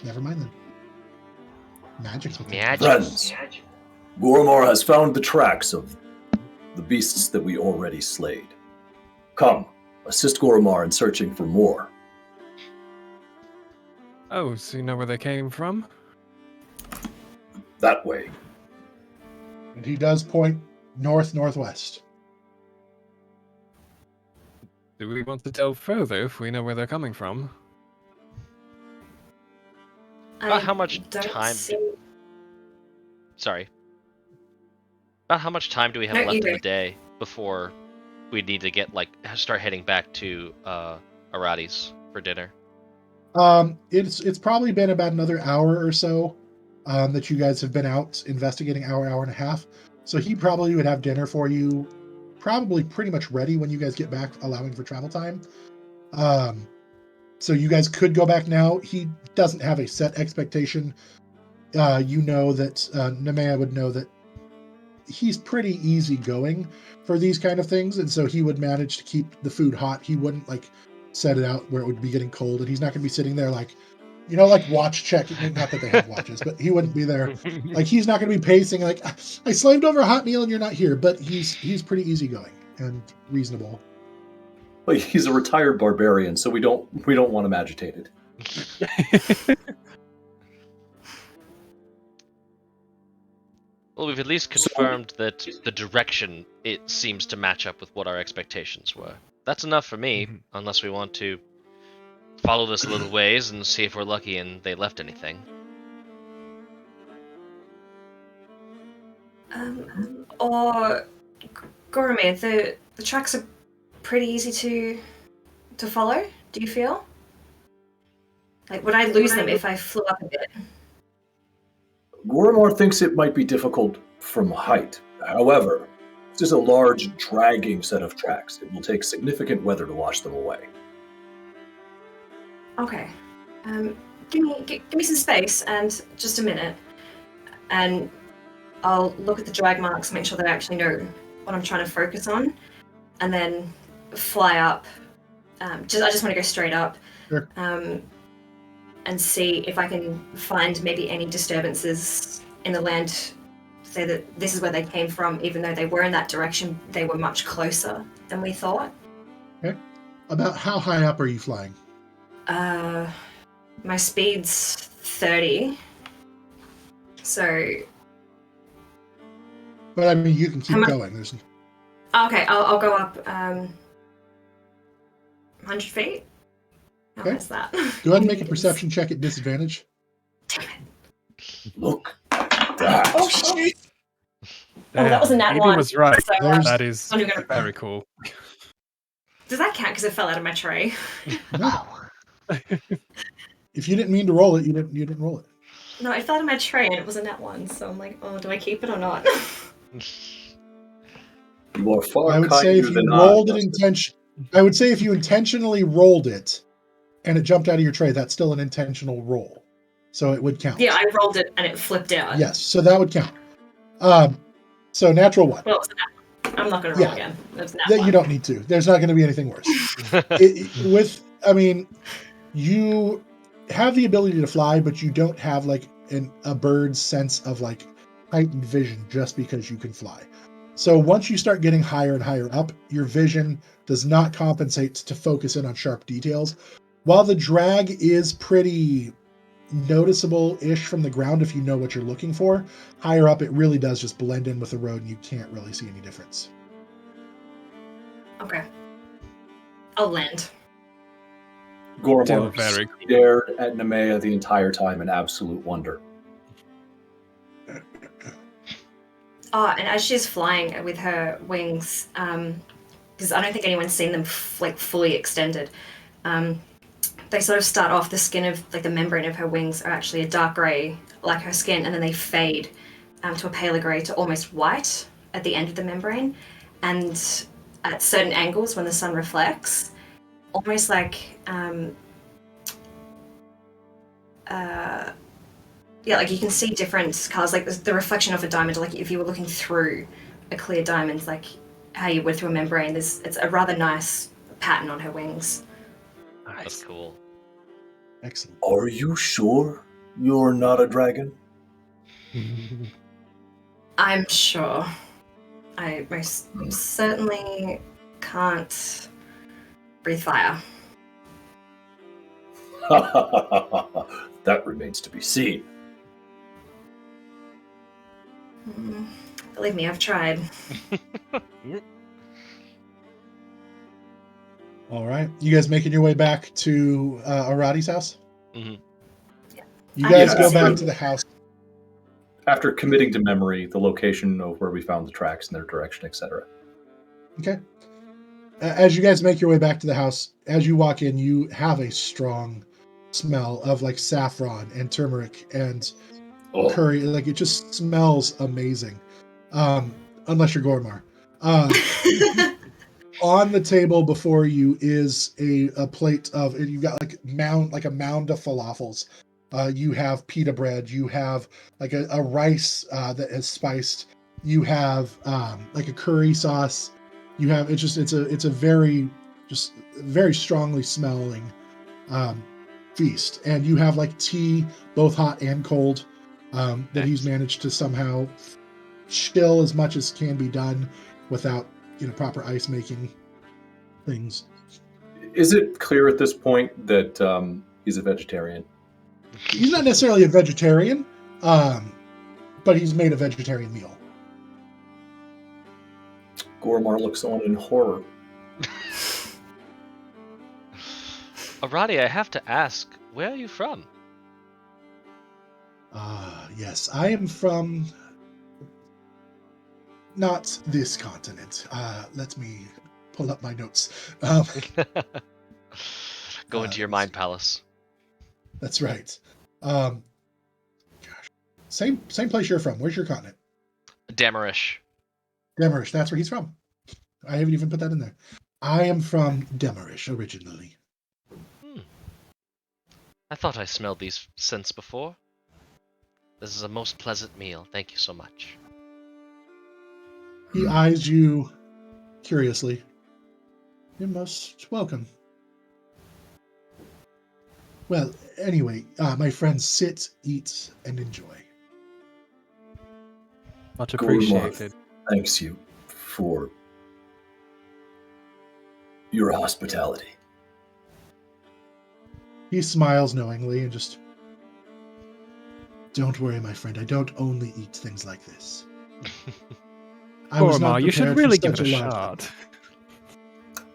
Never mind then. Magical tinkering. Friends, Goremarr has found the tracks of the beasts that we already slayed. Come, assist Goremarr in searching for more. Oh, so you know where they came from? That way. And he does point northwest. Do we want to delve further if we know where they're coming from? About how much time? Sorry. About how much time do we have left in the day before we need to start heading back to Irati's for dinner? It's probably been about another hour or so that you guys have been out investigating, hour and a half. So he probably would have dinner for you, probably pretty much ready when you guys get back, allowing for travel time. So you guys could go back now. He doesn't have a set expectation. You know that Nemea would know that he's pretty easygoing for these kind of things, and so he would manage to keep the food hot. He wouldn't set it out where it would be getting cold, and he's not going to be sitting there watch checking. Not that they have watches, but he wouldn't be there. He's not going to be pacing I slaved over a hot meal and you're not here. But he's pretty easygoing and reasonable. Well, he's a retired barbarian, so we don't want him agitated. Well, we've at least confirmed that the direction, it seems to match up with what our expectations were. That's enough for me, unless we want to follow this a little ways and see if we're lucky and they left anything. Or Goremarr, the tracks are pretty easy to follow, do you feel? Would I lose them if I flew up a bit? Goremarr thinks it might be difficult from height. However, this is a large, dragging set of tracks. It will take significant weather to wash them away. Okay. Give me some space and just a minute, and I'll look at the drag marks, make sure that I actually know what I'm trying to focus on, and then fly up. I just want to go straight up. Sure. And see if I can find maybe any disturbances in the land, say that this is where they came from, even though they were in that direction, they were much closer than we thought. Okay. About how high up are you flying? My speed's 30. So... But I mean, you can keep going. There's... Okay, I'll go up 100 feet. How is that? Go ahead and make a perception check at disadvantage. Damn it. Look at that. Oh, shit. Oh, that was a nat 1. Was right. So, that is very cool. Does that count because it fell out of my tray? No. If you didn't mean to roll it, you didn't roll it. No, it fell out of my tray and it was a nat 1, so I'm like, oh, do I keep it or not? You are far I would say if you rolled it I would say if you intentionally rolled it and it jumped out of your tray, that's still an intentional roll. So it would count. Yeah, I rolled it and it flipped out. Yes, so that would count. So natural 1. Well, it was a nat 1. I'm not going to roll again. It's nat 1. You don't need to. There's not going to be anything worse. You have the ability to fly, but you don't have a bird's sense of heightened vision just because you can fly. So once you start getting higher and higher up, your vision does not compensate to focus in on sharp details. While the drag is pretty noticeable-ish from the ground if you know what you're looking for, higher up it really does just blend in with the road and you can't really see any difference. Okay. I'll land. Goremarr stared at Nemea the entire time in absolute wonder. Oh, and as she's flying with her wings, because I don't think anyone's seen them fully extended, they sort of start off, the skin of the membrane of her wings are actually a dark grey like her skin, and then they fade to a paler grey to almost white at the end of the membrane, and at certain angles when the sun reflects, almost you can see different colours, like the reflection of a diamond, like if you were looking through a clear diamond, how you would through a membrane. It's a rather nice pattern on her wings. That's cool. Excellent. Are you sure you're not a dragon? I'm sure. I most certainly can't breathe fire. That remains to be seen. Believe me, I've tried. All right. You guys making your way back to Irati's house? Mm-hmm. You guys Yeah. go back to the house. After committing to memory the location of where we found the tracks and their direction, etc. Okay. As you guys make your way back to the house, as you walk in, you have a strong smell of like saffron and turmeric and curry. Like it just smells amazing. Unless you're Goremarr. On the table before you is a plate of, you've got like a mound of falafels. You have pita bread. You have like a rice that is spiced. You have like a curry sauce. You have it's a very strongly smelling feast, and you have like tea, both hot and cold, that he's managed to somehow chill as much as can be done without proper ice making things. Is it clear at this point that he's a vegetarian? He's not necessarily a vegetarian, but he's made a vegetarian meal. Goremarr looks on in horror. Irati, I have to ask, where are you from? Yes, I am from not this continent. Let me pull up my notes. Go into your mind palace. That's right. Gosh. Same place you're from. Where's your continent? Damarish. Demarish, that's where he's from. I haven't even put that in there. I am from Demarish originally. I thought I smelled these scents before. This is a most pleasant meal. Thank you so much. He eyes you curiously. You're most welcome. Well, anyway, my friends, sit, eat, and enjoy. Much appreciated. Goremarr thanks you for your hospitality. He smiles knowingly and just, don't worry, my friend. I don't only eat things like this. Goremarr, you should really give it a shot.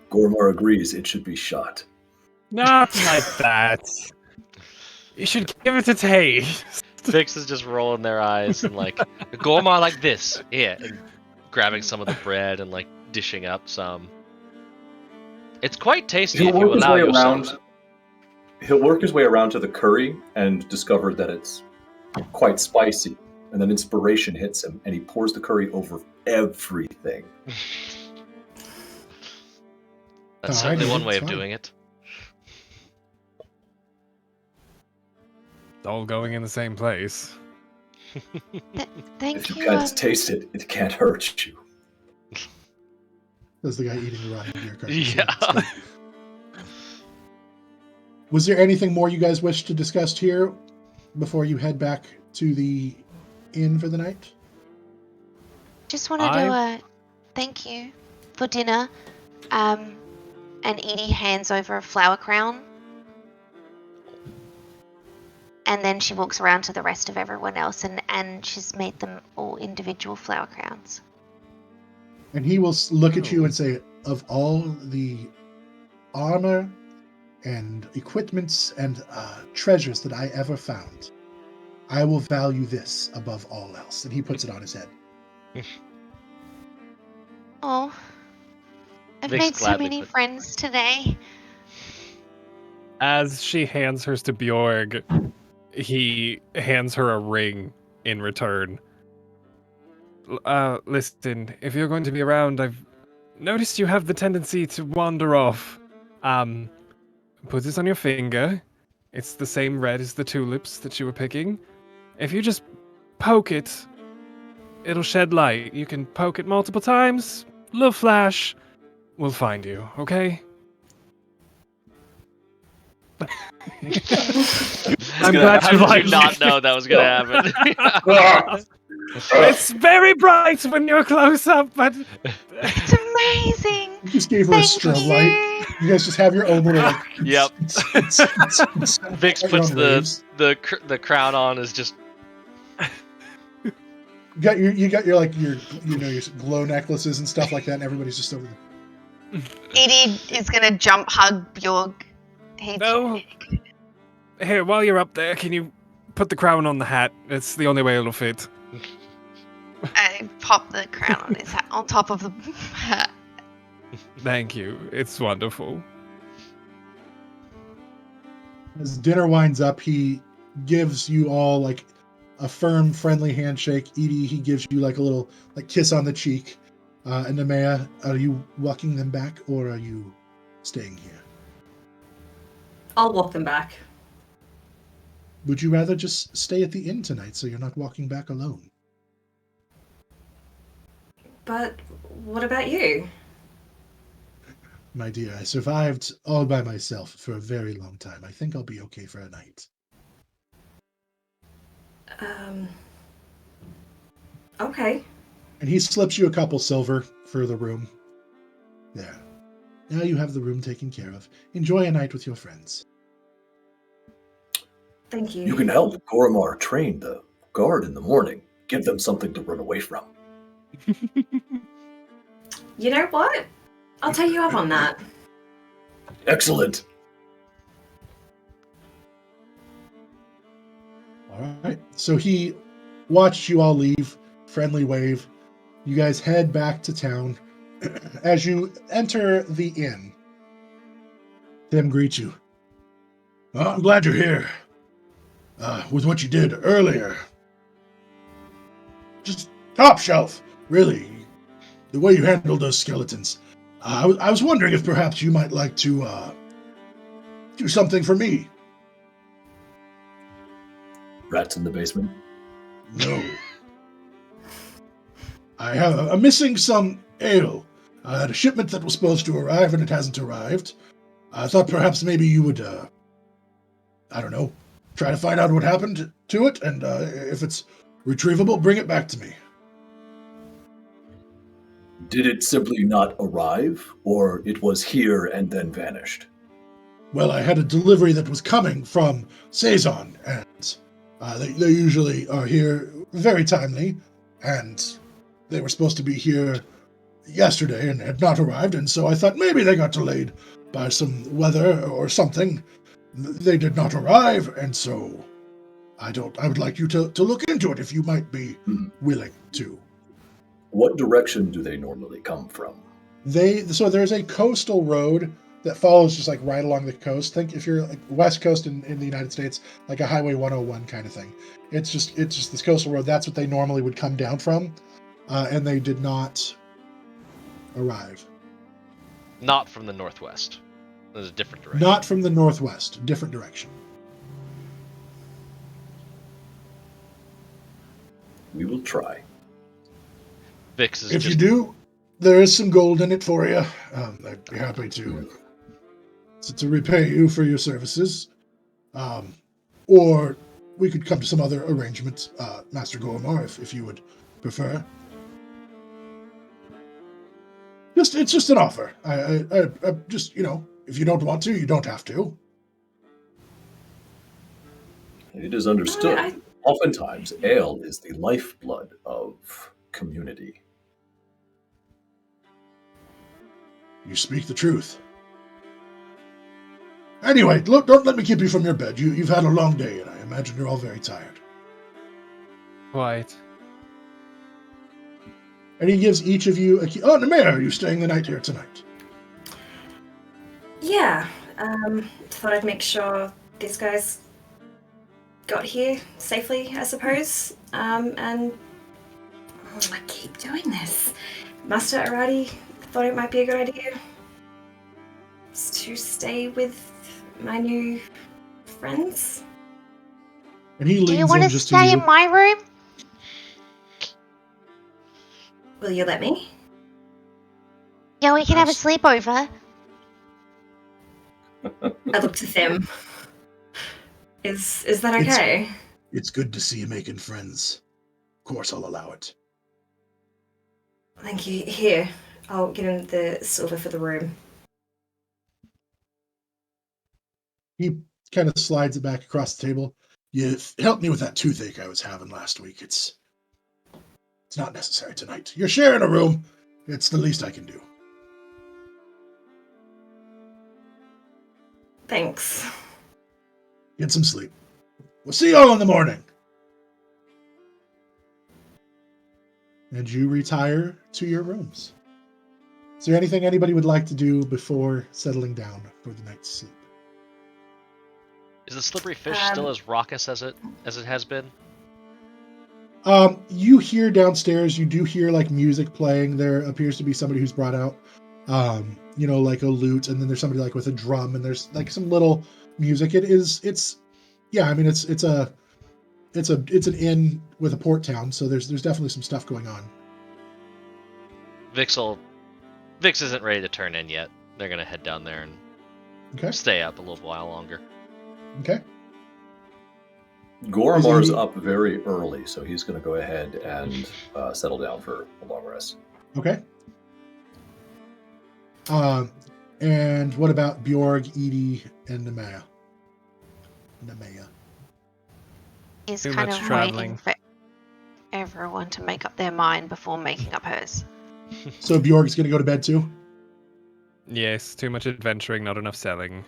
Goremarr agrees it should be shot. Not like that. You should give it a taste. Vix is just rolling their eyes and like, Goremarr like this. Yeah, and grabbing some of the bread and like dishing up some. It's quite tasty if you allow yourself. He'll work his way around to the curry and discover that it's quite spicy. And then inspiration hits him, and he pours the curry over everything. That's certainly one way of doing it. It's all going in the same place. Thank If you. you can't taste it, it can't hurt you. That's the guy eating the rotten deer carcass. Yeah. Was there anything more you guys wish to discuss here before you head back to the inn for the night? Just wanted to thank you for dinner. And Edie hands over a flower crown. And then she walks around to the rest of everyone else, and she's made them all individual flower crowns. And he will look at you and say, of all the armor and equipments and treasures that I ever found, I will value this above all else. And he puts it on his head. Oh, I've Vix made so gladly many puts- friends today. As she hands hers to Bjorg, he hands her a ring in return. Listen, if you're going to be around, I've noticed you have the tendency to wander off. Put this on your finger. It's the same red as the tulips that you were picking. If you just poke it, it'll shed light. You can poke it multiple times, little flash, we'll find you, okay? I'm glad How you did like you not know that was gonna happen? It's very bright when you're close up, but It's amazing. You just gave her a Thank strobe you. light. You guys just have your own little like. Yep. Vix your puts own waves. the crown on is just You got your like your glow necklaces and stuff like that, and everybody's just over there. Edie is gonna jump hug Bjorg. no. Here, while you're up there, can you put the crown on the hat? It's the only way it'll fit. I pop the crown on his hat, on top of the hat. Thank you. It's wonderful. As dinner winds up, he gives you all like a firm, friendly handshake. Edie, he gives you like a little like kiss on the cheek. And Nemea, are you walking them back or are you staying here? I'll walk them back. Would you rather just stay at the inn tonight so you're not walking back alone? But what about you? My dear, I survived all by myself for a very long time. I think I'll be okay for a night. Okay. And he slips you a couple silver for the room. There. Now you have the room taken care of. Enjoy a night with your friends. Thank you. You can help Goremarr train the guard in the morning. Give them something to run away from. You know what? I'll take you up on that. Excellent. All right. So he watched you all leave. Friendly wave. You guys head back to town. As you enter the inn, Tim greets you. Oh, I'm glad you're here. With what you did earlier. Just top shelf, really. The way you handled those skeletons. I was wondering if perhaps you might like to do something for me. Rats in the basement? No. I'm missing some ale. I had a shipment that was supposed to arrive and it hasn't arrived. I thought perhaps maybe you would, I don't know, try to find out what happened to it, and if it's retrievable, bring it back to me. Did it simply not arrive, or it was here and then vanished? Well, I had a delivery that was coming from Saison, and they usually are here very timely, and they were supposed to be here yesterday and had not arrived, and so I thought maybe they got delayed by some weather or something. They did not arrive, and so I would like you to look into it if you might be willing to. What direction do they normally come from? So there's a coastal road that follows just like right along the coast. Think if you're like West Coast in the United States, like a Highway 101 kind of thing. It's just this coastal road. That's what they normally would come down from, and they did not arrive. not from the northwest. There's a different direction. Not from the northwest, different direction. We will try. Vix is If just... you do, there is some gold in it for you. I'd be happy to repay you for your services. Or we could come to some other arrangement, Master Goremarr, if you would prefer. It's just an offer. I just, if you don't want to, you don't have to. It is understood. Oftentimes, ale is the lifeblood of community. You speak the truth. Anyway, look, don't let me keep you from your bed. You've had a long day, and I imagine you're all very tired. Quite. And he gives each of you a key. Oh, Nemea, are you staying the night here tonight? Yeah. Thought I'd make sure these guys got here safely, I suppose. And I keep doing this. Master Irati thought it might be a good idea to stay with my new friends. And he Do leans you want in to just stay to in you. my room? Will you let me? Yeah, we can have a sleepover. I look to them. Is that okay? It's good to see you making friends. Of course I'll allow it. Thank you. Here, I'll give him the silver for the room. He kind of slides it back across the table. You helped me with that toothache I was having last week. It's not necessary tonight. You're sharing a room. It's the least I can do. Thanks. Get some sleep. We'll see you all in the morning. And you retire to your rooms. Is there anything anybody would like to do before settling down for the night's sleep? Is the slippery fish still as raucous as it has been? You hear downstairs, you do hear like music playing. There appears to be somebody who's brought out, like a lute, and then there's somebody like with a drum, and there's like some little music. It's an inn with a port town, so there's definitely some stuff going on. Vix isn't ready to turn in yet. They're gonna head down there and stay up a little while longer. Okay. Goremarr's up very early, so he's going to go ahead and settle down for a long rest. Okay. And what about Bjorg, Edie, and Nemea? He's Too kind much of traveling. waiting for everyone to make up their mind before making up hers. So Bjorg's going to go to bed too? Yes, too much adventuring, not enough selling.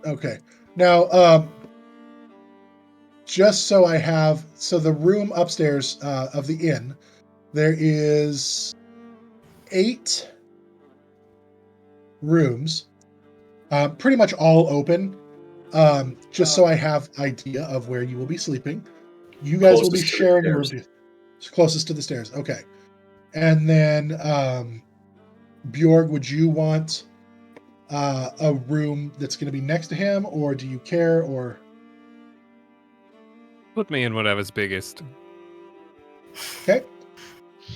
Okay. Now, just so I have, the room upstairs of the inn, there is 8 rooms, pretty much all open, just so I have idea of where you will be sleeping. You guys will be sharing a room closest to the stairs. Okay. And then, Bjorg, would you want a room that's going to be next to him, or do you care, or... Put me in whatever's biggest. Okay.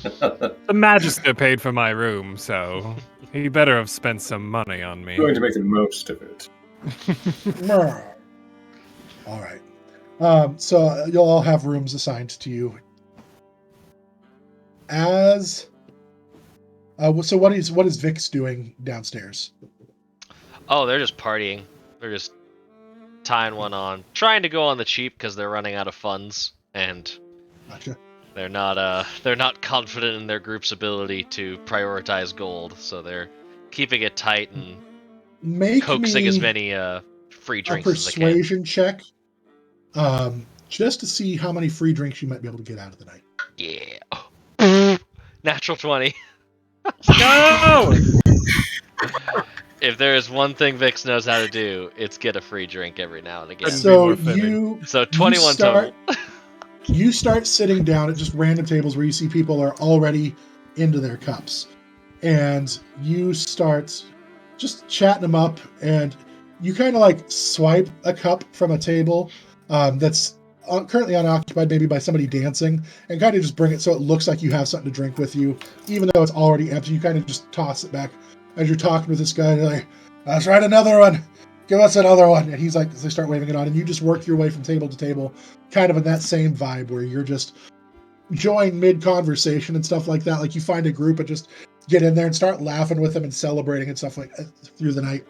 The Magister paid for my room, so he better have spent some money on me. I'm going to make the most of it. All right. So you'll all have rooms assigned to you. So what is Vix doing downstairs? Oh, they're just partying. They're just tying one on, trying to go on the cheap because they're running out of funds, and Gotcha. they're not confident in their group's ability to prioritize gold, so they're keeping it tight and coaxing as many free drinks as they can. A persuasion check, just to see how many free drinks you might be able to get out of the night. Yeah. Natural 20. No! If there is one thing Vix knows how to do, it's get a free drink every now and again. So 21 total. You start sitting down at just random tables where you see people are already into their cups, and you start just chatting them up, and you kind of like swipe a cup from a table that's currently unoccupied, maybe by somebody dancing, and kind of just bring it so it looks like you have something to drink with you, even though it's already empty. You kind of just toss it back as you're talking with this guy, and you're like, "That's right, another one. Give us another one." And he's like, they start waving it on, and you just work your way from table to table, kind of in that same vibe where you're just enjoying mid-conversation and stuff like that. Like you find a group and just get in there and start laughing with them and celebrating and stuff like through the night.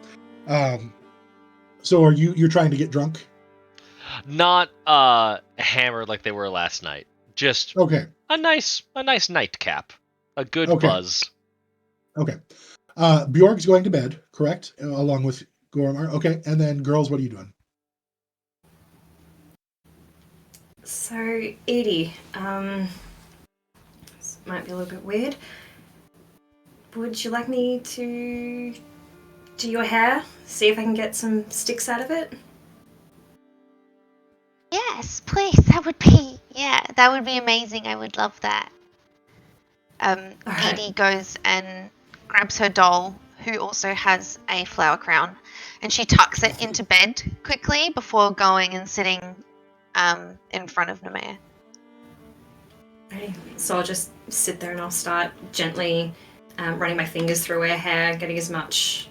So are you're trying to get drunk? Not hammered like they were last night. Just a nice nightcap. A good buzz. Okay. Bjorg's going to bed, correct? Along with Goremarr. Okay, and then girls, what are you doing? So, Edie, this might be a little bit weird. Would you like me to do your hair? See if I can get some sticks out of it? Yes, please. That would be amazing. I would love that. Edie goes and grabs her doll, who also has a flower crown, and she tucks it into bed quickly before going and sitting in front of Nemea. Okay, so I'll just sit there and I'll start gently running my fingers through her hair, getting as much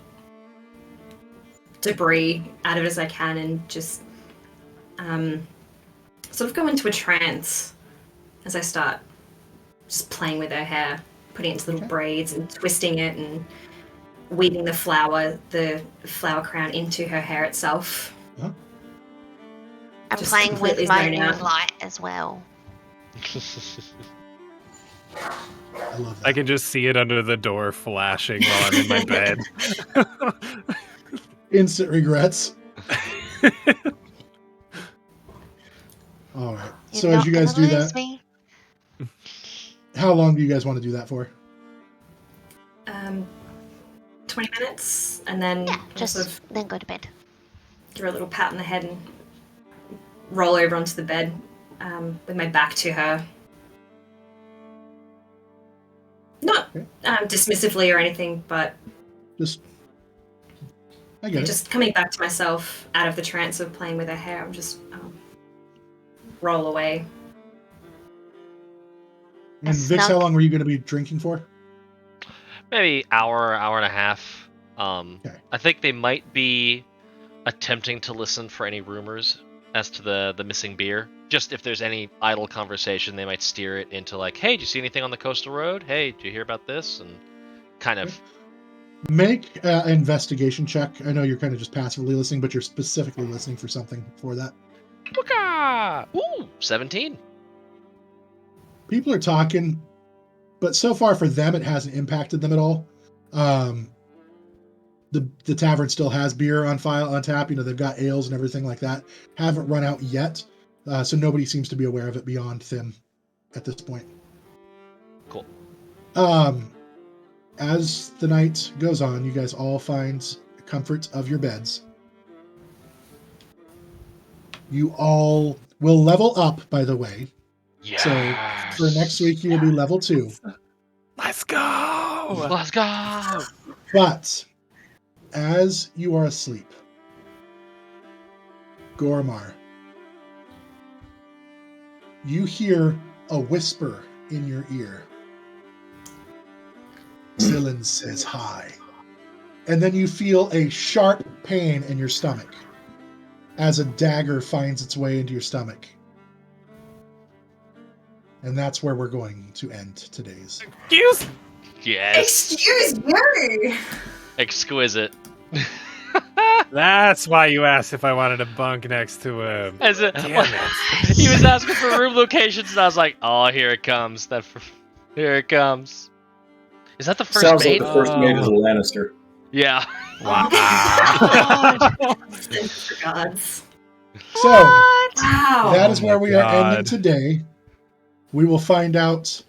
debris out of it as I can, and just sort of go into a trance as I start just playing with her hair, putting it into little braids and twisting it and weaving the flower crown into her hair itself. Huh? I'm Just playing with completely my zoning out. moonlight as well. I love that. I can just see it under the door flashing on in my bed. Instant regrets. All right. You're So not as you guys gonna do lose that, me. how long do you guys want to do that for? 20 minutes, and then Yeah, I'll just sort of then go to bed. give her a little pat on the head and roll over onto the bed with my back to her. Not dismissively or anything, but Just, I get it. just coming back to myself out of the trance of playing with her hair. I'm just roll away. And Vix, how long were you going to be drinking for? Maybe hour and a half. Okay. I think they might be attempting to listen for any rumors as to the missing beer. Just if there's any idle conversation, they might steer it into like, hey, did you see anything on the coastal road? Hey, did you hear about this? And kind of... Make an investigation check. I know you're kind of just passively listening, but you're specifically listening for something for that. Ooh, 17. People are talking, but so far for them, it hasn't impacted them at all. The tavern still has beer on tap. You know, they've got ales and everything like that. Haven't run out yet, so nobody seems to be aware of it beyond Thim at this point. Cool. As the night goes on, you guys all find comfort of your beds. You all will level up, by the way. Yeah. So for next week, you will be level 2. Let's go! Let's go! But as you are asleep, Goremarr, you hear a whisper in your ear. Syllen says hi. And then you feel a sharp pain in your stomach as a dagger finds its way into your stomach. And that's where we're going to end today's. Excuse? Yes. Excuse me! Exquisite. That's why you asked if I wanted to bunk next to him. As a, Damn it. He was asking for room locations, and I was like, "Oh, here it comes! Here it comes!" Is that the first Sounds maid? like the first mate is a Lannister. Yeah. Wow. For gods. So, Wow. that is where we are ending God. today. We will find out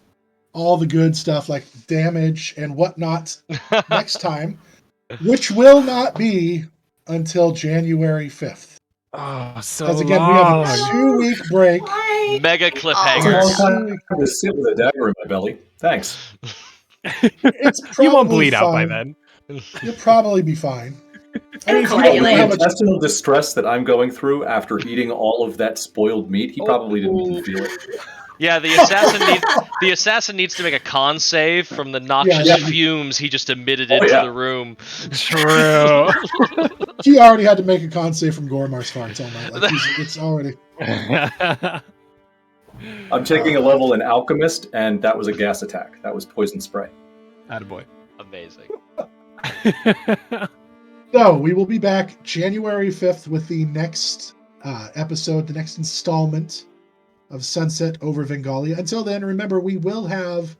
all the good stuff like damage and whatnot next time, which will not be until January 5th. Oh, so As again, we have a long. 2-week break. Why? Mega It's a long cliffhanger. time to sit with a dagger in my belly. Thanks. It's You won't probably bleed out by fine. then. You'll probably be fine. I mean, if you don't know Coagulate. how The much intestinal distress that I'm going through after eating all of that spoiled meat, he probably didn't even feel it. Yeah, the assassin needs to make a con save from the noxious Yeah. fumes he just emitted Oh, into yeah. the room. True. he already had to make a con save from Goremar's farts all night. Like it's already. I'm taking a level in Alchemist, and that was a gas attack. That was poison spray. Attaboy. Amazing. So we will be back January 5th with the next episode, the next installment of Sunset over Vengalia. Until then, remember, we will have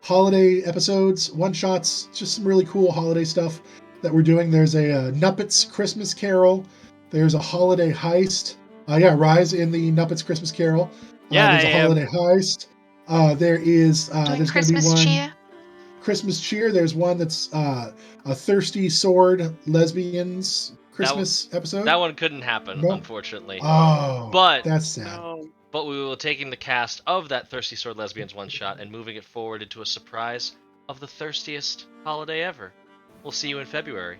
holiday episodes, one-shots, just some really cool holiday stuff that we're doing. There's a Nuppets Christmas Carol. There's a holiday heist. Rise in the Nuppets Christmas Carol. There's a holiday heist. There's going to be Christmas one cheer. Christmas cheer. There's one that's a thirsty sword lesbians Christmas episode. That one couldn't happen, No. unfortunately. Oh, But- that's sad. But we will taking the cast of that Thirsty Sword Lesbians one shot and moving it forward into a surprise of the thirstiest holiday ever. We'll see you in February.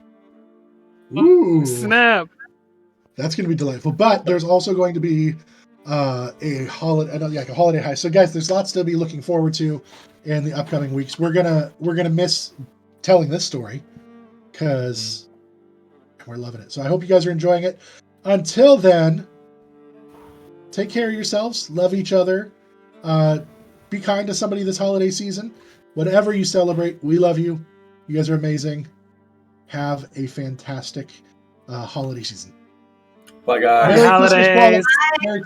Ooh, Snap. that's going to be delightful. But there's also going to be a holiday heist. So guys, there's lots to be looking forward to in the upcoming weeks. We're gonna miss telling this story because we're loving it. So I hope you guys are enjoying it. Until then, take care of yourselves, love each other, be kind to somebody this holiday season. Whatever you celebrate, we love you. You guys are amazing. Have a fantastic holiday season. Bye, guys. Merry Holidays. Christmas, Paul. Merry